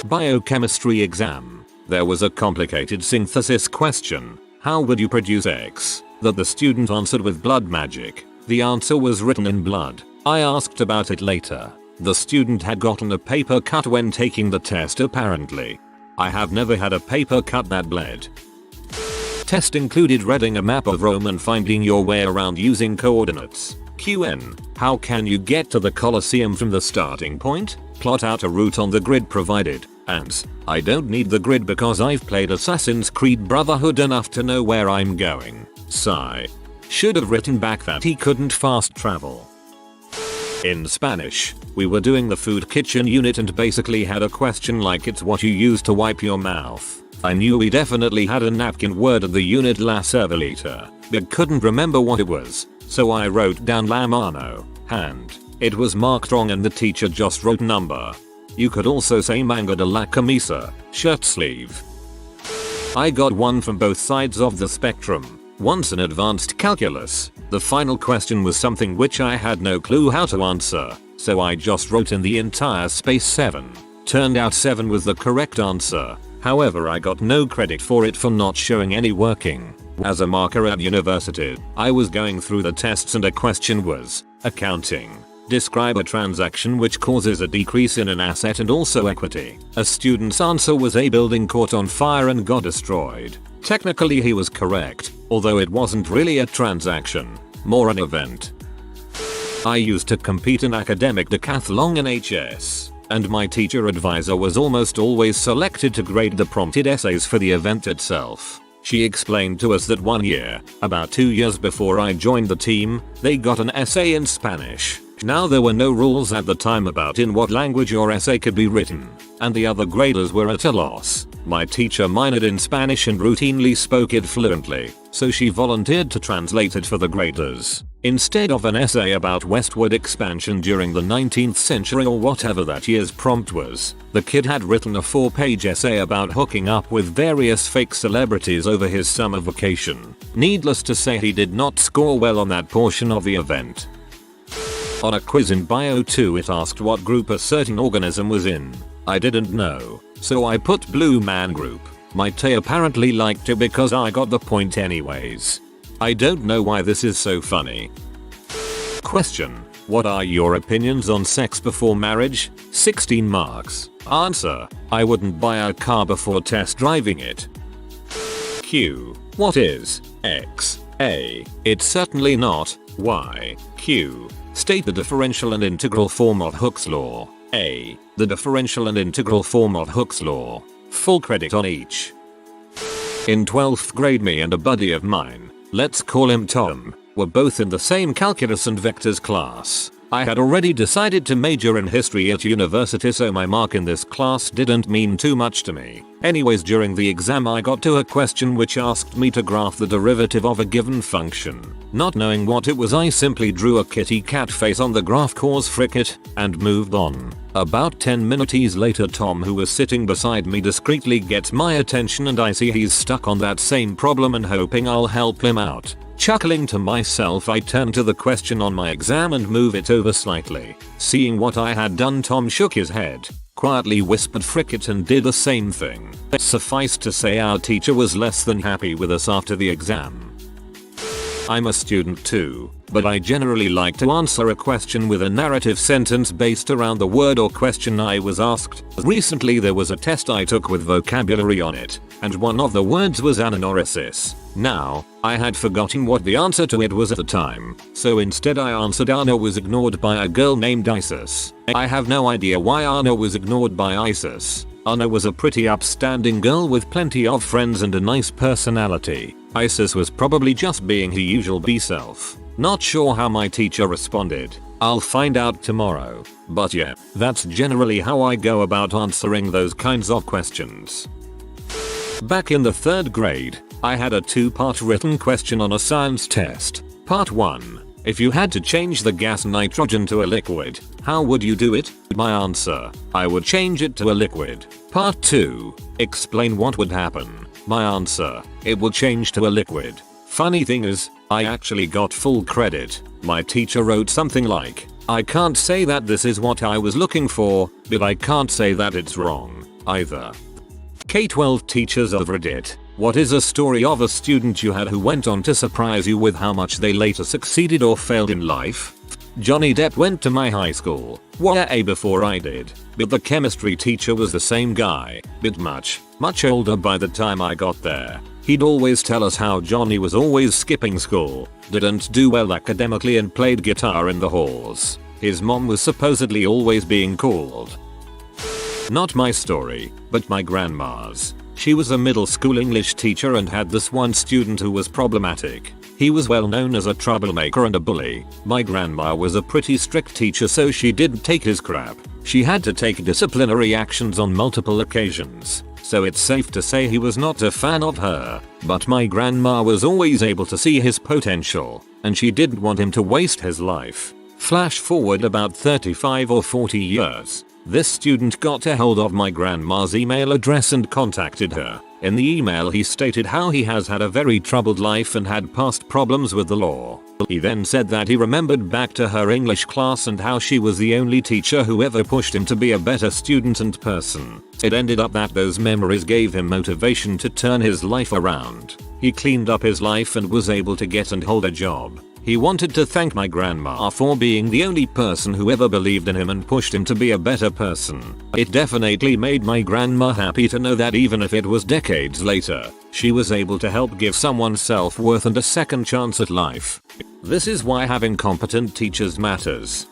Biochemistry exam. There was a complicated synthesis question. How would you produce X? That the student answered with blood magic. The answer was written in blood. I asked about it later. The student had gotten a paper cut when taking the test apparently. I have never had a paper cut that bled. Test included reading a map of Rome and finding your way around using coordinates. QN. How can you get to the Colosseum from the starting point? Plot out a route on the grid provided. And I don't need the grid because I've played Assassin's Creed Brotherhood enough to know where I'm going. Sigh. Should have written back that he couldn't fast travel. In Spanish, we were doing the food kitchen unit and basically had a question like it's what you use to wipe your mouth. I knew we definitely had a napkin word at the unit la servileta, but couldn't remember what it was, so I wrote down la mano, hand. It was marked wrong and the teacher just wrote number. You could also say manga de la camisa, shirt sleeve. I got one from both sides of the spectrum. Once in advanced calculus, the final question was something which I had no clue how to answer, so I just wrote in the entire space 7. Turned out 7 was the correct answer, however I got no credit for it for not showing any working. As a marker at university, I was going through the tests and a question was, accounting. Describe a transaction which causes a decrease in an asset and also equity. A student's answer was a building caught on fire and got destroyed. Technically he was correct, although it wasn't really a transaction, more an event. I used to compete in academic decathlon in HS, and my teacher advisor was almost always selected to grade the prompted essays for the event itself. She explained to us that one year, about 2 years before I joined the team, they got an essay in Spanish. Now there were no rules at the time about in what language your essay could be written, and the other graders were at a loss. My teacher minored in Spanish and routinely spoke it fluently, so she volunteered to translate it for the graders. Instead of an essay about westward expansion during the 19th century or whatever that year's prompt was, the kid had written a 4-page essay about hooking up with various fake celebrities over his summer vacation. Needless to say, he did not score well on that portion of the event. On a quiz in Bio 2 it asked what group a certain organism was in. I didn't know, so I put Blue Man Group. My Tay apparently liked it because I got the point anyways. I don't know why this is so funny. Question: what are your opinions on sex before marriage? 16 marks. Answer: I wouldn't buy a car before test driving it. Q: what is X? A: it's certainly not. Y. Q: state the differential and integral form of Hooke's law. A: the differential and integral form of Hooke's law. Full credit on each. In 12th grade, me and a buddy of mine, let's call him Tom, were both in the same calculus and vectors class. I had already decided to major in history at university, so my mark in this class didn't mean too much to me. Anyways, during the exam I got to a question which asked me to graph the derivative of a given function. Not knowing what it was, I simply drew a kitty cat face on the graph, cause frick it, and moved on. About 10 minutes later, Tom, who was sitting beside me, discreetly gets my attention and I see he's stuck on that same problem and hoping I'll help him out. Chuckling to myself, I turn to the question on my exam and move it over slightly. Seeing what I had done, Tom shook his head, quietly whispered frick it, and did the same thing. Suffice to say, our teacher was less than happy with us after the exam. I'm a student too, but I generally like to answer a question with a narrative sentence based around the word or question I was asked. Recently there was a test I took with vocabulary on it, and one of the words was anagnorisis. Now, I had forgotten what the answer to it was at the time, so instead I answered Anna was ignored by a girl named Isis. I have no idea why Anna was ignored by Isis. Anna was a pretty upstanding girl with plenty of friends and a nice personality. Isis was probably just being her usual B-self. Not sure how my teacher responded. I'll find out tomorrow. But yeah, that's generally how I go about answering those kinds of questions. Back in the 3rd grade, I had a 2-part written question on a science test. Part 1. If you had to change the gas nitrogen to a liquid, how would you do it? My answer: I would change it to a liquid. Part 2. Explain what would happen. My answer: it will change to a liquid. Funny thing is, I actually got full credit. My teacher wrote something like, I can't say that this is what I was looking for, but I can't say that it's wrong either. K-12 teachers of Reddit. What is a story of a student you had who went on to surprise you with how much they later succeeded or failed in life? Johnny Depp went to my high school, way before I did, but the chemistry teacher was the same guy, but much older by the time I got there. He'd always tell us how Johnny was always skipping school, didn't do well academically, and played guitar in the halls. His mom was supposedly always being called. Not my story, but my grandma's. She was a middle school English teacher and had this one student who was problematic. He was well known as a troublemaker and a bully. My grandma was a pretty strict teacher, so she didn't take his crap. She had to take disciplinary actions on multiple occasions, so it's safe to say he was not a fan of her. But my grandma was always able to see his potential, and she didn't want him to waste his life. Flash forward about 35 or 40 years. This student got a hold of my grandma's email address and contacted her. In the email he stated how he has had a very troubled life and had past problems with the law. He then said that he remembered back to her English class and how she was the only teacher who ever pushed him to be a better student and person. It ended up that those memories gave him motivation to turn his life around. He cleaned up his life and was able to get and hold a job. He wanted to thank my grandma for being the only person who ever believed in him and pushed him to be a better person. It definitely made my grandma happy to know that even if it was decades later, she was able to help give someone self-worth and a second chance at life. This is why having competent teachers matters.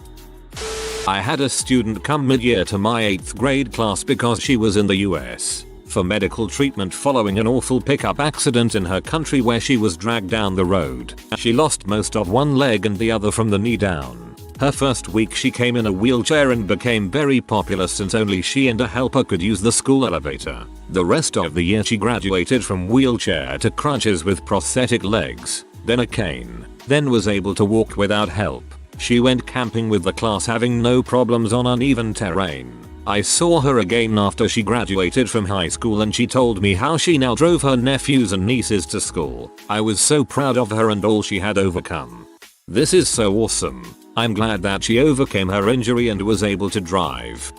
I had a student come mid-year to my 8th grade class because she was in the US for medical treatment following an awful pickup accident in her country where she was dragged down the road. She lost most of one leg and the other from the knee down. Her first week she came in a wheelchair and became very popular since only she and a helper could use the school elevator. The rest of the year she graduated from wheelchair to crutches with prosthetic legs, then a cane, then was able to walk without help. She went camping with the class having no problems on uneven terrain. I saw her again after she graduated from high school and she told me how she now drove her nephews and nieces to school. I was so proud of her and all she had overcome. This is so awesome. I'm glad that she overcame her injury and was able to drive.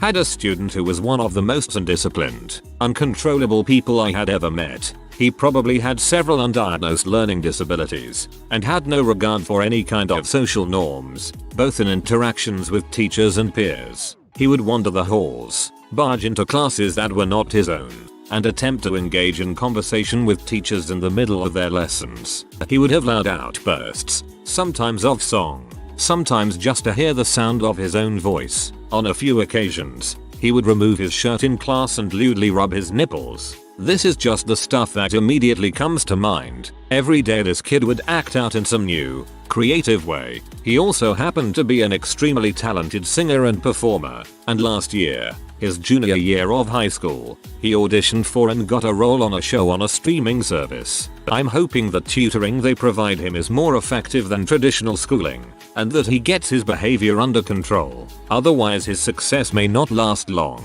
Had a student who was one of the most undisciplined, uncontrollable people I had ever met. He probably had several undiagnosed learning disabilities and had no regard for any kind of social norms, both in interactions with teachers and peers. He would wander the halls, barge into classes that were not his own, and attempt to engage in conversation with teachers in the middle of their lessons. He would have loud outbursts, sometimes off song, sometimes just to hear the sound of his own voice. On a few occasions, he would remove his shirt in class and lewdly rub his nipples. This is just the stuff that immediately comes to mind. Every day this kid would act out in some new, creative way. He also happened to be an extremely talented singer and performer, and last year, his junior year of high school, he auditioned for and got a role on a show on a streaming service. I'm hoping the tutoring they provide him is more effective than traditional schooling, and that he gets his behavior under control. Otherwise his success may not last long.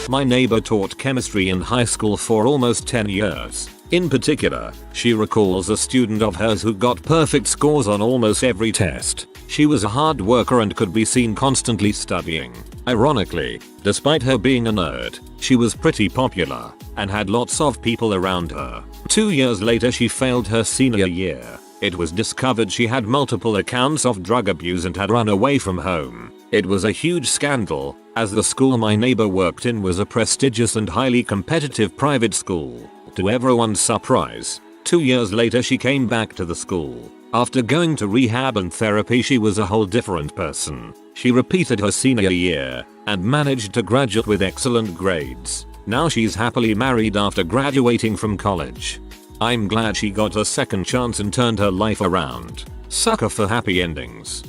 My neighbor taught chemistry in high school for almost 10 years. In particular, she recalls a student of hers who got perfect scores on almost every test. She was a hard worker and could be seen constantly studying. Ironically, despite her being a nerd, she was pretty popular and had lots of people around her. 2 years later she failed her senior year. It was discovered she had multiple accounts of drug abuse and had run away from home. It was a huge scandal, as the school my neighbor worked in was a prestigious and highly competitive private school. To everyone's surprise, 2 years later she came back to the school. After going to rehab and therapy she was a whole different person. She repeated her senior year and managed to graduate with excellent grades. Now she's happily married after graduating from college. I'm glad she got a second chance and turned her life around. Sucker for happy endings.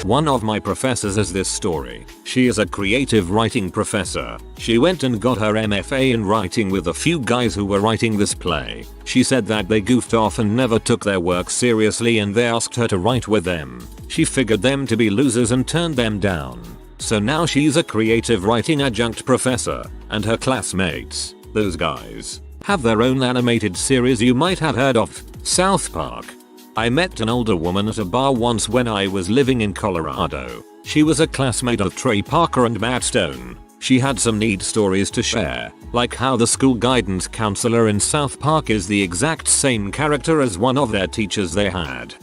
One of my professors has this story. She is a creative writing professor. She went and got her MFA in writing with a few guys who were writing this play. She said that they goofed off and never took their work seriously and they asked her to write with them. She figured them to be losers and turned them down. So now she's a creative writing adjunct professor, and her classmates, those guys, have their own animated series you might have heard of, South Park. I met an older woman at a bar once when I was living in Colorado. She was a classmate of Trey Parker and Matt Stone. She had some neat stories to share, like how the school guidance counselor in South Park is the exact same character as one of their teachers they had.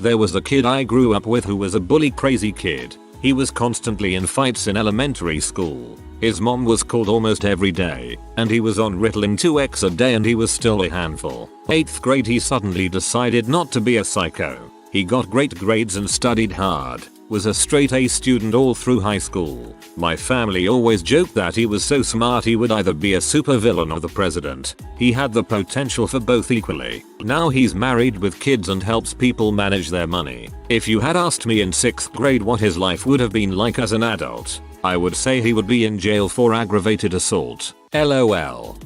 There was a kid I grew up with who was a bully crazy kid. He was constantly in fights in elementary school. His mom was called almost every day, and he was on Ritalin 2x a day and he was still a handful. 8th grade he suddenly decided not to be a psycho. He got great grades and studied hard, was a straight A student all through high school. My family always joked that he was so smart he would either be a supervillain or the president. He had the potential for both equally. Now he's married with kids and helps people manage their money. If you had asked me in 6th grade what his life would have been like as an adult, I would say he would be in jail for aggravated assault. LOL.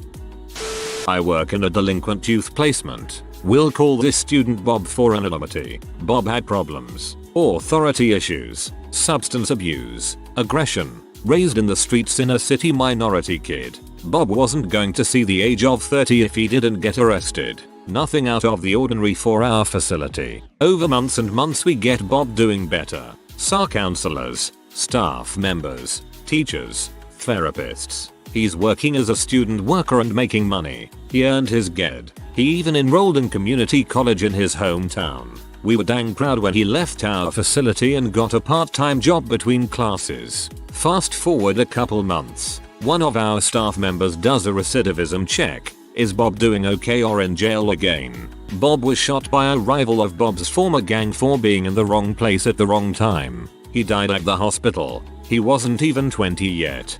I work in a delinquent youth placement. We'll call this student Bob for anonymity. Bob had problems, authority issues, substance abuse, aggression, raised in the streets inner city minority kid. Bob wasn't going to see the age of 30 if he didn't get arrested. Nothing out of the ordinary for our facility. Over months and months we get Bob doing better. SAR counselors, staff members, teachers, therapists. He's working as a student worker and making money. He earned his GED. He even enrolled in community college in his hometown. We were dang proud when he left our facility and got a part-time job between classes. Fast forward a couple months. One of our staff members does a recidivism check. Is Bob doing okay or in jail again? Bob was shot by a rival of Bob's former gang for being in the wrong place at the wrong time. He died at the hospital. He wasn't even 20 yet.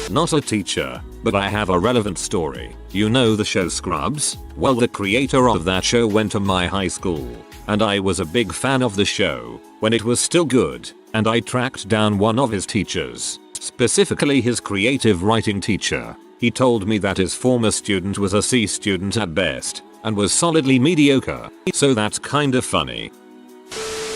Not a teacher, but I have a relevant story. You know the show Scrubs? Well, the creator of that show went to my high school, and I was a big fan of the show when it was still good, and I tracked down one of his teachers, specifically his creative writing teacher. He told me that his former student was a C student at best and was solidly mediocre, so that's kinda funny.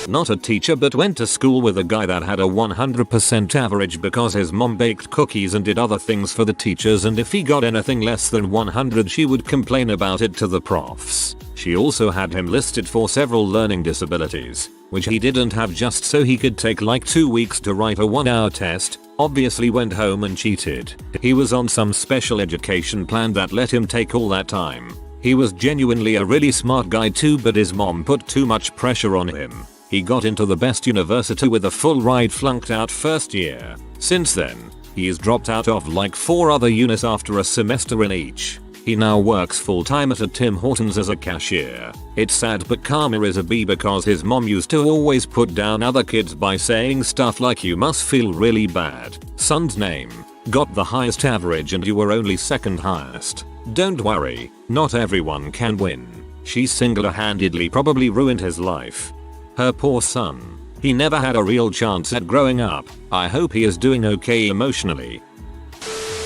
Not a teacher, but went to school with a guy that had a 100% average because his mom baked cookies and did other things for the teachers, and if he got anything less than 100 she would complain about it to the profs. She also had him listed for several learning disabilities, which he didn't have, just so he could take like 2 weeks to write a 1-hour test. Obviously went home and cheated. He was on some special education plan that let him take all that time. He was genuinely a really smart guy too, but his mom put too much pressure on him. He got into the best university with a full ride, flunked out first year. Since then, he's dropped out of like 4 other unis after a semester in each. He now works full-time at a Tim Hortons as a cashier. It's sad, but karma is a B, because his mom used to always put down other kids by saying stuff like, "You must feel really bad. Son's name got the highest average and you were only second highest. Don't worry, not everyone can win." She single-handedly probably ruined his life. Her poor son. He never had a real chance at growing up. I hope he is doing okay emotionally.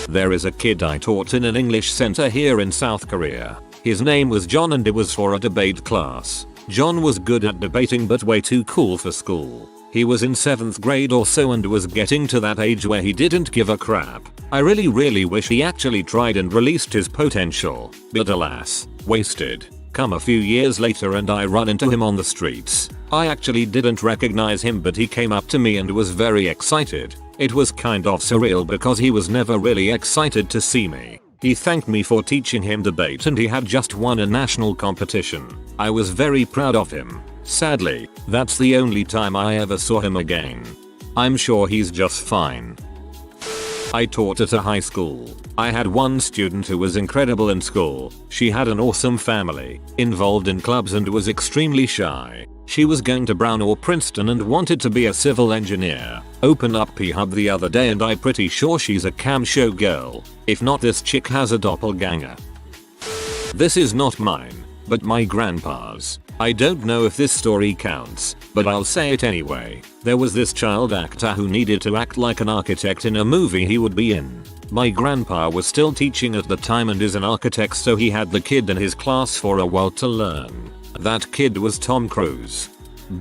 There is a kid I taught in an English center here in South Korea. His name was John, and it was for a debate class. John was good at debating but way too cool for school. He was in 7th grade or so and was getting to that age where he didn't give a crap. I really wish he actually tried and released his potential, but alas, wasted. Come a few years later and I run into him on the streets. I actually didn't recognize him, but he came up to me and was very excited. It was kind of surreal because he was never really excited to see me. He thanked me for teaching him debate and he had just won a national competition. I was very proud of him. Sadly, that's the only time I ever saw him again. I'm sure he's just fine. I taught at a high school. I had one student who was incredible in school. She had an awesome family, involved in clubs, and was extremely shy. She was going to Brown or Princeton and wanted to be a civil engineer. Open up P-Hub the other day and I'm pretty sure she's a cam show girl. If not, this chick has a doppelganger. This is not mine, but my grandpa's. I don't know if this story counts, but I'll say it anyway. There was this child actor who needed to act like an architect in a movie he would be in. My grandpa was still teaching at the time and is an architect, so he had the kid in his class for a while to learn. That kid was Tom Cruise.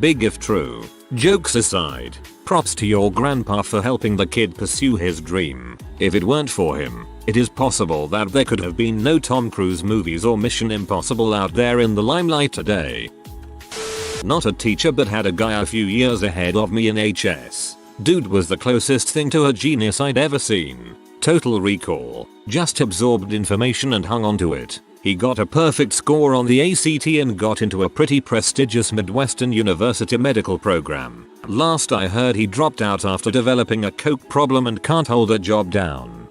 Big if true. Jokes aside, props to your grandpa for helping the kid pursue his dream. If it weren't for him, it is possible that there could have been no Tom Cruise movies or Mission Impossible out there in the limelight today. Not a teacher, but had a guy a few years ahead of me in HS. Dude was the closest thing to a genius I'd ever seen. Total recall. Just absorbed information and hung onto it. He got a perfect score on the ACT and got into a pretty prestigious Midwestern University medical program. Last I heard, he dropped out after developing a coke problem and can't hold a job down.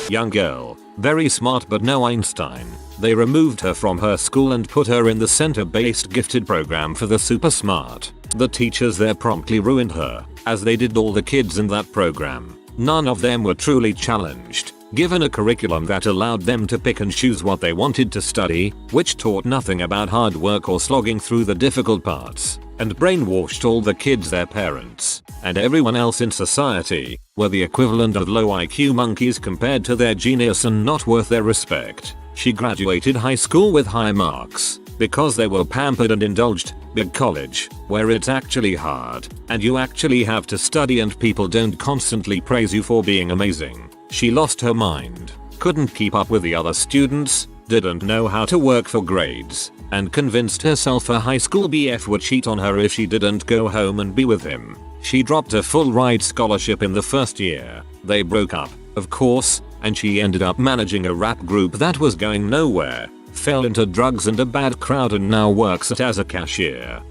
Young girl, very smart but no Einstein. They removed her from her school and put her in the center-based gifted program for the super smart. The teachers there promptly ruined her, as they did all the kids in that program. None of them were truly challenged, given a curriculum that allowed them to pick and choose what they wanted to study, which taught nothing about hard work or slogging through the difficult parts, and brainwashed all the kids, their parents, and everyone else in society were the equivalent of low IQ monkeys compared to their genius and not worth their respect. She graduated high school with high marks because they were pampered and indulged. Big college, where it's actually hard, and you actually have to study and people don't constantly praise you for being amazing. She lost her mind, couldn't keep up with the other students, didn't know how to work for grades, and convinced herself her high school BF would cheat on her if she didn't go home and be with him. She dropped a full ride scholarship in the first year. They broke up, of course, and she ended up managing a rap group that was going nowhere. fell into drugs and a bad crowd and now works as a cashier.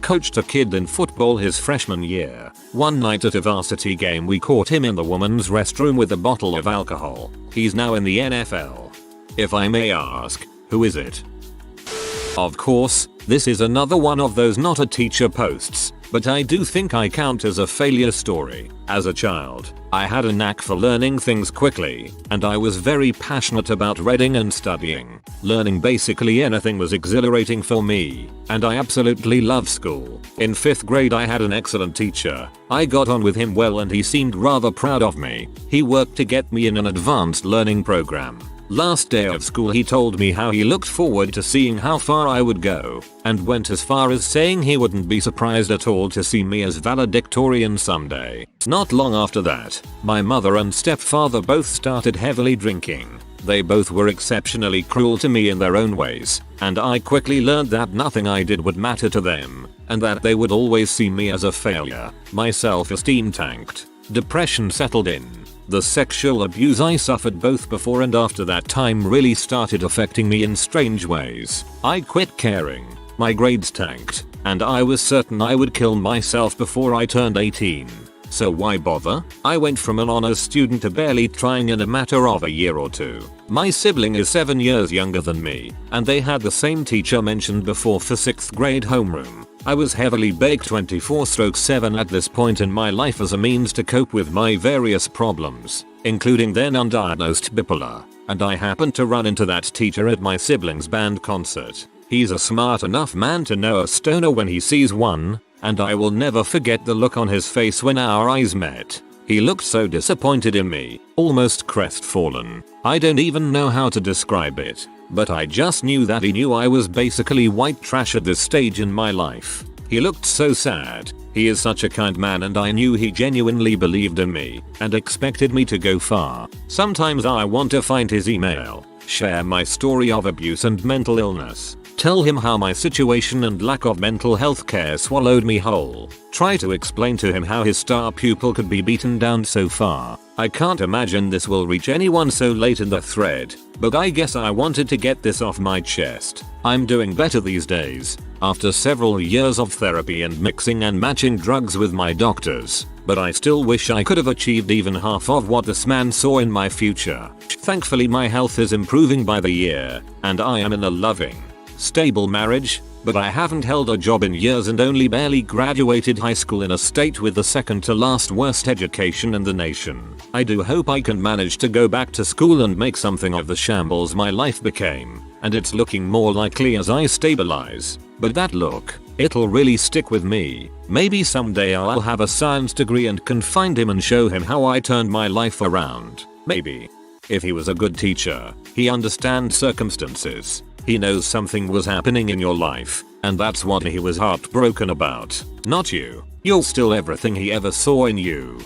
Coached a kid in football his freshman year. One night at a varsity game we caught him in the woman's restroom with a bottle of alcohol. He's now in the NFL. If I may ask, who is it? Of course, this is another one of those not a teacher posts, but I do think I count as a failure story. As a child, I had a knack for learning things quickly, and I was very passionate about reading and studying. Learning basically anything was exhilarating for me, and I absolutely loved school. In 5th grade I had an excellent teacher. I got on with him well and he seemed rather proud of me. He worked to get me in an advanced learning program. Last day of school he told me how he looked forward to seeing how far I would go, and went as far as saying he wouldn't be surprised at all to see me as valedictorian someday. Not long after that, my mother and stepfather both started heavily drinking. They both were exceptionally cruel to me in their own ways, and I quickly learned that nothing I did would matter to them, and that they would always see me as a failure. My self-esteem tanked. Depression settled in. The sexual abuse I suffered both before and after that time really started affecting me in strange ways. I quit caring, my grades tanked, and I was certain I would kill myself before I turned 18. So why bother? I went from an honors student to barely trying in a matter of a year or two. My sibling is 7 years younger than me, and they had the same teacher mentioned before for 6th grade homeroom. I was heavily baked 24/7 at this point in my life as a means to cope with my various problems, including then undiagnosed bipolar, and I happened to run into that teacher at my sibling's band concert. He's a smart enough man to know a stoner when he sees one, and I will never forget the look on his face when our eyes met. He looked so disappointed in me, almost crestfallen. I don't even know how to describe it, but I just knew that he knew I was basically white trash at this stage in my life. He looked so sad. He is such a kind man and I knew he genuinely believed in me and expected me to go far. Sometimes I want to find his email, share my story of abuse and mental illness, tell him how my situation and lack of mental health care swallowed me whole, try to explain to him how his star pupil could be beaten down so far. I can't imagine this will reach anyone so late in the thread, but I guess I wanted to get this off my chest. I'm doing better these days, after several years of therapy and mixing and matching drugs with my doctors, but I still wish I could have achieved even half of what this man saw in my future. Thankfully my health is improving by the year, and I am in a loving, stable marriage, but I haven't held a job in years and only barely graduated high school in a state with the second to last worst education in the nation. I do hope I can manage to go back to school and make something of the shambles my life became, and it's looking more likely as I stabilize. But that look, it'll really stick with me. Maybe someday I'll have a science degree and can find him and show him how I turned my life around. Maybe. If he was a good teacher, he understands circumstances. He knows something was happening in your life, and that's what he was heartbroken about. Not you. You're still everything he ever saw in you.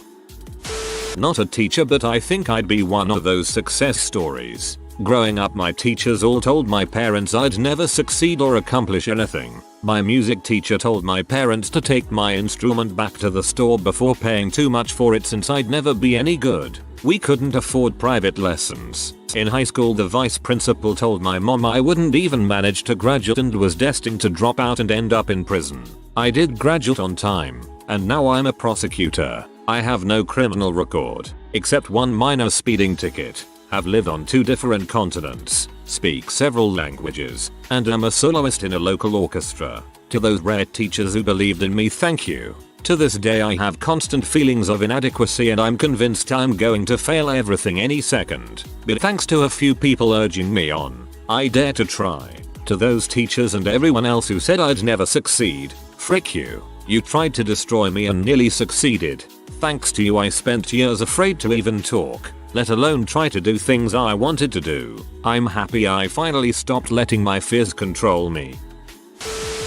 Not a teacher, but I think I'd be one of those success stories. Growing up my teachers all told my parents I'd never succeed or accomplish anything. My music teacher told my parents to take my instrument back to the store before paying too much for it since I'd never be any good. We couldn't afford private lessons. In high school the vice principal told my mom I wouldn't even manage to graduate and was destined to drop out and end up in prison. I did graduate on time, and now I'm a prosecutor. I have no criminal record, except one minor speeding ticket. Have lived on 2 different continents, speak several languages, and am a soloist in a local orchestra. To those rare teachers who believed in me, thank you. To this day I have constant feelings of inadequacy and I'm convinced I'm going to fail everything any second. But thanks to a few people urging me on, I dare to try. To those teachers and everyone else who said I'd never succeed, frick you. You tried to destroy me and nearly succeeded. Thanks to you I spent years afraid to even talk, let alone try to do things I wanted to do. I'm happy I finally stopped letting my fears control me.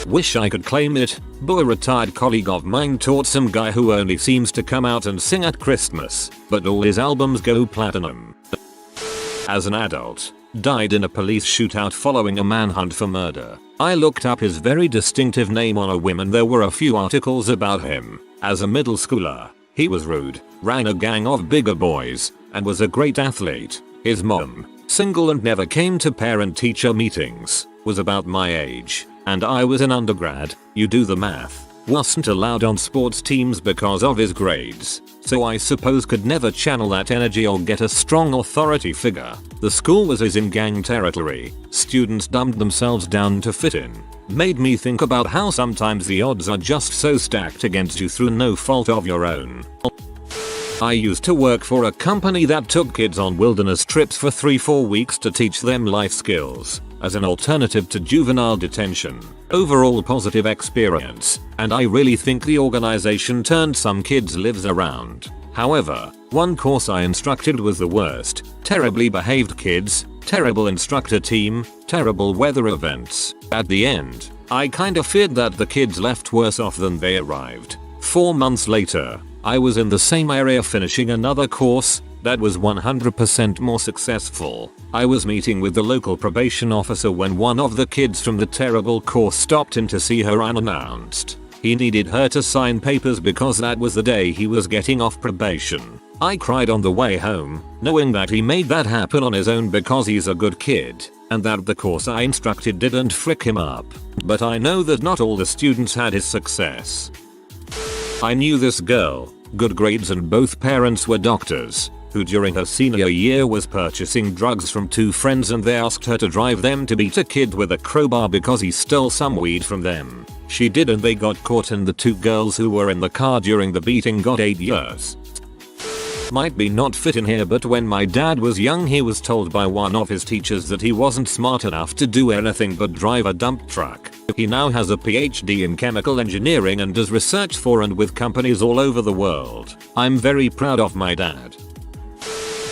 Wish I could claim it, but a retired colleague of mine taught some guy who only seems to come out and sing at Christmas, but all his albums go platinum. As an adult, died in a police shootout following a manhunt for murder. I looked up his very distinctive name on a whim and there were a few articles about him. As a middle schooler, he was rude, ran a gang of bigger boys, and was a great athlete. His mom, single and never came to parent-teacher meetings, was about my age, and I was an undergrad. You do the math. Wasn't allowed on sports teams because of his grades, so I suppose could never channel that energy or get a strong authority figure. The school was in gang territory. Students dumbed themselves down to fit in. Made me think about how sometimes the odds are just so stacked against you through no fault of your own. I used to work for a company that took kids on wilderness trips for 3-4 weeks to teach them life skills, as an alternative to juvenile detention. Overall positive experience, and I really think the organization turned some kids' lives around. However, one course I instructed was the worst. Terribly behaved kids, terrible instructor team, terrible weather events. At the end, I kinda feared that the kids left worse off than they arrived. 4 months later, I was in the same area finishing another course that was 100% more successful. I was meeting with the local probation officer when one of the kids from the terrible course stopped in to see her unannounced. He needed her to sign papers because that was the day he was getting off probation. I cried on the way home, knowing that he made that happen on his own because he's a good kid, and that the course I instructed didn't frick him up. But I know that not all the students had his success. I knew this girl, good grades and both parents were doctors, who during her senior year was purchasing drugs from 2 friends and they asked her to drive them to beat a kid with a crowbar because he stole some weed from them. She did and they got caught and the 2 girls who were in the car during the beating got 8 years. Might be not fit in here, but when my dad was young he was told by one of his teachers that he wasn't smart enough to do anything but drive a dump truck. He now has a PhD in chemical engineering and does research for and with companies all over the world. I'm very proud of my dad.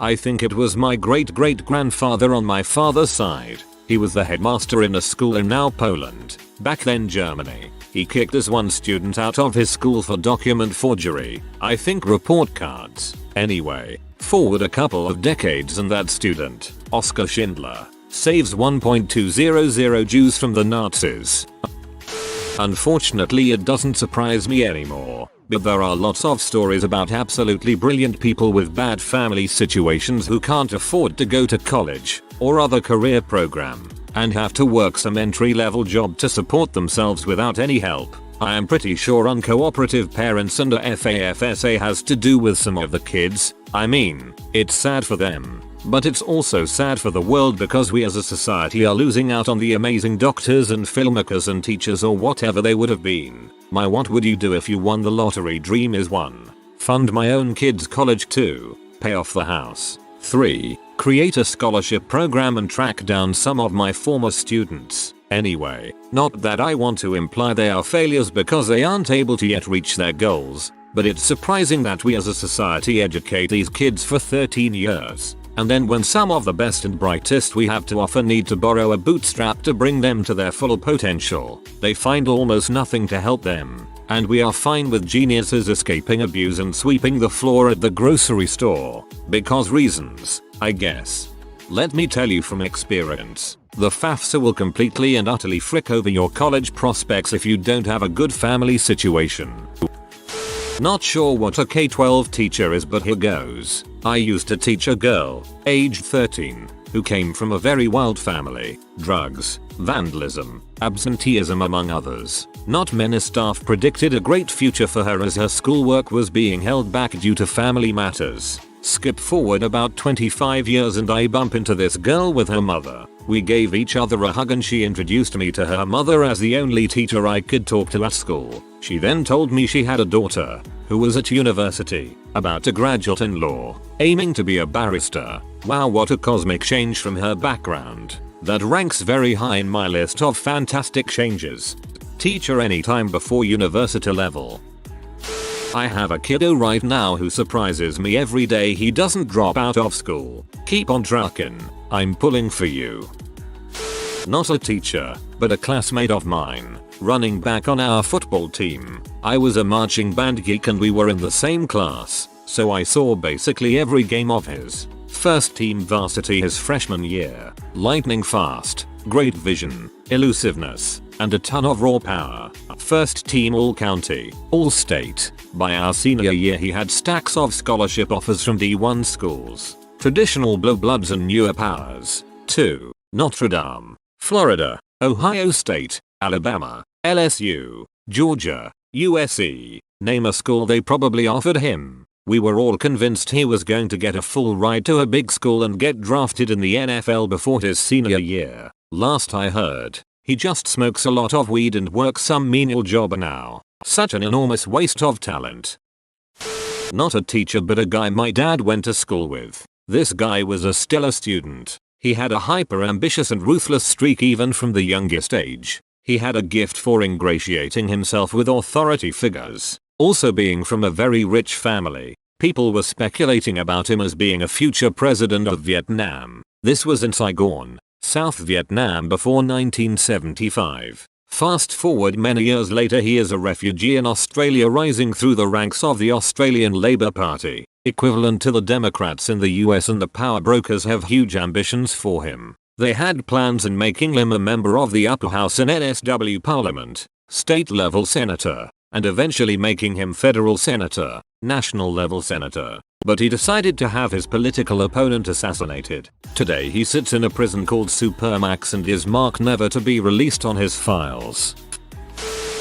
I think it was my great-great-grandfather on my father's side. He was the headmaster in a school in now Poland, back then Germany. He kicked this one student out of his school for document forgery. I think report cards. Anyway, forward a couple of decades and that student, Oskar Schindler, saves 1.200 Jews from the Nazis. Unfortunately it doesn't surprise me anymore, but there are lots of stories about absolutely brilliant people with bad family situations who can't afford to go to college or other career program and have to work some entry-level job to support themselves without any help. I am pretty sure uncooperative parents under FAFSA has to do with some of the kids. I mean, it's sad for them, but it's also sad for the world because we as a society are losing out on the amazing doctors and filmmakers and teachers or whatever they would have been. My what would you do if you won the lottery dream is 1. Fund my own kids' college. 2. Pay off the house. 3. Create a scholarship program and track down some of my former students. Anyway, not that I want to imply they are failures because they aren't able to yet reach their goals, but it's surprising that we as a society educate these kids for 13 years. And then when some of the best and brightest we have to offer need to borrow a bootstrap to bring them to their full potential, they find almost nothing to help them. And we are fine with geniuses escaping abuse and sweeping the floor at the grocery store. Because reasons, I guess. Let me tell you from experience, the FAFSA will completely and utterly frick over your college prospects if you don't have a good family situation. Not sure what a K-12 teacher is, but here goes. I used to teach a girl, aged 13, who came from a very wild family. Drugs, vandalism, absenteeism among others. Not many staff predicted a great future for her as her schoolwork was being held back due to family matters. Skip forward about 25 years and I bump into this girl with her mother. We gave each other a hug and she introduced me to her mother as the only teacher I could talk to at school. She then told me she had a daughter who was at university, about to graduate in law, aiming to be a barrister. Wow, what a cosmic change from her background. That ranks very high in my list of fantastic changes. Teacher anytime before university level. I have a kiddo right now who surprises me every day. He doesn't drop out of school. Keep on trucking. I'm pulling for you. Not a teacher, but a classmate of mine, running back on our football team. I was a marching band geek and we were in the same class, so I saw basically every game of his. First team varsity his freshman year. Lightning fast, great vision, elusiveness, and a ton of raw power. First team all county, all state. By our senior year he had stacks of scholarship offers from D1 schools. Traditional blowbloods and newer powers. 2. Notre Dame, Florida, Ohio State, Alabama, LSU, Georgia, USC. Name a school they probably offered him. We were all convinced he was going to get a full ride to a big school and get drafted in the NFL before his senior year. Last I heard, he just smokes a lot of weed and works some menial job now. Such an enormous waste of talent. Not a teacher but a guy my dad went to school with. This guy was a stellar student. He had a hyper-ambitious and ruthless streak even from the youngest age. He had a gift for ingratiating himself with authority figures. Also being from a very rich family, people were speculating about him as being a future president of Vietnam. This was in Saigon, South Vietnam before 1975. Fast forward many years later, he is a refugee in Australia rising through the ranks of the Australian Labour Party, equivalent to the Democrats in the US, and the power brokers have huge ambitions for him. They had plans in making him a member of the upper house in NSW Parliament, state level senator, and eventually making him federal senator, national level senator. But he decided to have his political opponent assassinated. Today he sits in a prison called Supermax and is marked never to be released on his files.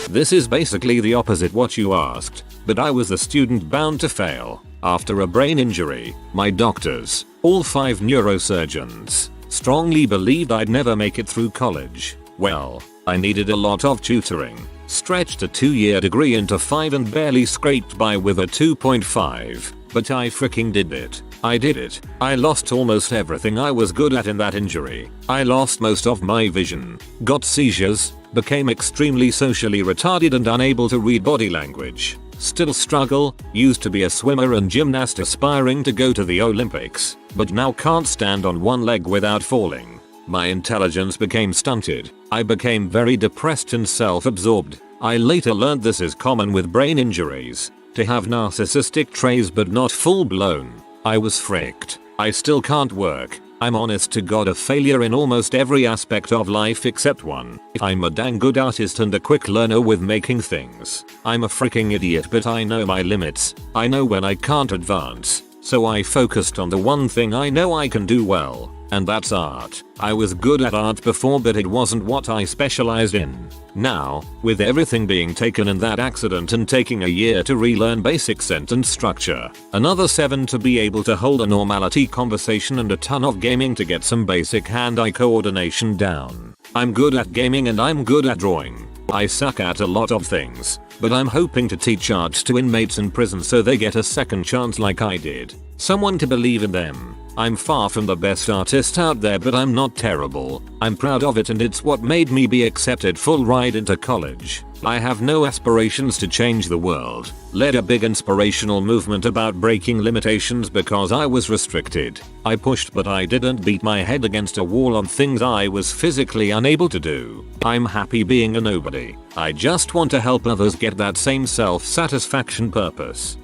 This is basically the opposite what you asked, but I was a student bound to fail. After a brain injury, my doctors, all 5 neurosurgeons, strongly believed I'd never make it through college. Well, I needed a lot of tutoring, stretched a 2-year degree into 5 and barely scraped by with a 2.5. But I freaking did it. I did it. I lost almost everything I was good at in that injury. I lost most of my vision, got seizures, became extremely socially retarded and unable to read body language. Still struggle, used to be a swimmer and gymnast aspiring to go to the Olympics, but now can't stand on one leg without falling. My intelligence became stunted. I became very depressed and self-absorbed. I later learned this is common with brain injuries. To have narcissistic traits but not full blown. I was fricked. I still can't work. I'm honest to God a failure in almost every aspect of life except one. I'm a dang good artist and a quick learner with making things. I'm a freaking idiot but I know my limits. I know when I can't advance. So I focused on the one thing I know I can do well, and that's art. I was good at art before but it wasn't what I specialized in. Now, with everything being taken in that accident and taking a year to relearn basic sentence structure, another 7 to be able to hold a normality conversation, and a ton of gaming to get some basic hand-eye coordination down. I'm good at gaming and I'm good at drawing. I suck at a lot of things, but I'm hoping to teach art to inmates in prison so they get a second chance like I did. Someone to believe in them. I'm far from the best artist out there but I'm not terrible. I'm proud of it and it's what made me be accepted full ride into college. I have no aspirations to change the world. Led a big inspirational movement about breaking limitations because I was restricted. I pushed but I didn't beat my head against a wall on things I was physically unable to do. I'm happy being a nobody. I just want to help others get that same self-satisfaction purpose.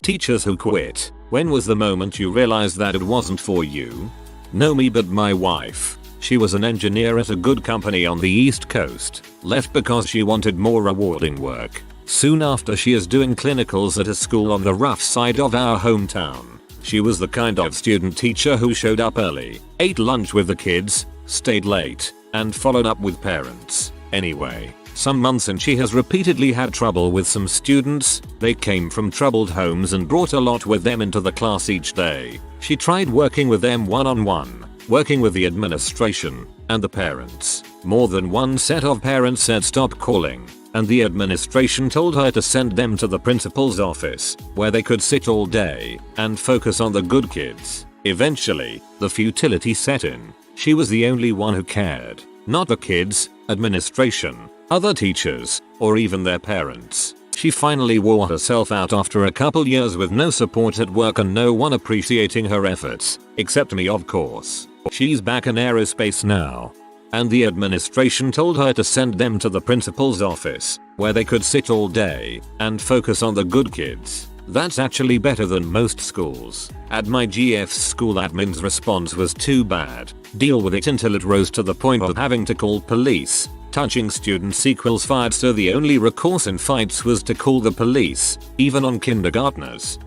Teachers who quit. When was the moment you realized that it wasn't for you? No me but my wife. She was an engineer at a good company on the East Coast. Left because she wanted more rewarding work. Soon after, she is doing clinicals at a school on the rough side of our hometown. She was the kind of student teacher who showed up early, ate lunch with the kids, stayed late, and followed up with parents. Anyway, some months and she has repeatedly had trouble with some students. They came from troubled homes and brought a lot with them into the class each day. She tried working with them one-on-one, working with the administration, and the parents. More than one set of parents said stop calling, and the administration told her to send them to the principal's office, where they could sit all day and focus on the good kids. Eventually, the futility set in. She was the only one who cared. Not the kids, administration, other teachers, or even their parents. She finally wore herself out after a couple years with no support at work and no one appreciating her efforts, except me of course. She's back in aerospace now. And the administration told her to send them to the principal's office, where they could sit all day and focus on the good kids. That's actually better than most schools. At my GF's school, admin's response was too bad. Deal with it until it rose to the point of having to call police. Touching students equals fired, so the only recourse in fights was to call the police, even on kindergartners.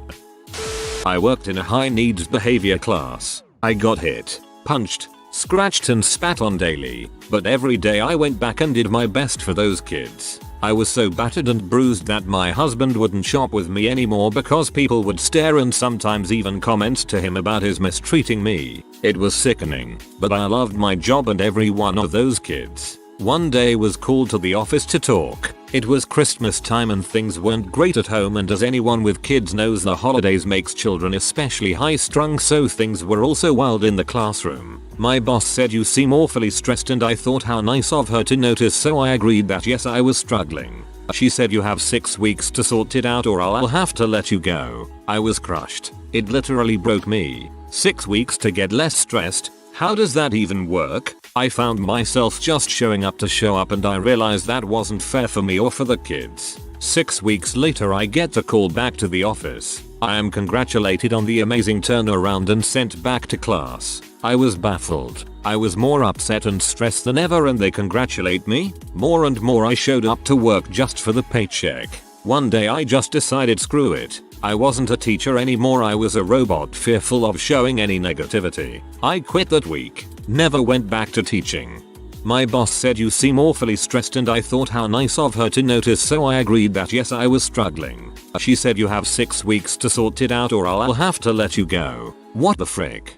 I worked in a high needs behavior class. I got hit, punched, scratched and spat on daily, but every day I went back and did my best for those kids. I was so battered and bruised that my husband wouldn't shop with me anymore because people would stare and sometimes even comment to him about his mistreating me. It was sickening, but I loved my job and every one of those kids. One day was called to the office to talk. It was Christmas time and things weren't great at home, and as anyone with kids knows, the holidays makes children especially high strung, so things were also wild in the classroom. My boss said you seem awfully stressed, and I thought how nice of her to notice, so I agreed that yes, I was struggling. She said you have 6 weeks to sort it out or I'll have to let you go. I was crushed. It literally broke me. 6 weeks to get less stressed? How does that even work? I found myself just showing up to show up, and I realized that wasn't fair for me or for the kids. 6 weeks later I get the call back to the office. I am congratulated on the amazing turnaround and sent back to class. I was baffled. I was more upset and stressed than ever, and they congratulate me? More and more I showed up to work just for the paycheck. One day I just decided screw it. I wasn't a teacher anymore, I was a robot, fearful of showing any negativity. I quit that week. Never went back to teaching. My boss said you seem awfully stressed, and I thought how nice of her to notice, so I agreed that yes, I was struggling. She said you have 6 weeks to sort it out or I'll have to let you go. What the frick?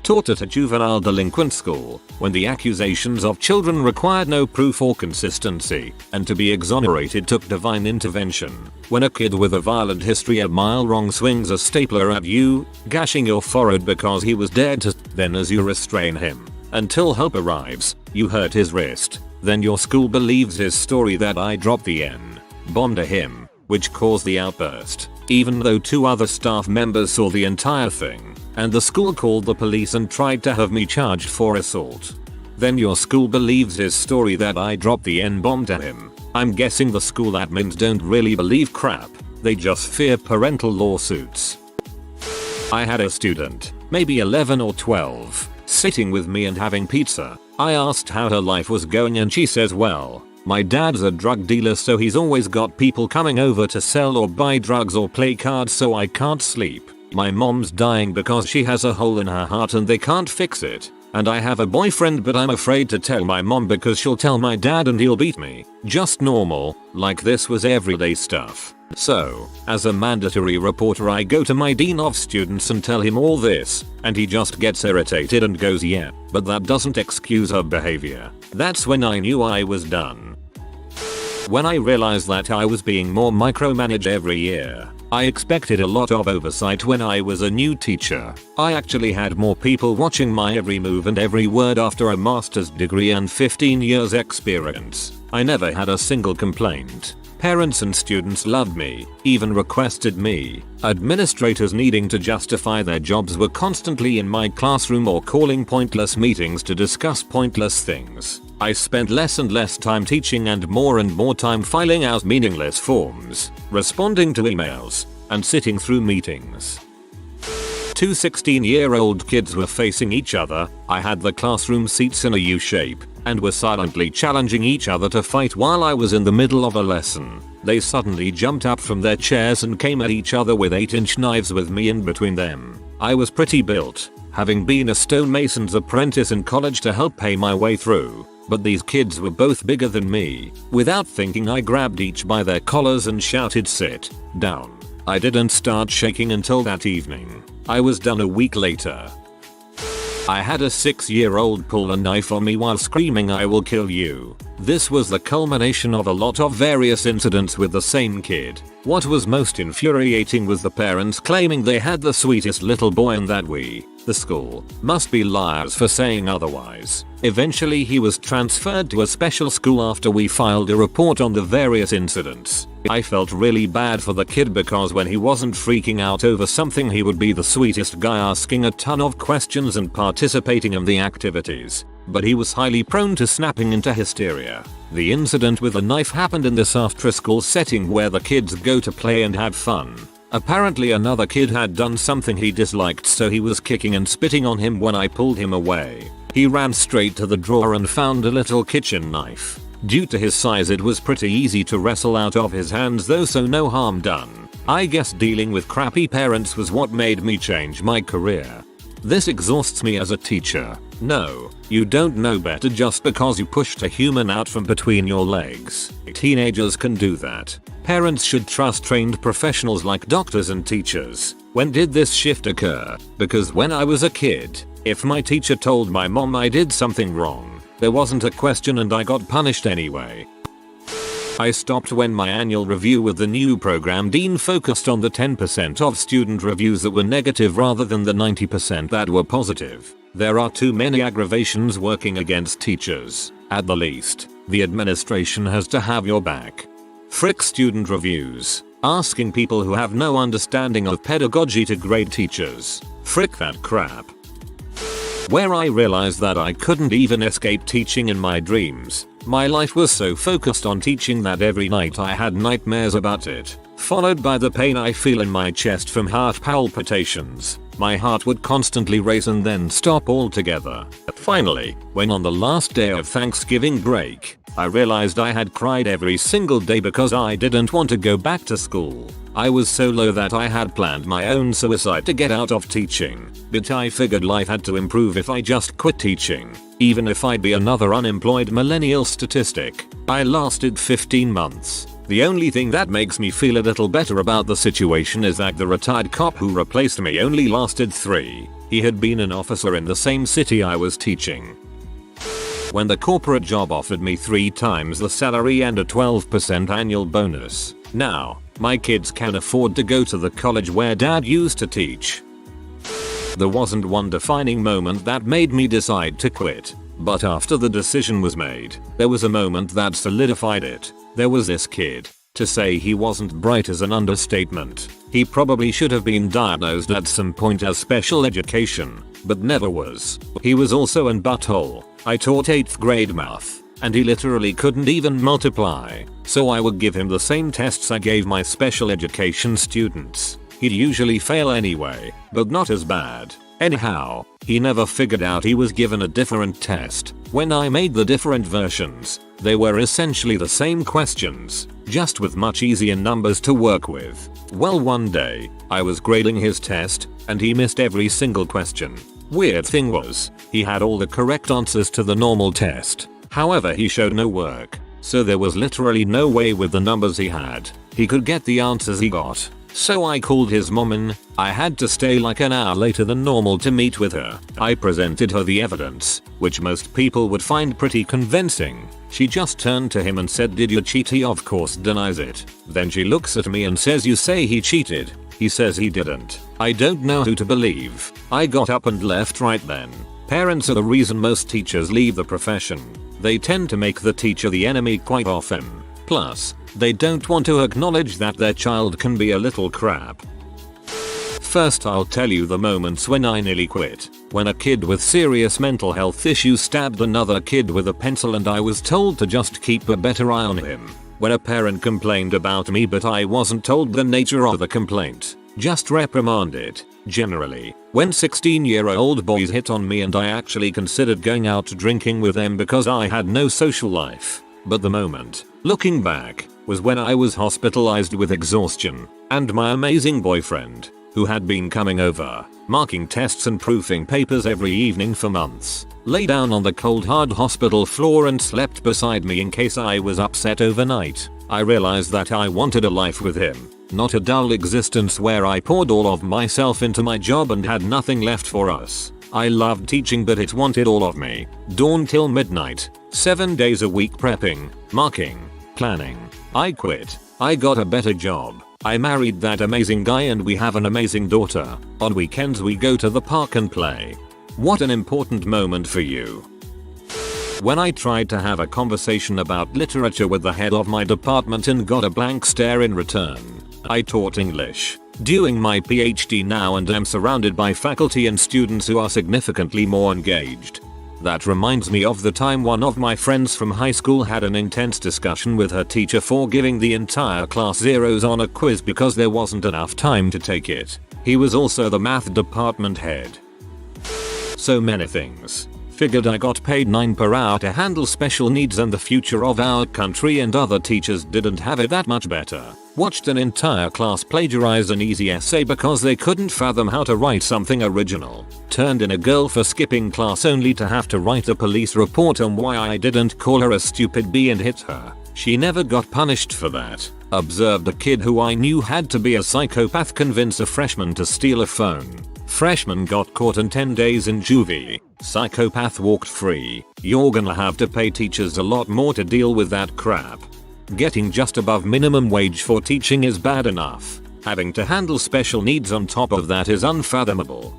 Taught at a juvenile delinquent school, when the accusations of children required no proof or consistency, and to be exonerated took divine intervention. When a kid with a violent history a mile wrong swings a stapler at you, gashing your forehead because he was dared to, then as you restrain him until help arrives, you hurt his wrist. Then your school believes his story that I dropped the N-bomb to him, which caused the outburst, even though 2 other staff members saw the entire thing. And the school called the police and tried to have me charged for assault. Then your school believes his story that I dropped the N-bomb to him. I'm guessing the school admins don't really believe crap. They just fear parental lawsuits. I had a student, maybe 11 or 12, sitting with me and having pizza. I asked how her life was going and she says, well, my dad's a drug dealer, so he's always got people coming over to sell or buy drugs or play cards, so I can't sleep. My mom's dying because she has a hole in her heart and they can't fix it. And I have a boyfriend, but I'm afraid to tell my mom because she'll tell my dad and he'll beat me. Just normal, like this was everyday stuff. So, as a mandatory reporter, I go to my dean of students and tell him all this, and he just gets irritated and goes, yeah, but that doesn't excuse her behavior. That's when I knew I was done. When I realized that I was being more micromanaged every year. I expected a lot of oversight when I was a new teacher. I actually had more people watching my every move and every word after a master's degree and 15 years experience. I never had a single complaint. Parents and students loved me, even requested me. Administrators needing to justify their jobs were constantly in my classroom or calling pointless meetings to discuss pointless things. I spent less and less time teaching and more time filing out meaningless forms, responding to emails, and sitting through meetings. 2 16-year-old kids were facing each other. I had the classroom seats in a U shape and were silently challenging each other to fight while I was in the middle of a lesson. They suddenly jumped up from their chairs and came at each other with 8-inch knives with me in between them. I was pretty built, having been a stonemason's apprentice in college to help pay my way through. But these kids were both bigger than me. Without thinking, I grabbed each by their collars and shouted, sit down. I didn't start shaking until that evening. I was done a week later. I had a 6-year-old pull a knife on me while screaming, I will kill you. This was the culmination of a lot of various incidents with the same kid. What was most infuriating was the parents claiming they had the sweetest little boy and that we, the school, must be liars for saying otherwise. Eventually he was transferred to a special school after we filed a report on the various incidents. I felt really bad for the kid because when he wasn't freaking out over something, he would be the sweetest guy, asking a ton of questions and participating in the activities. But he was highly prone to snapping into hysteria. The incident with the knife happened in this after-school setting where the kids go to play and have fun. Apparently another kid had done something he disliked, so he was kicking and spitting on him when I pulled him away. He ran straight to the drawer and found a little kitchen knife. Due to his size, it was pretty easy to wrestle out of his hands though, so no harm done. I guess dealing with crappy parents was what made me change my career. This exhausts me as a teacher. No, you don't know better just because you pushed a human out from between your legs. Teenagers can do that. Parents should trust trained professionals like doctors and teachers. When did this shift occur? Because when I was a kid, if my teacher told my mom I did something wrong, there wasn't a question and I got punished anyway. I stopped when my annual review with the new program dean focused on the 10% of student reviews that were negative rather than the 90% that were positive. There are too many aggravations working against teachers. At the least, the administration has to have your back. Frick student reviews. Asking people who have no understanding of pedagogy to grade teachers. Frick that crap. Where I realized that I couldn't even escape teaching in my dreams. My life was so focused on teaching that every night I had nightmares about it, followed by the pain I feel in my chest from heart palpitations. My heart would constantly race and then stop altogether. Finally, when on the last day of Thanksgiving break, I realized I had cried every single day because I didn't want to go back to school. I was so low that I had planned my own suicide to get out of teaching, but I figured life had to improve if I just quit teaching. Even if I'd be another unemployed millennial statistic. I lasted 15 months. The only thing that makes me feel a little better about the situation is that the retired cop who replaced me only lasted 3. He had been an officer in the same city I was teaching. When the corporate job offered me 3 times the salary and a 12% annual bonus. Now, my kids can afford to go to the college where dad used to teach. There wasn't one defining moment that made me decide to quit. But after the decision was made, there was a moment that solidified it. There was this kid. To say he wasn't bright is an understatement. He probably should have been diagnosed at some point as special education, but never was. He was also an butthole. I taught 8th grade math, and he literally couldn't even multiply. So I would give him the same tests I gave my special education students. He'd usually fail anyway, but not as bad. Anyhow, he never figured out he was given a different test. When I made the different versions, they were essentially the same questions, just with much easier numbers to work with. Well, one day, I was grading his test, and he missed every single question. Weird thing was, he had all the correct answers to the normal test. However, he showed no work, so there was literally no way with the numbers he had, he could get the answers he got. So I called his mom in. I had to stay like an hour later than normal to meet with her. I presented her the evidence, which most people would find pretty convincing. She just turned to him and said, "Did you cheat?" He of course denies it. Then she looks at me and says, "You say he cheated. He says he didn't." I don't know who to believe. I got up and left right then. Parents are the reason most teachers leave the profession. They tend to make the teacher the enemy quite often. Plus, they don't want to acknowledge that their child can be a little crap. First, I'll tell you the moments when I nearly quit. When a kid with serious mental health issues stabbed another kid with a pencil and I was told to just keep a better eye on him. When a parent complained about me but I wasn't told the nature of the complaint. Just reprimand it. Generally, when 16-year-old boys hit on me and I actually considered going out drinking with them because I had no social life. But the moment, looking back, was when I was hospitalized with exhaustion, and my amazing boyfriend, who had been coming over, marking tests and proofing papers every evening for months, lay down on the cold hard hospital floor and slept beside me in case I was upset overnight. I realized that I wanted a life with him, not a dull existence where I poured all of myself into my job and had nothing left for us. I loved teaching but it wanted all of me. Dawn till midnight, 7 days a week prepping, marking, planning. I quit. I got a better job. I married that amazing guy and we have an amazing daughter. On weekends we go to the park and play. What an important moment for you. When I tried to have a conversation about literature with the head of my department and got a blank stare in return. I taught English, doing my PhD now and am surrounded by faculty and students who are significantly more engaged. That reminds me of the time one of my friends from high school had an intense discussion with her teacher for giving the entire class zeros on a quiz because there wasn't enough time to take it. He was also the math department head. So many things. Figured I got paid $9 per hour to handle special needs and the future of our country and other teachers didn't have it that much better. Watched an entire class plagiarize an easy essay because they couldn't fathom how to write something original. Turned in a girl for skipping class only to have to write a police report on why I didn't call her a stupid bee and hit her. She never got punished for that. Observed a kid who I knew had to be a psychopath convince a freshman to steal a phone. Freshman got caught and 10 days in juvie. Psychopath walked free. You're gonna have to pay teachers a lot more to deal with that crap. Getting just above minimum wage for teaching is bad enough. Having to handle special needs on top of that is unfathomable.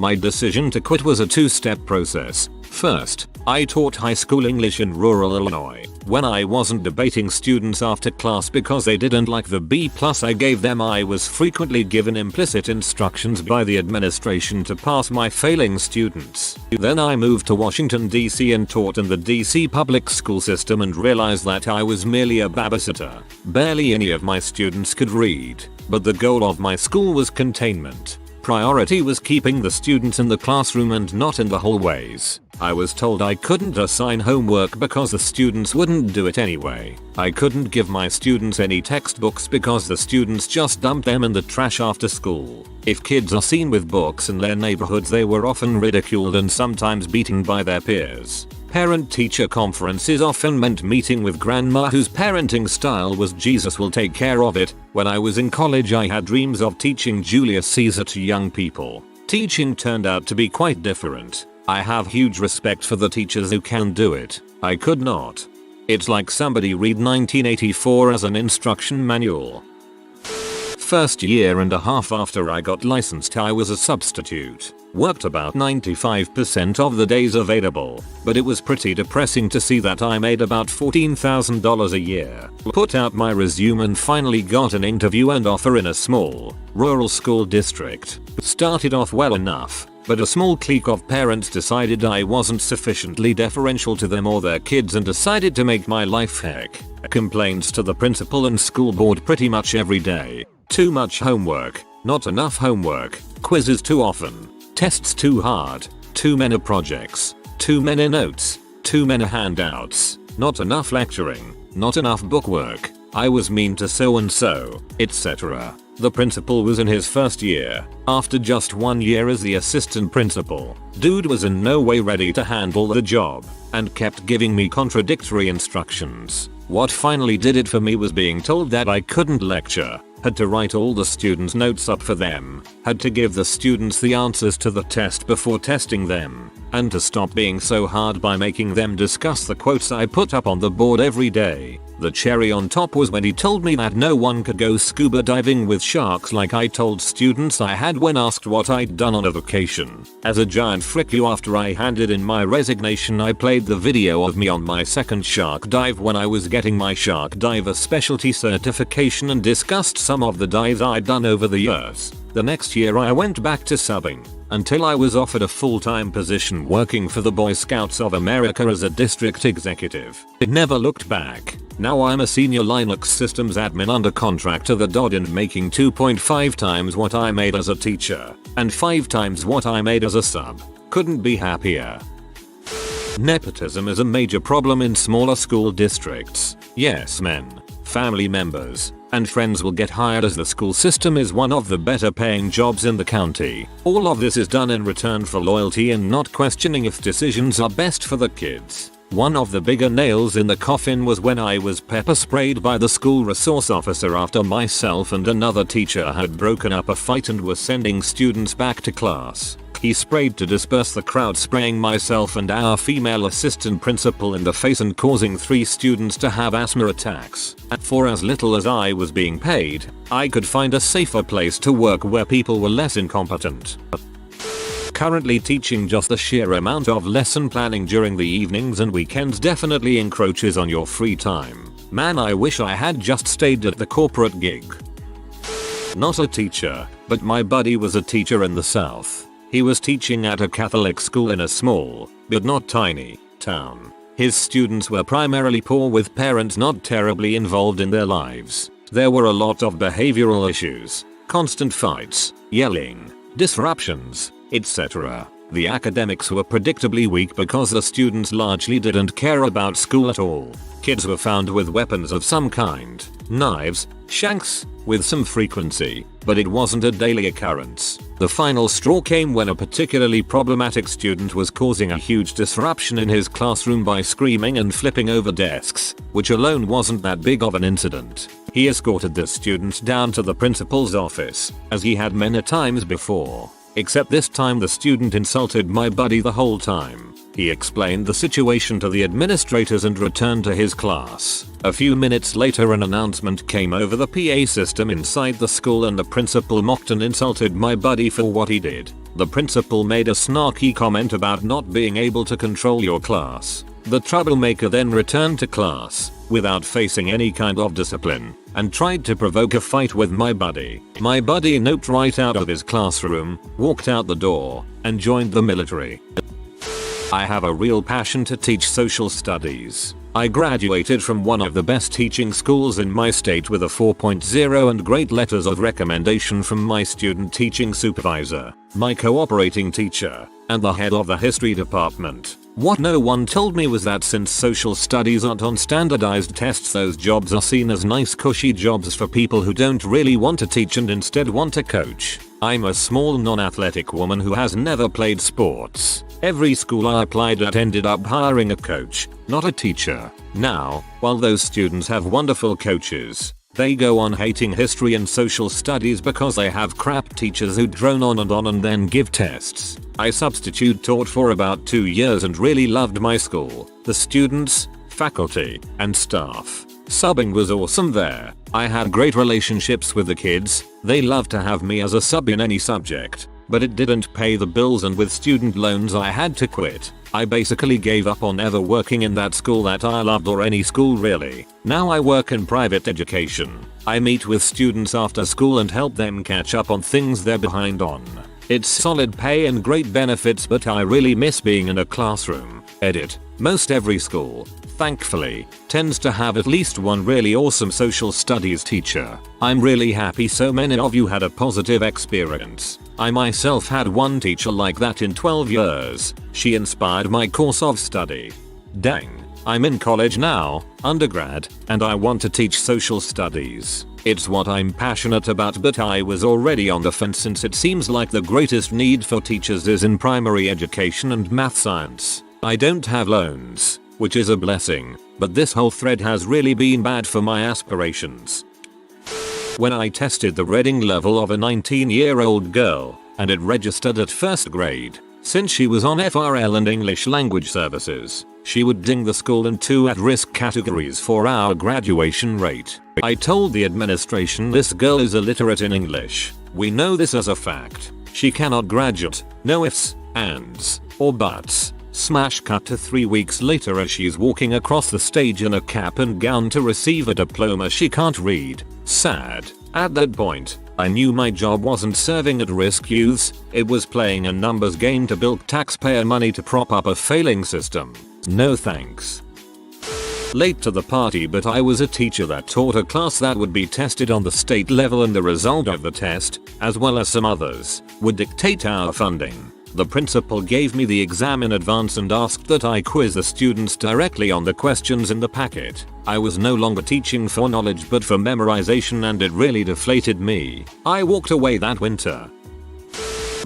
My decision to quit was a two-step process. First, I taught high school English in rural Illinois. When I wasn't debating students after class because they didn't like the B+ I gave them, I was frequently given implicit instructions by the administration to pass my failing students. Then I moved to Washington, D.C. and taught in the D.C. public school system and realized that I was merely a babysitter. Barely any of my students could read, but the goal of my school was containment. Priority was keeping the students in the classroom and not in the hallways. I was told I couldn't assign homework because the students wouldn't do it anyway. I couldn't give my students any textbooks because the students just dumped them in the trash after school. If kids are seen with books in their neighborhoods, they were often ridiculed and sometimes beaten by their peers. Parent-teacher conferences often meant meeting with grandma whose parenting style was Jesus will take care of it. When I was in college, I had dreams of teaching Julius Caesar to young people. Teaching turned out to be quite different. I have huge respect for the teachers who can do it. I could not. It's like somebody read 1984 as an instruction manual. First year and a half after I got licensed, I was a substitute. Worked about 95% of the days available, but it was pretty depressing to see that I made about $14,000 a year. Put out my resume and finally got an interview and offer in a small, rural school district. Started off well enough, but a small clique of parents decided I wasn't sufficiently deferential to them or their kids and decided to make my life heck. Complaints to the principal and school board pretty much every day. Too much homework, not enough homework, quizzes too often, tests too hard, too many projects, too many notes, too many handouts, not enough lecturing, not enough bookwork, I was mean to so and so, etc. The principal was in his first year, after just 1 year as the assistant principal. Dude was in no way ready to handle the job, and kept giving me contradictory instructions. What finally did it for me was being told that I couldn't lecture, had to write all the students' notes up for them, had to give the students the answers to the test before testing them, and to stop being so hard by making them discuss the quotes I put up on the board every day. The cherry on top was when he told me that no one could go scuba diving with sharks like I told students I had when asked what I'd done on a vacation. As a giant frick you, after I handed in my resignation, I played the video of me on my second shark dive when I was getting my shark diver specialty certification and discussed some of the dives I'd done over the years. The next year I went back to subbing, until I was offered a full-time position working for the Boy Scouts of America as a district executive. It never looked back. Now I'm a senior Linux systems admin under contract to the DoD and making 2.5 times what I made as a teacher, and 5 times what I made as a sub. Couldn't be happier. Nepotism is a major problem in smaller school districts. Yes, men, family members, and friends will get hired as the school system is one of the better paying jobs in the county. All of this is done in return for loyalty and not questioning if decisions are best for the kids. One of the bigger nails in the coffin was when I was pepper sprayed by the school resource officer after myself and another teacher had broken up a fight and were sending students back to class. He sprayed to disperse the crowd, spraying myself and our female assistant principal in the face and causing 3 students to have asthma attacks. For as little as I was being paid, I could find a safer place to work where people were less incompetent. Currently teaching, just the sheer amount of lesson planning during the evenings and weekends definitely encroaches on your free time. Man, I wish I had just stayed at the corporate gig. Not a teacher, but my buddy was a teacher in the South. He was teaching at a Catholic school in a small, but not tiny, town. His students were primarily poor with parents not terribly involved in their lives. There were a lot of behavioral issues, constant fights, yelling, disruptions, etc. The academics were predictably weak because the students largely didn't care about school at all. Kids were found with weapons of some kind, knives, shanks, with some frequency, but it wasn't a daily occurrence. The final straw came when a particularly problematic student was causing a huge disruption in his classroom by screaming and flipping over desks, which alone wasn't that big of an incident. He escorted the student down to the principal's office, as he had many times before. Except this time the student insulted my buddy the whole time. He explained the situation to the administrators and returned to his class. A few minutes later an announcement came over the PA system inside the school and the principal mocked and insulted my buddy for what he did. The principal made a snarky comment about not being able to control your class. The troublemaker then returned to class, without facing any kind of discipline, and tried to provoke a fight with my buddy. My buddy noped right out of his classroom, walked out the door, and joined the military. I have a real passion to teach social studies. I graduated from one of the best teaching schools in my state with a 4.0 and great letters of recommendation from my student teaching supervisor, my cooperating teacher, and the head of the history department. What no one told me was that since social studies aren't on standardized tests, those jobs are seen as nice cushy jobs for people who don't really want to teach and instead want to coach. I'm a small non-athletic woman who has never played sports. Every school I applied at ended up hiring a coach, not a teacher. Now, while those students have wonderful coaches, they go on hating history and social studies because they have crap teachers who drone on and then give tests. I substitute taught for about 2 years and really loved my school, the students, faculty, and staff. Subbing was awesome there. I had great relationships with the kids. They loved to have me as a sub in any subject, but it didn't pay the bills, and with student loans I had to quit. I basically gave up on ever working in that school that I loved, or any school really. Now I work in private education. I meet with students after school and help them catch up on things they're behind on. It's solid pay and great benefits, but I really miss being in a classroom. Edit. Most every school, thankfully, tends to have at least one really awesome social studies teacher. I'm really happy so many of you had a positive experience. I myself had one teacher like that in 12 years. She inspired my course of study. Dang. I'm in college now, undergrad, and I want to teach social studies. It's what I'm passionate about, but I was already on the fence since it seems like the greatest need for teachers is in primary education and math science. I don't have loans, which is a blessing, but this whole thread has really been bad for my aspirations. When I tested the reading level of a 19-year-old girl, and it registered at first grade, since she was on FRL and English language services, she would ding the school in 2 at-risk categories for our graduation rate. I told the administration this girl is illiterate in English. We know this as a fact. She cannot graduate. No ifs, ands, or buts. Smash cut to 3 weeks later as she's walking across the stage in a cap and gown to receive a diploma she can't read. Sad. At that point, I knew my job wasn't serving at-risk youths, it was playing a numbers game to bilk taxpayer money to prop up a failing system. No thanks. Late to the party, but I was a teacher that taught a class that would be tested on the state level, and the result of the test, as well as some others, would dictate our funding. The principal gave me the exam in advance and asked that I quiz the students directly on the questions in the packet. I was no longer teaching for knowledge but for memorization, and it really deflated me. I walked away that winter.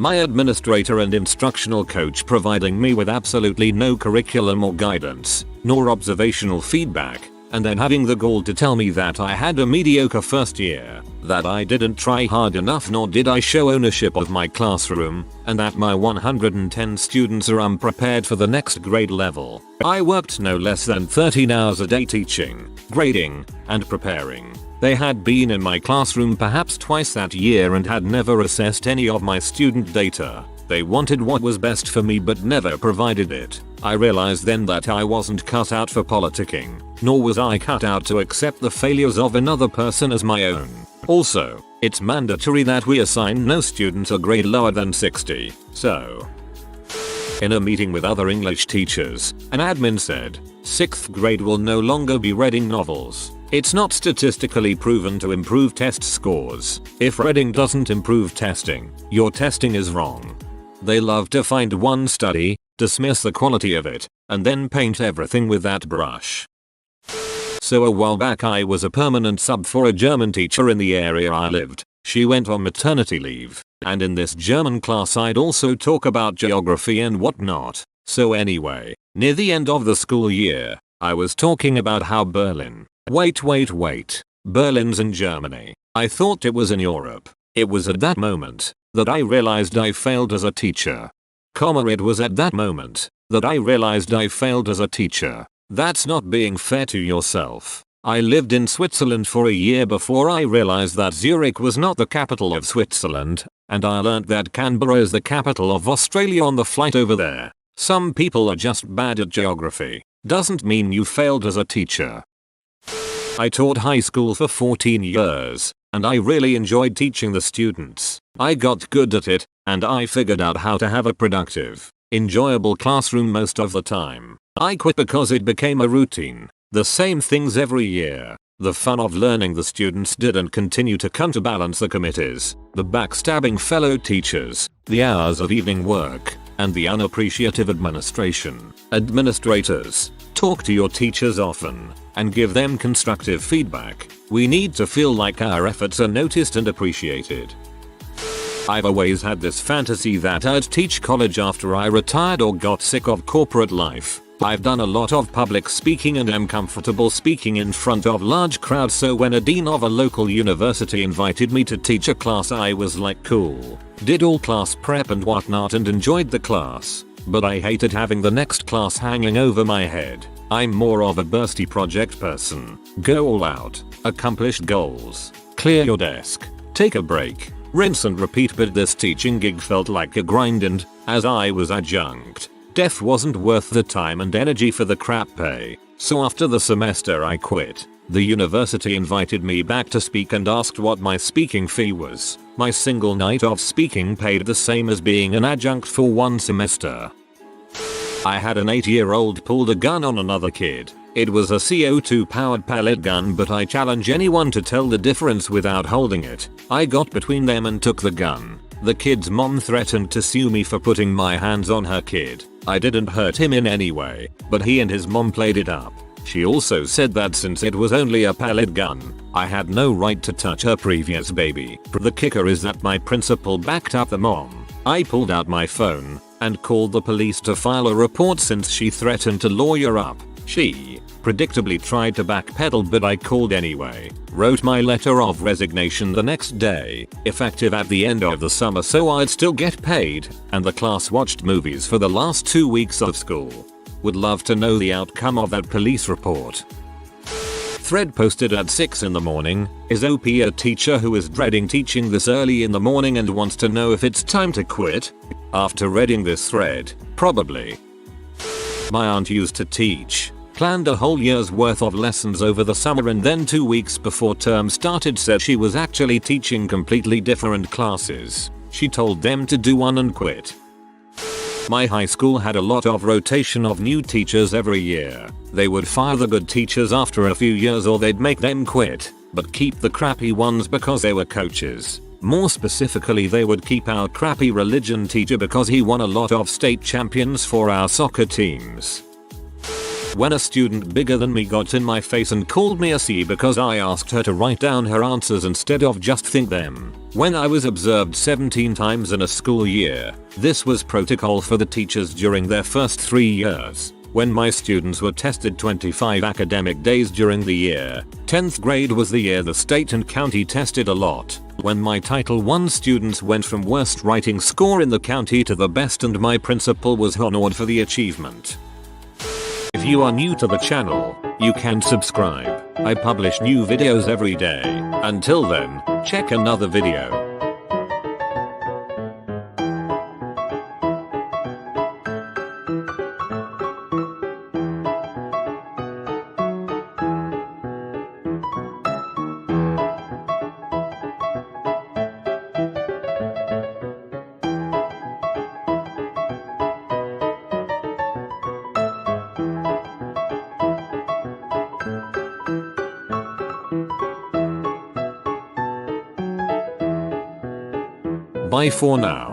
My administrator and instructional coach providing me with absolutely no curriculum or guidance, nor observational feedback, and then having the gall to tell me that I had a mediocre first year, that I didn't try hard enough nor did I show ownership of my classroom, and that my 110 students are unprepared for the next grade level. I worked no less than 13 hours a day teaching, grading, and preparing. They had been in my classroom perhaps twice that year and had never assessed any of my student data. They wanted what was best for me but never provided it. I realized then that I wasn't cut out for politicking, nor was I cut out to accept the failures of another person as my own. Also, it's mandatory that we assign no student a grade lower than 60, so. In a meeting with other English teachers, an admin said, 6th grade will no longer be reading novels. It's not statistically proven to improve test scores. If reading doesn't improve testing, your testing is wrong. They love to find one study, dismiss the quality of it, and then paint everything with that brush. So a while back I was a permanent sub for a German teacher in the area I lived. She went on maternity leave, and in this German class I'd also talk about geography and whatnot. So anyway, near the end of the school year, I was talking about how Berlin. Wait. Berlin's in Germany. I thought it was in Europe. It was at that moment that I realized I failed as a teacher. It was at that moment that I realized I failed as a teacher. That's not being fair to yourself. I lived in Switzerland for a year before I realized that Zurich was not the capital of Switzerland, and I learned that Canberra is the capital of Australia on the flight over there. Some people are just bad at geography. Doesn't mean you failed as a teacher. I taught high school for 14 years, and I really enjoyed teaching the students. I got good at it, and I figured out how to have a productive, enjoyable classroom most of the time. I quit because it became a routine. The same things every year. The fun of learning the students didn't continue to counterbalance the committees, the backstabbing fellow teachers, the hours of evening work, and the unappreciative administration. Administrators, talk to your teachers often, and give them constructive feedback. We need to feel like our efforts are noticed and appreciated. I've always had this fantasy that I'd teach college after I retired or got sick of corporate life. I've done a lot of public speaking and am comfortable speaking in front of large crowds, so when a dean of a local university invited me to teach a class I was like cool. Did all class prep and whatnot and enjoyed the class, but I hated having the next class hanging over my head. I'm more of a bursty project person. Go all out, accomplish goals, clear your desk, take a break, rinse and repeat, but this teaching gig felt like a grind, and as I was adjunct, def wasn't worth the time and energy for the crap pay. So after the semester I quit. The university invited me back to speak and asked what my speaking fee was. My single night of speaking paid the same as being an adjunct for one semester. I had an 8-year-old pulled a gun on another kid. It was a CO2 powered pellet gun, but I challenge anyone to tell the difference without holding it. I got between them and took the gun. The kid's mom threatened to sue me for putting my hands on her kid. I didn't hurt him in any way, but he and his mom played it up. She also said that since it was only a pellet gun, I had no right to touch her previous baby. The kicker is that my principal backed up the mom. I pulled out my phone and called the police to file a report since she threatened to lawyer up. She predictably tried to backpedal, but I called anyway. Wrote my letter of resignation the next day, effective at the end of the summer so I'd still get paid, and the class watched movies for the last 2 weeks of school. Would love to know the outcome of that police report. Thread posted at 6 in the morning. Is OP a teacher who is dreading teaching this early in the morning and wants to know if it's time to quit? After reading this thread, probably. My aunt used to teach. Planned a whole year's worth of lessons over the summer, and then 2 weeks before term started said she was actually teaching completely different classes. She told them to do one and quit. My high school had a lot of rotation of new teachers every year. They would fire the good teachers after a few years or they'd make them quit, but keep the crappy ones because they were coaches. More specifically, they would keep our crappy religion teacher because he won a lot of state champions for our soccer teams. When a student bigger than me got in my face and called me a C because I asked her to write down her answers instead of just think them. When I was observed 17 times in a school year. This was protocol for the teachers during their first 3 years. When my students were tested 25 academic days during the year. 10th grade was the year the state and county tested a lot. When my Title I students went from worst writing score in the county to the best, and my principal was honored for the achievement. If you are new to the channel, you can subscribe. I publish new videos every day. Until then, check another video. Bye for now.